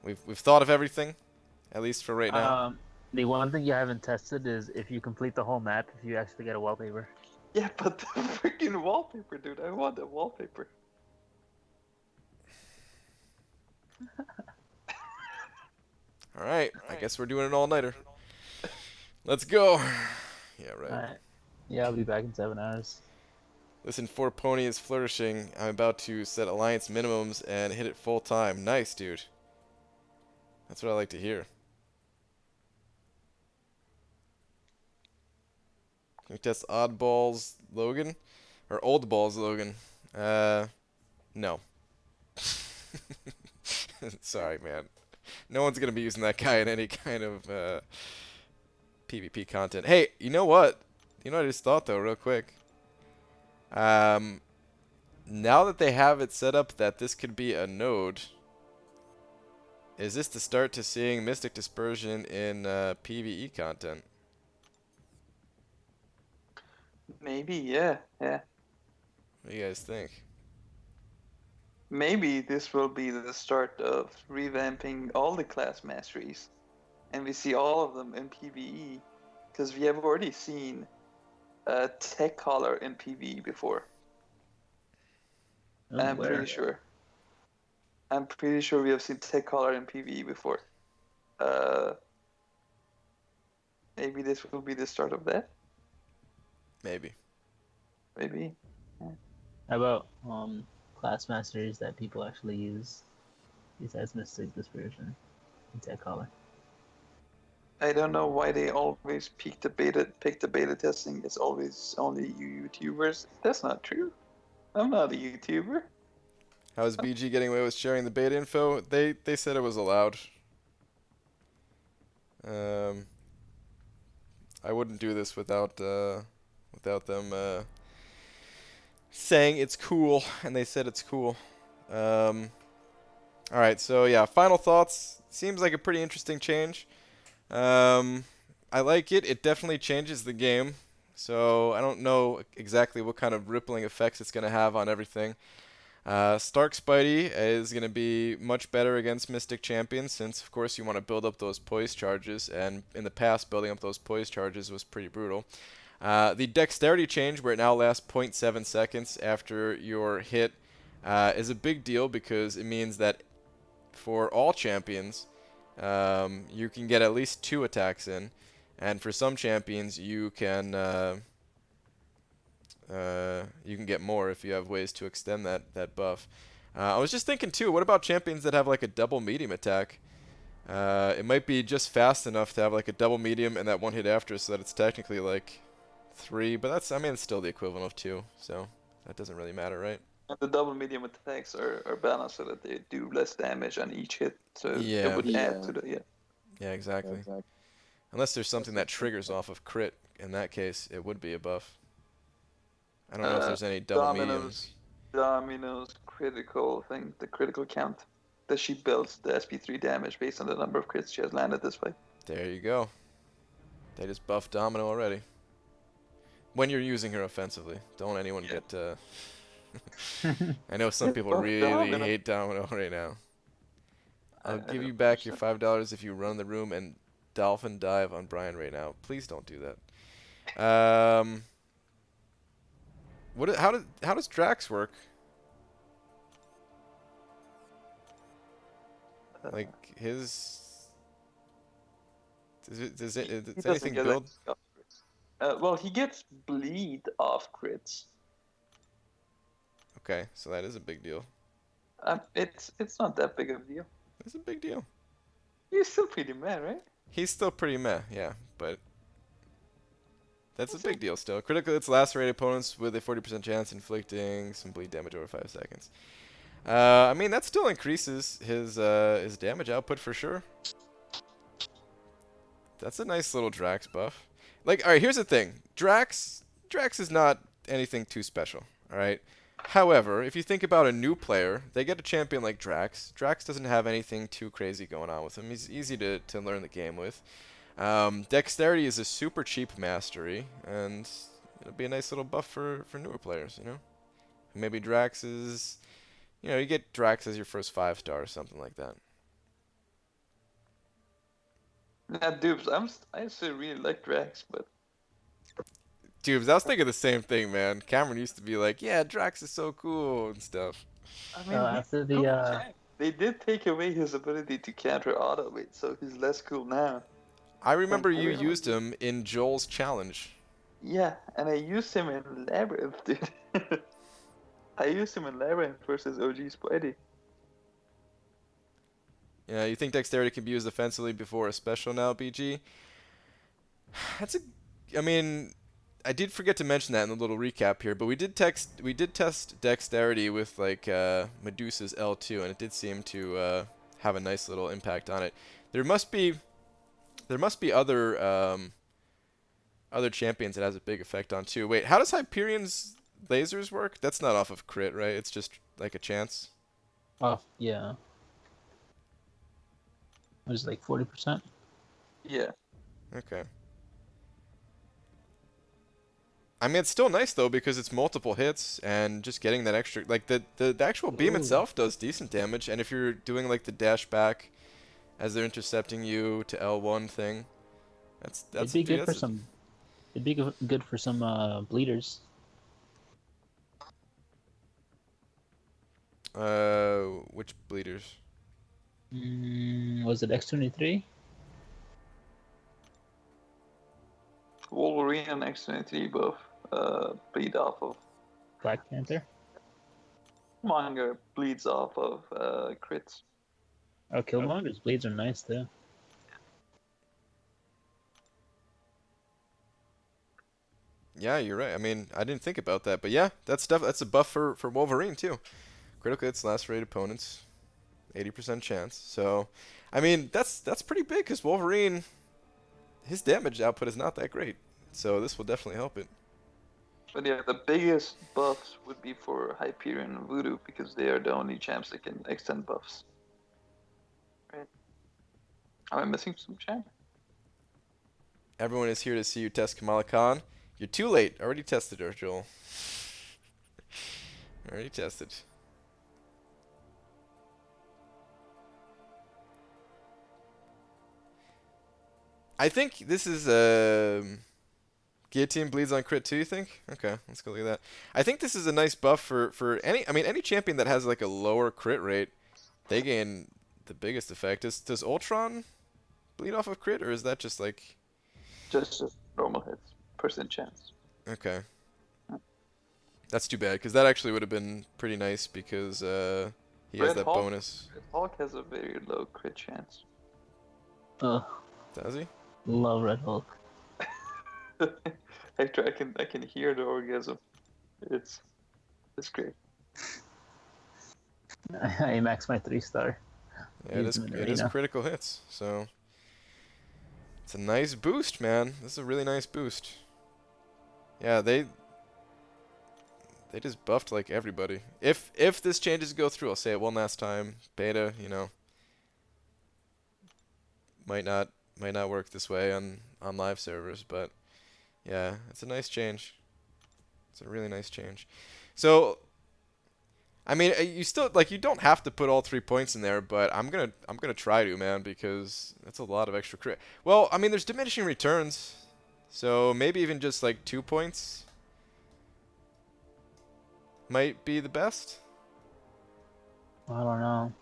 We've thought of everything, at least for right now. The one thing you haven't tested is if you complete the whole map, if you actually get a wallpaper. Yeah, but the freaking wallpaper, dude. I want the wallpaper. All right. I guess we're doing an all-nighter. Let's go. Yeah, right. Alright. Yeah, I'll be back in 7 hours. Listen, 4Pony is flourishing. I'm about to set alliance minimums and hit it full time. Nice, dude. That's what I like to hear. Can we test Oddballs Logan? Or Old Balls Logan? No. Sorry, man. No one's going to be using that guy in any kind of PvP content. Hey, you know what? You know what I just thought, though, real quick? Now that they have it set up that this could be a node, is this the start to seeing Mystic Dispersion in PvE content? Maybe, yeah. What do you guys think? Maybe this will be the start of revamping all the class masteries. And we see all of them in PvE. Because we have already seen Tech Collar in PvE before. I'm pretty sure. I'm pretty sure we have seen Tech Collar in PvE before. Maybe this will be the start of that. Maybe. Maybe. How about class masters that people actually use besides Mystic Dispersion and Tech Collar? I don't know why they always pick the beta testing. It's always only you YouTubers. That's not true. I'm not a YouTuber. How is BG getting away with sharing the beta info? They said it was allowed. I wouldn't do this without them saying it's cool, and they said it's cool. Alright, so yeah, final thoughts. Seems like a pretty interesting change. I like it. It definitely changes the game. So I don't know exactly what kind of rippling effects it's going to have on everything. Stark Spidey is going to be much better against Mystic Champions since, of course, you want to build up those poise charges, and in the past, building up those poise charges was pretty brutal. The Dexterity change, where it now lasts 0.7 seconds after your hit, is a big deal because it means that for all champions, you can get at least 2 attacks in, and for some champions, you can get more if you have ways to extend that buff. I was just thinking too, what about champions that have like a double medium attack? It might be just fast enough to have like a double medium and that one hit after, so that it's technically like 3, but that's, I mean, it's still the equivalent of 2, so that doesn't really matter, right? And the double medium attacks are balanced so that they do less damage on each hit. So it Yeah, would add to the yeah, exactly. Unless there's something that triggers off of crit, in that case, it would be a buff. I don't know if there's any double mediums. Domino's critical thing, the critical count, that she builds the SP3 damage based on the number of crits she has landed this fight. There you go. They just buffed Domino already. When you're using her offensively. Don't anyone get... I know some people Buff really Domino. hate Domino right now. I'll I give you don't back your understand. $5 if you run the room and dolphin dive on Brian right now. Please don't do that. How does Drax work? Like his does he doesn't anything get build? any scuff crits. Well, he gets bleed off crits. Okay, so that is a big deal. It's not that big of a deal. It's a big deal. He's still pretty mad, right? He's still pretty meh, yeah, but that's a big deal still. Critical hits lacerate opponents with a 40% chance inflicting some bleed damage over 5 seconds. I mean, that still increases his damage output for sure. That's a nice little Drax buff. Like, alright, here's the thing. Drax is not anything too special, alright? However, if you think about a new player, they get a champion like Drax. Drax doesn't have anything too crazy going on with him. He's easy to learn the game with. Dexterity is a super cheap mastery, and it'll be a nice little buff for newer players, you know? Maybe Drax is... You know, you get Drax as your first 5-star or something like that. Yeah, dupes. I still really like Drax, but Dude, I was thinking the same thing, man. Cameron used to be like, yeah, Drax is so cool and stuff. I mean, After he's cool the champ. They did take away his ability to counter automate, so he's less cool now. I remember And you used him in Joel's challenge. Yeah, and I used him in Labyrinth, dude. I used him in Labyrinth versus OG Spidey. Yeah, you think Dexterity can be used offensively before a special now, BG? I mean, I did forget to mention that in the little recap here, but we did test Dexterity with like Medusa's L2, and it did seem to have a nice little impact on it. There must be other champions it has a big effect on too. Wait, how does Hyperion's lasers work? That's not off of crit, right? It's just like a chance. yeah. It was like 40%. Yeah. Okay. I mean, it's still nice though because it's multiple hits and just getting that extra, like the actual beam itself does decent damage, and if you're doing like the dash back as they're intercepting you to L1 thing, It'd be good for some. It'd be good for some bleeders. Which bleeders? Was it X23? Wolverine and X23 both bleed off of Black Panther? manga bleeds off of crits. Oh, Killmonger's bleeds are nice too. Yeah, you're right. I mean, I didn't think about that, but yeah, that's a buff for Wolverine too. Critical hits lacerate opponents, 80% chance. So, I mean, that's pretty big because Wolverine, his damage output is not that great. So this will definitely help it. But yeah, the biggest buffs would be for Hyperion and Voodoo because they are the only champs that can extend buffs. Right? Am I missing some champ? Everyone is here to see you test Kamala Khan. You're too late. Already tested her, Joel. Already tested. I think this is Guillotine bleeds on crit too, you think? Okay, let's go look at that. I think this is a nice buff for any champion that has like a lower crit rate, they gain the biggest effect. Does Ultron bleed off of crit, or is that just like Just normal hits, percent chance. okay. That's too bad, because that actually would have been pretty nice because he has Red that Hulk? bonus. Red Hulk has a very low crit chance. Ugh, Does he? love Red Hulk. Hector, I can hear the orgasm. It's great. I max my 3-star. Yeah, Use them in it is arena. critical hits, so it's a nice boost, man. This is a really nice boost. Yeah, they just buffed like everybody. If this changes go through, I'll say it one last time. Beta, you know, might not work this way on live servers, but yeah, it's a nice change. It's a really nice change. So, I mean, you still like you don't have to put all 3 points in there, but I'm gonna try to, man, because that's a lot of extra crit. Well, I mean, there's diminishing returns, so maybe even just like 2 points might be the best. I don't know.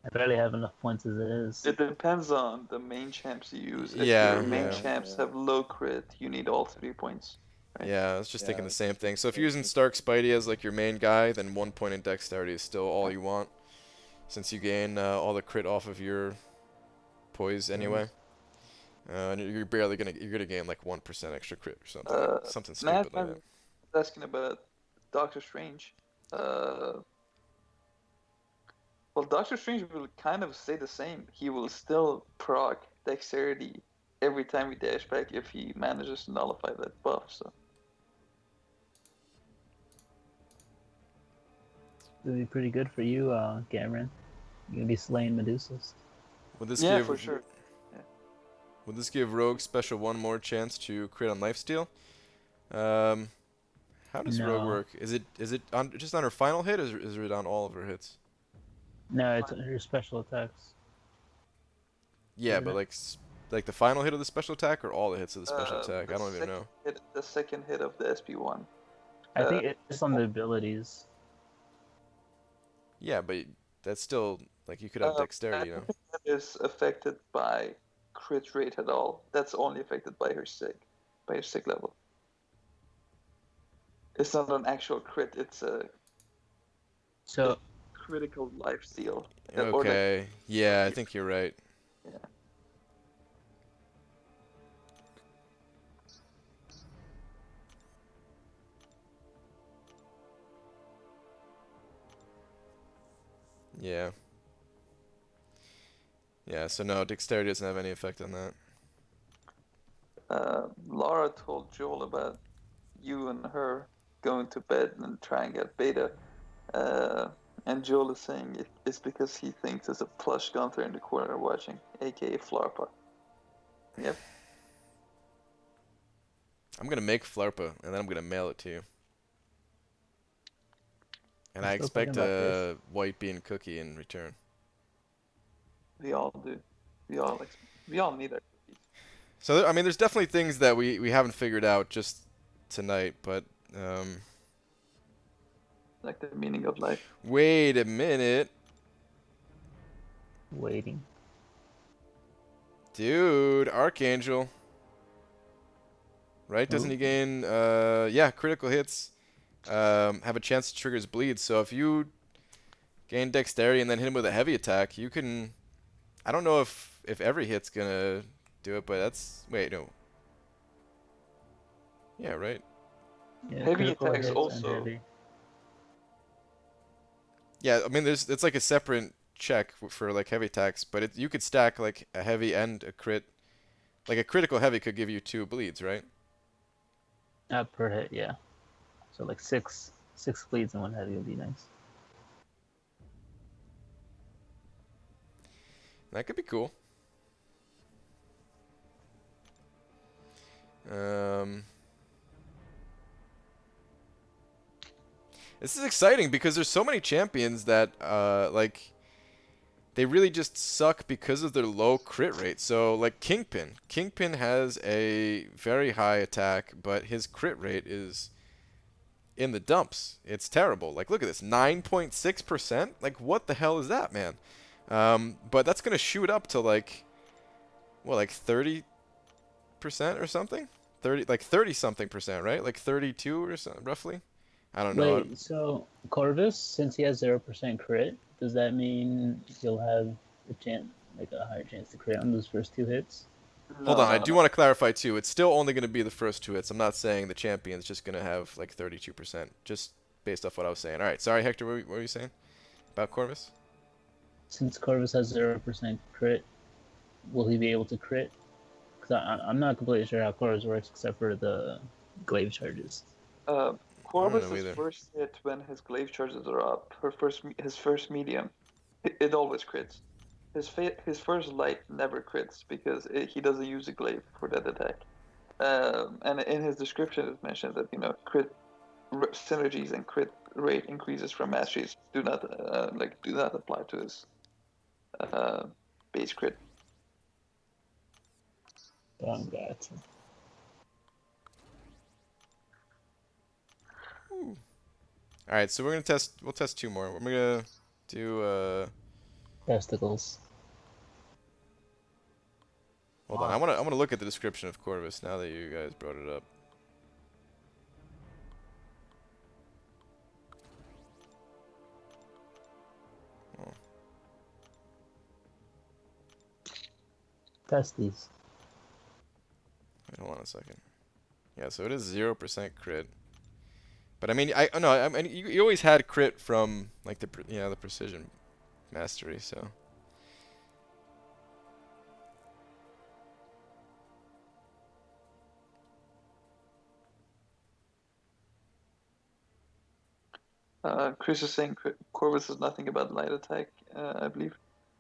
I barely have enough points as it is. It depends on the main champs you use. If Yeah, your main yeah. champs have low crit, you need all 3 points. Right? Yeah, I was just thinking the same thing. So if you're using Stark Spidey as like your main guy, then 1 point in Dexterity is still all you want, since you gain all the crit off of your poise anyway. And you're gonna gain like 1% extra crit or something, something stupid like Matt that. was asking about Doctor Strange. Well, Doctor Strange will kind of stay the same. He will still proc Dexterity every time he dash back if he manages to nullify that buff. So It'd be pretty good for you, Cameron. You're gonna be slaying Medusas. Would this yeah, give for sure. Would this give Rogue Special one more chance to crit on lifesteal? How does Rogue No. work? Is it on just on her final hit, or is it on all of her hits? No, it's your special attacks. Yeah, Isn't but it? like the final hit of the special attack, or all the hits of the special attack? The I don't even second know. the second hit of the SP1. I think it's on the abilities. Yeah, but that's still like you could have dexterity, you know. That is affected by crit rate at all. That's only affected by her sig level. It's not an actual crit. It's a So critical life steal. Okay. Yeah, I think you're right. Yeah. Yeah. Yeah, so no, dexterity doesn't have any effect on that. Laura told Joel about you and her going to bed and trying to get beta. And Joel is saying it's because he thinks there's a plush Gunther in the corner watching, aka Flarpa. Yep. I'm gonna make Flarpa, and then I'm gonna mail it to you. And I I'm still thinking expect about a this. white bean cookie in return. We all do. We all need our cookies. So I mean, there's definitely things that we haven't figured out just tonight, but Like the meaning of life. wait a minute, Waiting. dude, Archangel. Right? Doesn't he gain yeah, critical hits have a chance to trigger his bleed. So if you gain dexterity and then hit him with a heavy attack, you can I don't know if every hit's gonna do it, but that's wait, no. Yeah, right. Yeah, Heavy critical attacks hits also- and heavy. Yeah, I mean it's like a separate check for like heavy attacks, but you could stack like a heavy and a crit. Like a critical heavy could give you 2 bleeds, right? Per hit, yeah. So like six bleeds and 1 heavy would be nice. That could be cool. This is exciting because there's so many champions that like they really just suck because of their low crit rate. So like Kingpin. Kingpin has a very high attack, but his crit rate is in the dumps. It's terrible. Like look at this, 9.6%. Like what the hell is that, man? But that's gonna shoot up to like what, like 30% or something? 30 something percent, right? Like 32 or something, roughly. I don't know. Wait, so Corvus, since he has 0% crit, does that mean he'll have a chance, like a higher chance to crit on those first 2 hits? Hold No, on, I no, do no. want to clarify too. It's still only going to be the first 2 hits. I'm not saying the champion's just going to have like 32%, just based off what I was saying. All right, sorry, Hector. What were you saying about Corvus? Since Corvus has 0% crit, will he be able to crit? Because I'm not completely sure how Corvus works except for the glaive charges. Uh, I don't know Corvus's either. first hit when his glaive charges are up, his first medium, it always crits. His first light never crits because he doesn't use a glaive for that attack. And in his description, it mentions that crit synergies and crit rate increases from masteries do not apply to his uh, base crit. Gotcha. All right, so we're gonna test. We'll test 2 more. We're gonna do. Testicles. Hold on. I wanna look at the description of Corvus now that you guys brought it up. Oh, Testes. wait, hold on a second. Yeah, so it is 0% crit. But I mean, I no, I mean, you always had crit from like the precision mastery. So Chris is saying Corvus is nothing about light attack, I believe.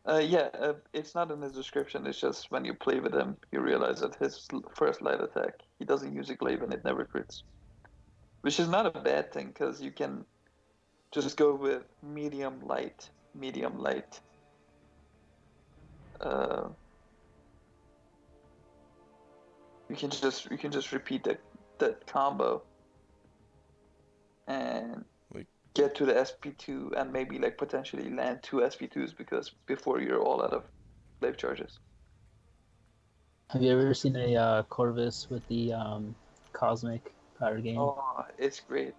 It's not in his description. It's just when you play with him, you realize that his first light attack, he doesn't use a glaive and it never crits. Which is not a bad thing because you can just go with medium light, medium light. You can just repeat that combo and like, get to the SP2 and maybe like potentially land 2 SP2s because before you're all out of glaive charges. Have you ever seen a Corvus with the cosmic power gain? Oh, it's great.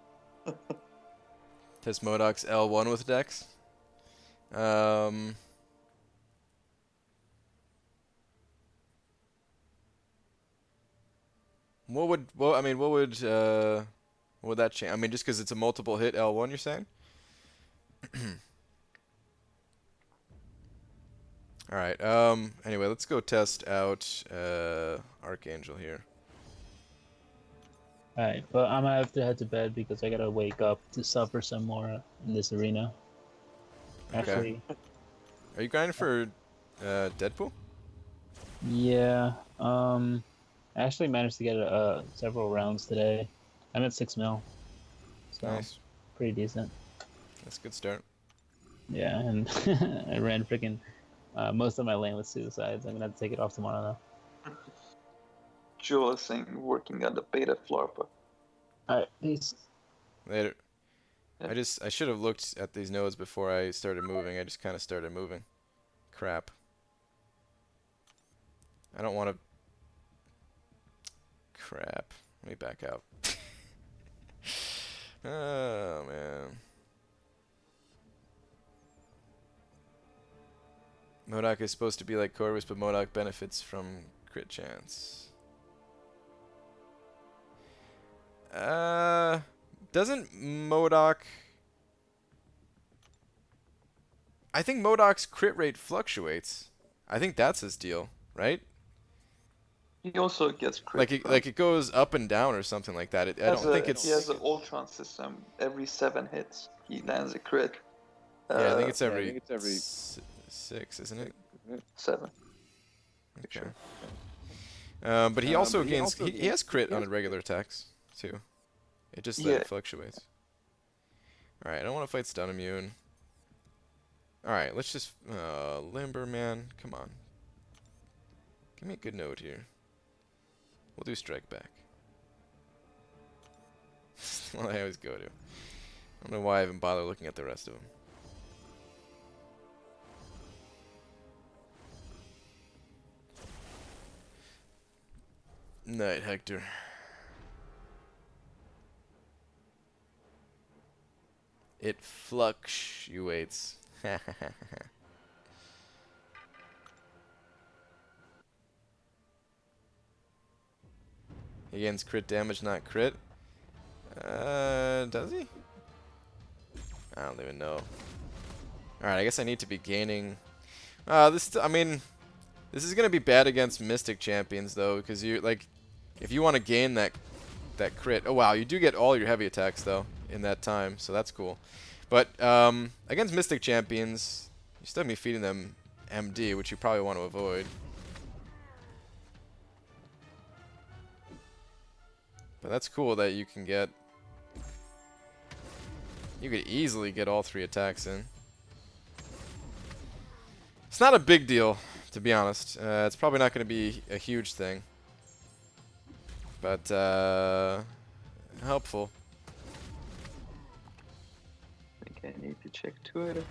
test Modoc's L1 with Dex. Um, what would that change? I mean, just because it's a multiple hit L1, you're saying? All right. Anyway, let's go test out Archangel here. Alright, but I'm gonna have to head to bed because I gotta wake up to suffer some more in this arena. Okay. Actually, Are you grinding for Deadpool? yeah. I actually managed to get several rounds today. I'm at 6 mil, so Nice. pretty decent. That's a good start. Yeah, and I ran freaking most of my lane with suicides. I'm gonna have to take it off tomorrow though. Joel is saying working on the beta Florpa. Alright, peace. Later. Yeah. I should have looked at these nodes before I started moving. I just kind of started moving. Crap. I don't want to. Crap. Let me back out. Oh man. Modok is supposed to be like Corvus, but Modok benefits from crit chance. Doesn't Modok... I think Modok's crit rate fluctuates. I think that's his deal, right? He also gets crit. Like it goes up and down or something like that. I don't think it's... He has an Ultron system. Every 7 hits, he lands a crit. Yeah, I think it's Yeah, I every, think it's every 6, isn't it? 7. Okay. Sure. But he also gains... He has crit on regular attacks, too. It just that it fluctuates. Alright, I don't want to fight stun immune. Alright, let's just... Limber, man. Come on. Give me a good node here. We'll do strike back. That's what I always go to. I don't know why I even bother looking at the rest of them. Night, Hector. It fluctuates. He gains crit damage, not crit. Does he? I don't even know. Alright, I guess I need to be gaining... I mean, this is gonna be bad against Mystic champions, though, because you, like, if you want to gain that crit... Oh, wow, you do get all your heavy attacks, though, in that time, so that's cool. But, against Mystic champions, you still be feeding them MD, which you probably want to avoid. But that's cool that you can get... You could easily get all 3 attacks in. It's not a big deal, to be honest. It's probably not going to be a huge thing. But, helpful. I think I need to check Twitter.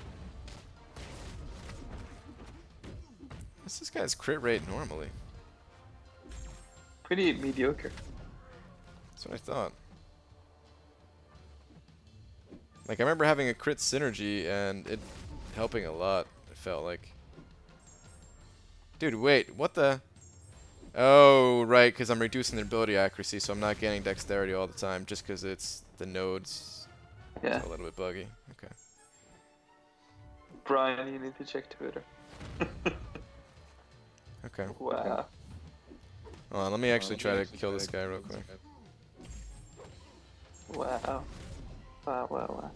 What's this guy's crit rate normally? Pretty mediocre. That's what I thought. Like, I remember having a crit synergy and it helping a lot, it felt like. Dude, wait, what the... Oh, right, because I'm reducing their ability accuracy, so I'm not getting dexterity all the time, just because it's the nodes. Yeah. It's a little bit buggy. Okay. Brian, you need to check Twitter. Okay. Wow. Hold on, let me actually try to kill this guy real quick. Wow. Wow, wow, wow.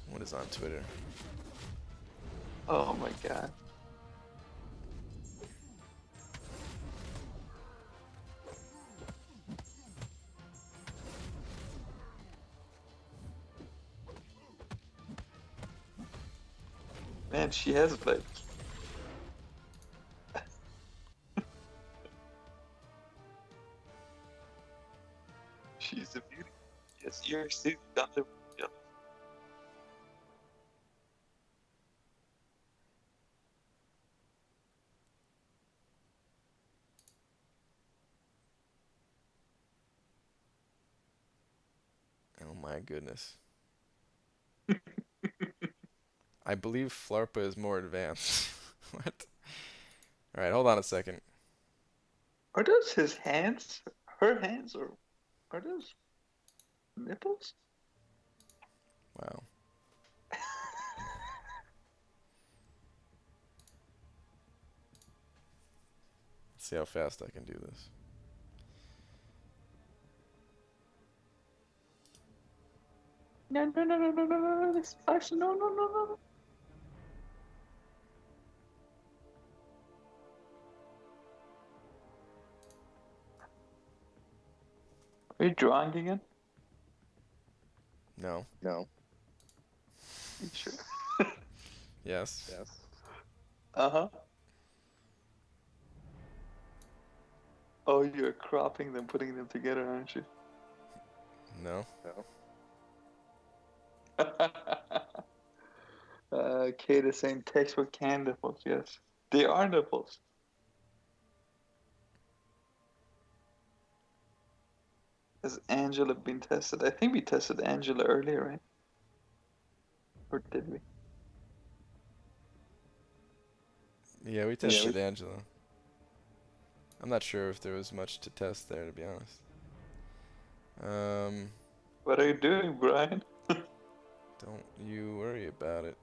What is on Twitter? Oh my god. Man, she has like... She's a beauty. Yes, you're Steve Thunder. Yeah. Oh my goodness. I believe Flarpa is more advanced. What? Alright, hold on a second. Are those his hands? Her hands? Or are those nipples? Wow. Let's see how fast I can do this. No, no, no, no, no, no, no, no, this flash, no, no, no, no, no. Are you drawing again? No. No. You sure? Yes. Yes. Uh-huh. Oh, you're cropping them, putting them together, aren't you? No. Kate is saying textbook can nipples, yes. They are nipples. Has Angela been tested? I think we tested Angela earlier, right? Or did we? Yeah, we tested Angela. I'm not sure if there was much to test there, to be honest. What are you doing, Brian? Don't you worry about it.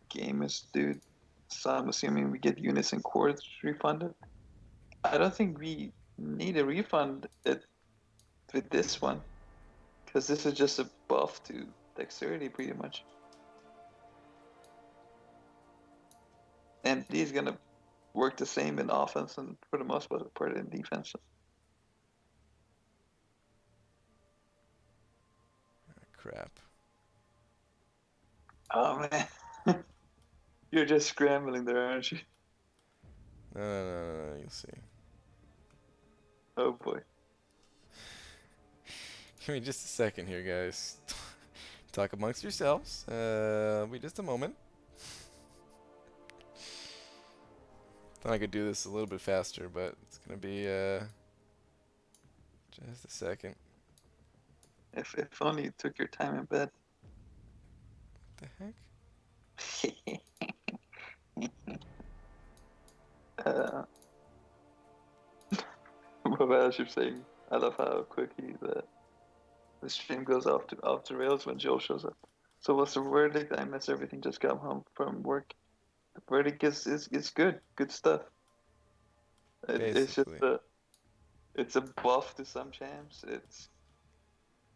Gamers, dude. So I'm assuming we get units and chords refunded. I don't think we need a refund with this one, because this is just a buff to dexterity, pretty much. And he's gonna work the same in offense and for the most part in defense. Crap. Oh man, you're just scrambling there, aren't you? No, you'll see. Oh boy. Give me just a second here, guys. Talk amongst yourselves. Wait just a moment. Thought I could do this a little bit faster, but it's gonna be just a second. If only you took your time in bed. What the heck? Uh, what else you're saying? I love how quickly the stream goes off the rails when Joel shows up. So what's the verdict? I miss everything. Just got home from work. The verdict is good stuff. It's just Basically. it's a buff to some champs. It's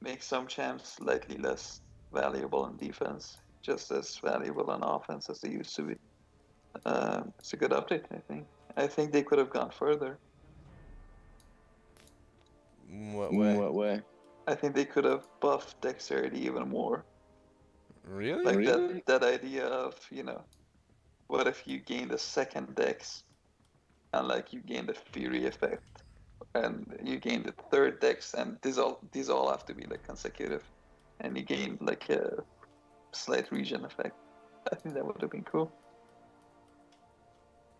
makes some champs slightly less valuable in defense, just as valuable on offense as they used to be. It's a good update, I think. I think they could have gone further. In what In way? what way? I think they could have buffed dexterity even more. Really? Like Really? that idea of, what if you gained a second dex and like you gained the fury effect and you gained the third dex and these all have to be like consecutive and you gain like a slight regen effect. I think that would have been cool.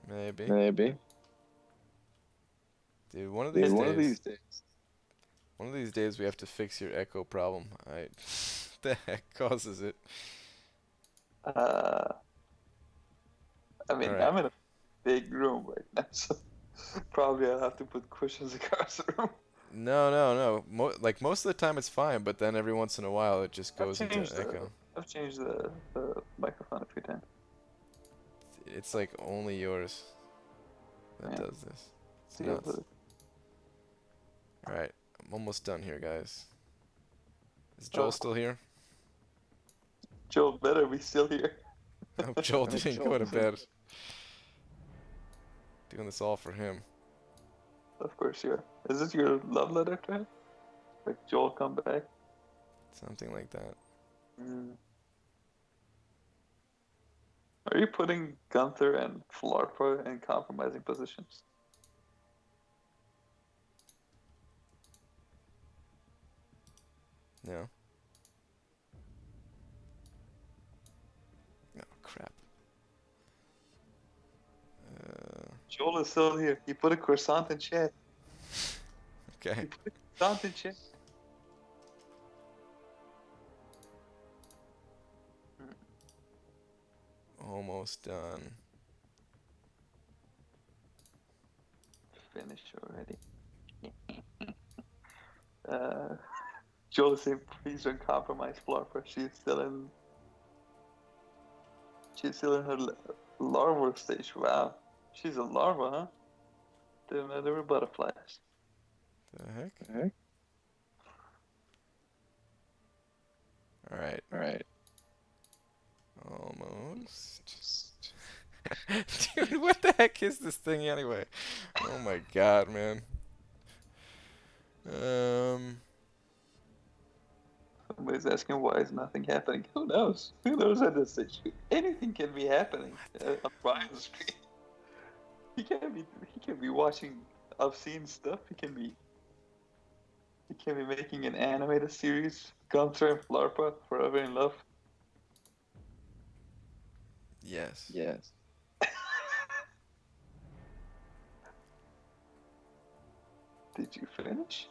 Maybe. Maybe. Dude, one of Dude, these one of these days, days. one of these days we have to fix your echo problem. The heck causes it? Uh, I mean, All right. I'm in a big room right now, so probably I'll have to put cushions across the room. No. Like most of the time it's fine, but then every once in a while it just I've goes into changed echo. the microphone a few times. It's like only yours that Yeah. does this. It's Deal nuts. with it. All right, I'm almost done here, guys. Is Joel Oh. still here? Joel better be still here. I hope Joel I hope didn't Joel go to didn't. bed. Doing this all for him. Of course, yeah. Is this your love letter to him? Like Joel come back? Something like that. Are you putting Gunther and Flarpa in compromising positions? No. Oh crap. Joel is still here. He put a croissant in chat. Okay. He put a croissant in chat. Almost done. Finish already. Joel is saying, please don't compromise Flarpa. She's still in her larval stage. Wow. She's a larva, huh? Didn't know there were butterflies. The heck? Alright. All right. Alright. Almost. Dude, what the heck is this thing anyway? Oh my god, man. Somebody's asking why is nothing happening. Who knows? Who knows at this stage? Anything can be happening on Brian's screen. He can be watching obscene stuff. He can be making an animated series. Gunther and Flarpa, Forever in Love. Yes. Yes. Did you finish?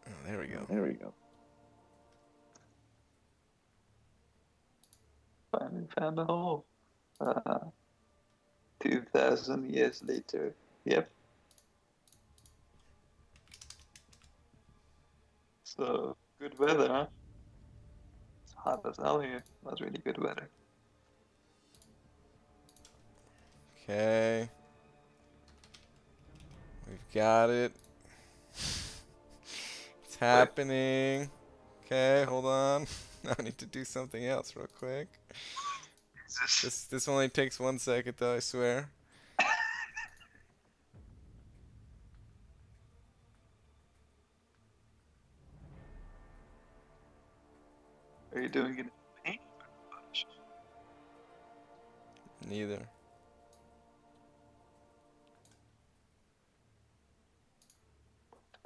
Oh, there we go. There we go. Finally found a hole. 2,000 years later. Yep. So, good weather, huh? It's hot as hell here. That's really good weather. Okay. We've got it. It's happening. Okay, hold on. I need to do something else real quick. This only takes 1 second though, I swear. Are you doing it in paint? Neither.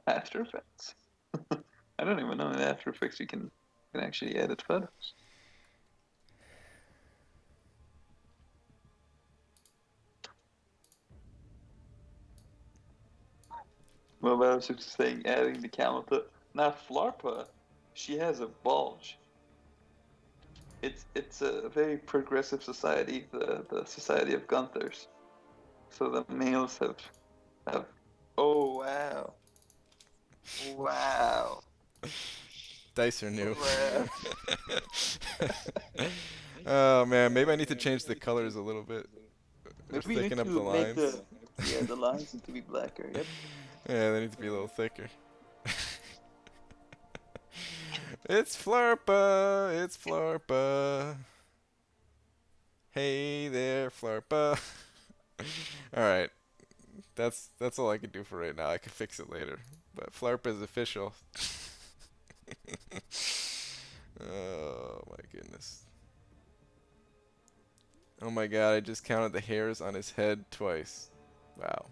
After Effects. I don't even know in After Effects you can actually edit photos. Well, I was just saying, adding the camel to... Now, Flarpa, she has a bulge. it's a very progressive society, the society of Gunthers. So the males have. Oh wow! Wow! Dice are new. Wow! Oh man, maybe I need to change the colors a little bit. Or Maybe you need thicken up the to make lines. the lines need to be blacker. Yep. Yeah, they need to be a little thicker. It's Flurpa! It's Flurpa! Hey there, Flurpa! Alright, that's all I can do for right now. I can fix it later. But Flurpa is official. Oh my goodness. Oh my god, I just counted the hairs on his head twice. Wow.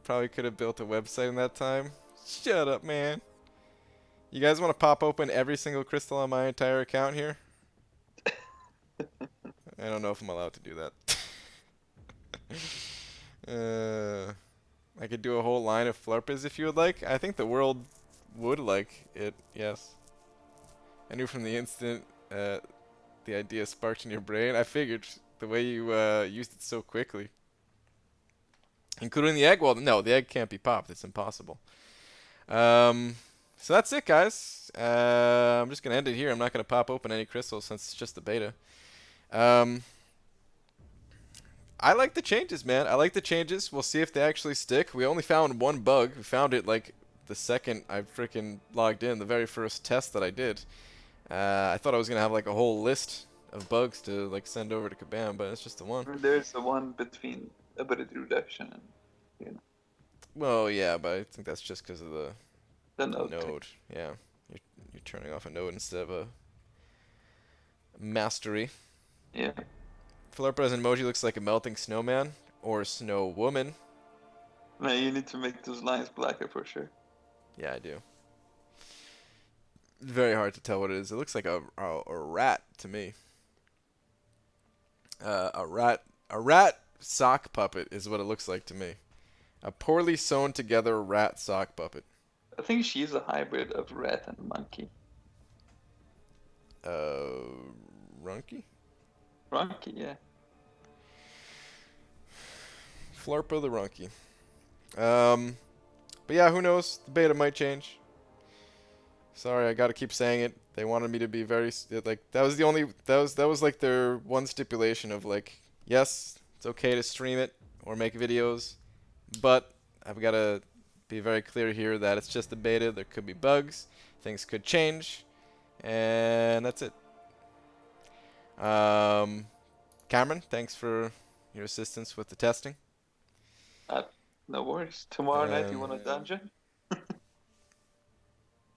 Probably could have built a website in that time. Shut up, man. You guys want to pop open every single crystal on my entire account here? I don't know if I'm allowed to do that. I could do a whole line of Flurpas if you would like. I think the world would like it, yes. I knew from the instant the idea sparked in your brain. I figured the way you used it so quickly. Including the egg? Well, no, the egg can't be popped. It's impossible. So that's it, guys. I'm just going to end it here. I'm not going to pop open any crystals since it's just the beta. I like the changes, man. I like the changes. We'll see if they actually stick. We only found one bug. We found it like the second I freaking logged in, the very first test that I did. I thought I was going to have like a whole list of bugs to like send over to Kabam, but it's just the one. There's the one between ability reduction and Well, yeah, but I think that's just because of the the node. node. Yeah, you're turning off a node instead of a mastery. Yeah. Flurpa's emoji looks like a melting snowman or snow woman. Man, you need to make those lines blacker for sure. Yeah, I do. Very hard to tell what it is. It looks like a rat to me. A rat sock puppet is what it looks like to me. A poorly sewn together rat sock puppet. I think she's a hybrid of rat and monkey. Runky? Monkey, yeah. Flurpa the Runky. But yeah, who knows? The beta might change. Sorry, I gotta keep saying it. They wanted me to be very like that was the only that was like their one stipulation of like, yes, it's okay to stream it or make videos, but I've gotta be very clear here that it's just a beta. There could be bugs, things could change, and that's it. Cameron, thanks for your assistance with the testing. No worries. Tomorrow night you want a dungeon?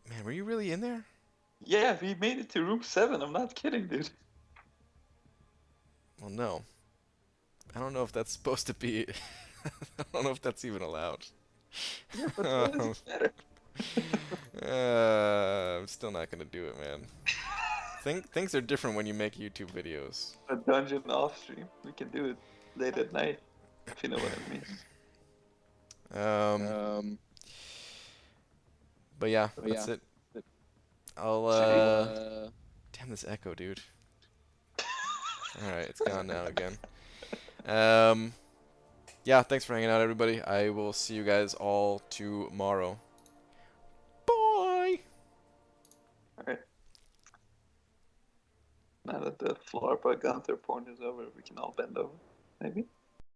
Man, were you really in there? Yeah, we made it to room 7. I'm not kidding, dude. Well, no. I don't know if that's supposed to be... I don't know if that's even allowed. Yeah, but what does it matter? I'm still not gonna do it, man. Things are different when you make YouTube videos. A dungeon off stream. We can do it late at night, if you know what I mean. But yeah, that's it. I'll damn this echo, dude. Alright, it's gone now again. Yeah, thanks for hanging out, everybody. I will see you guys all tomorrow. Bye! Alright. Now that the Florpa Gunther porn is over, we can all bend over, maybe?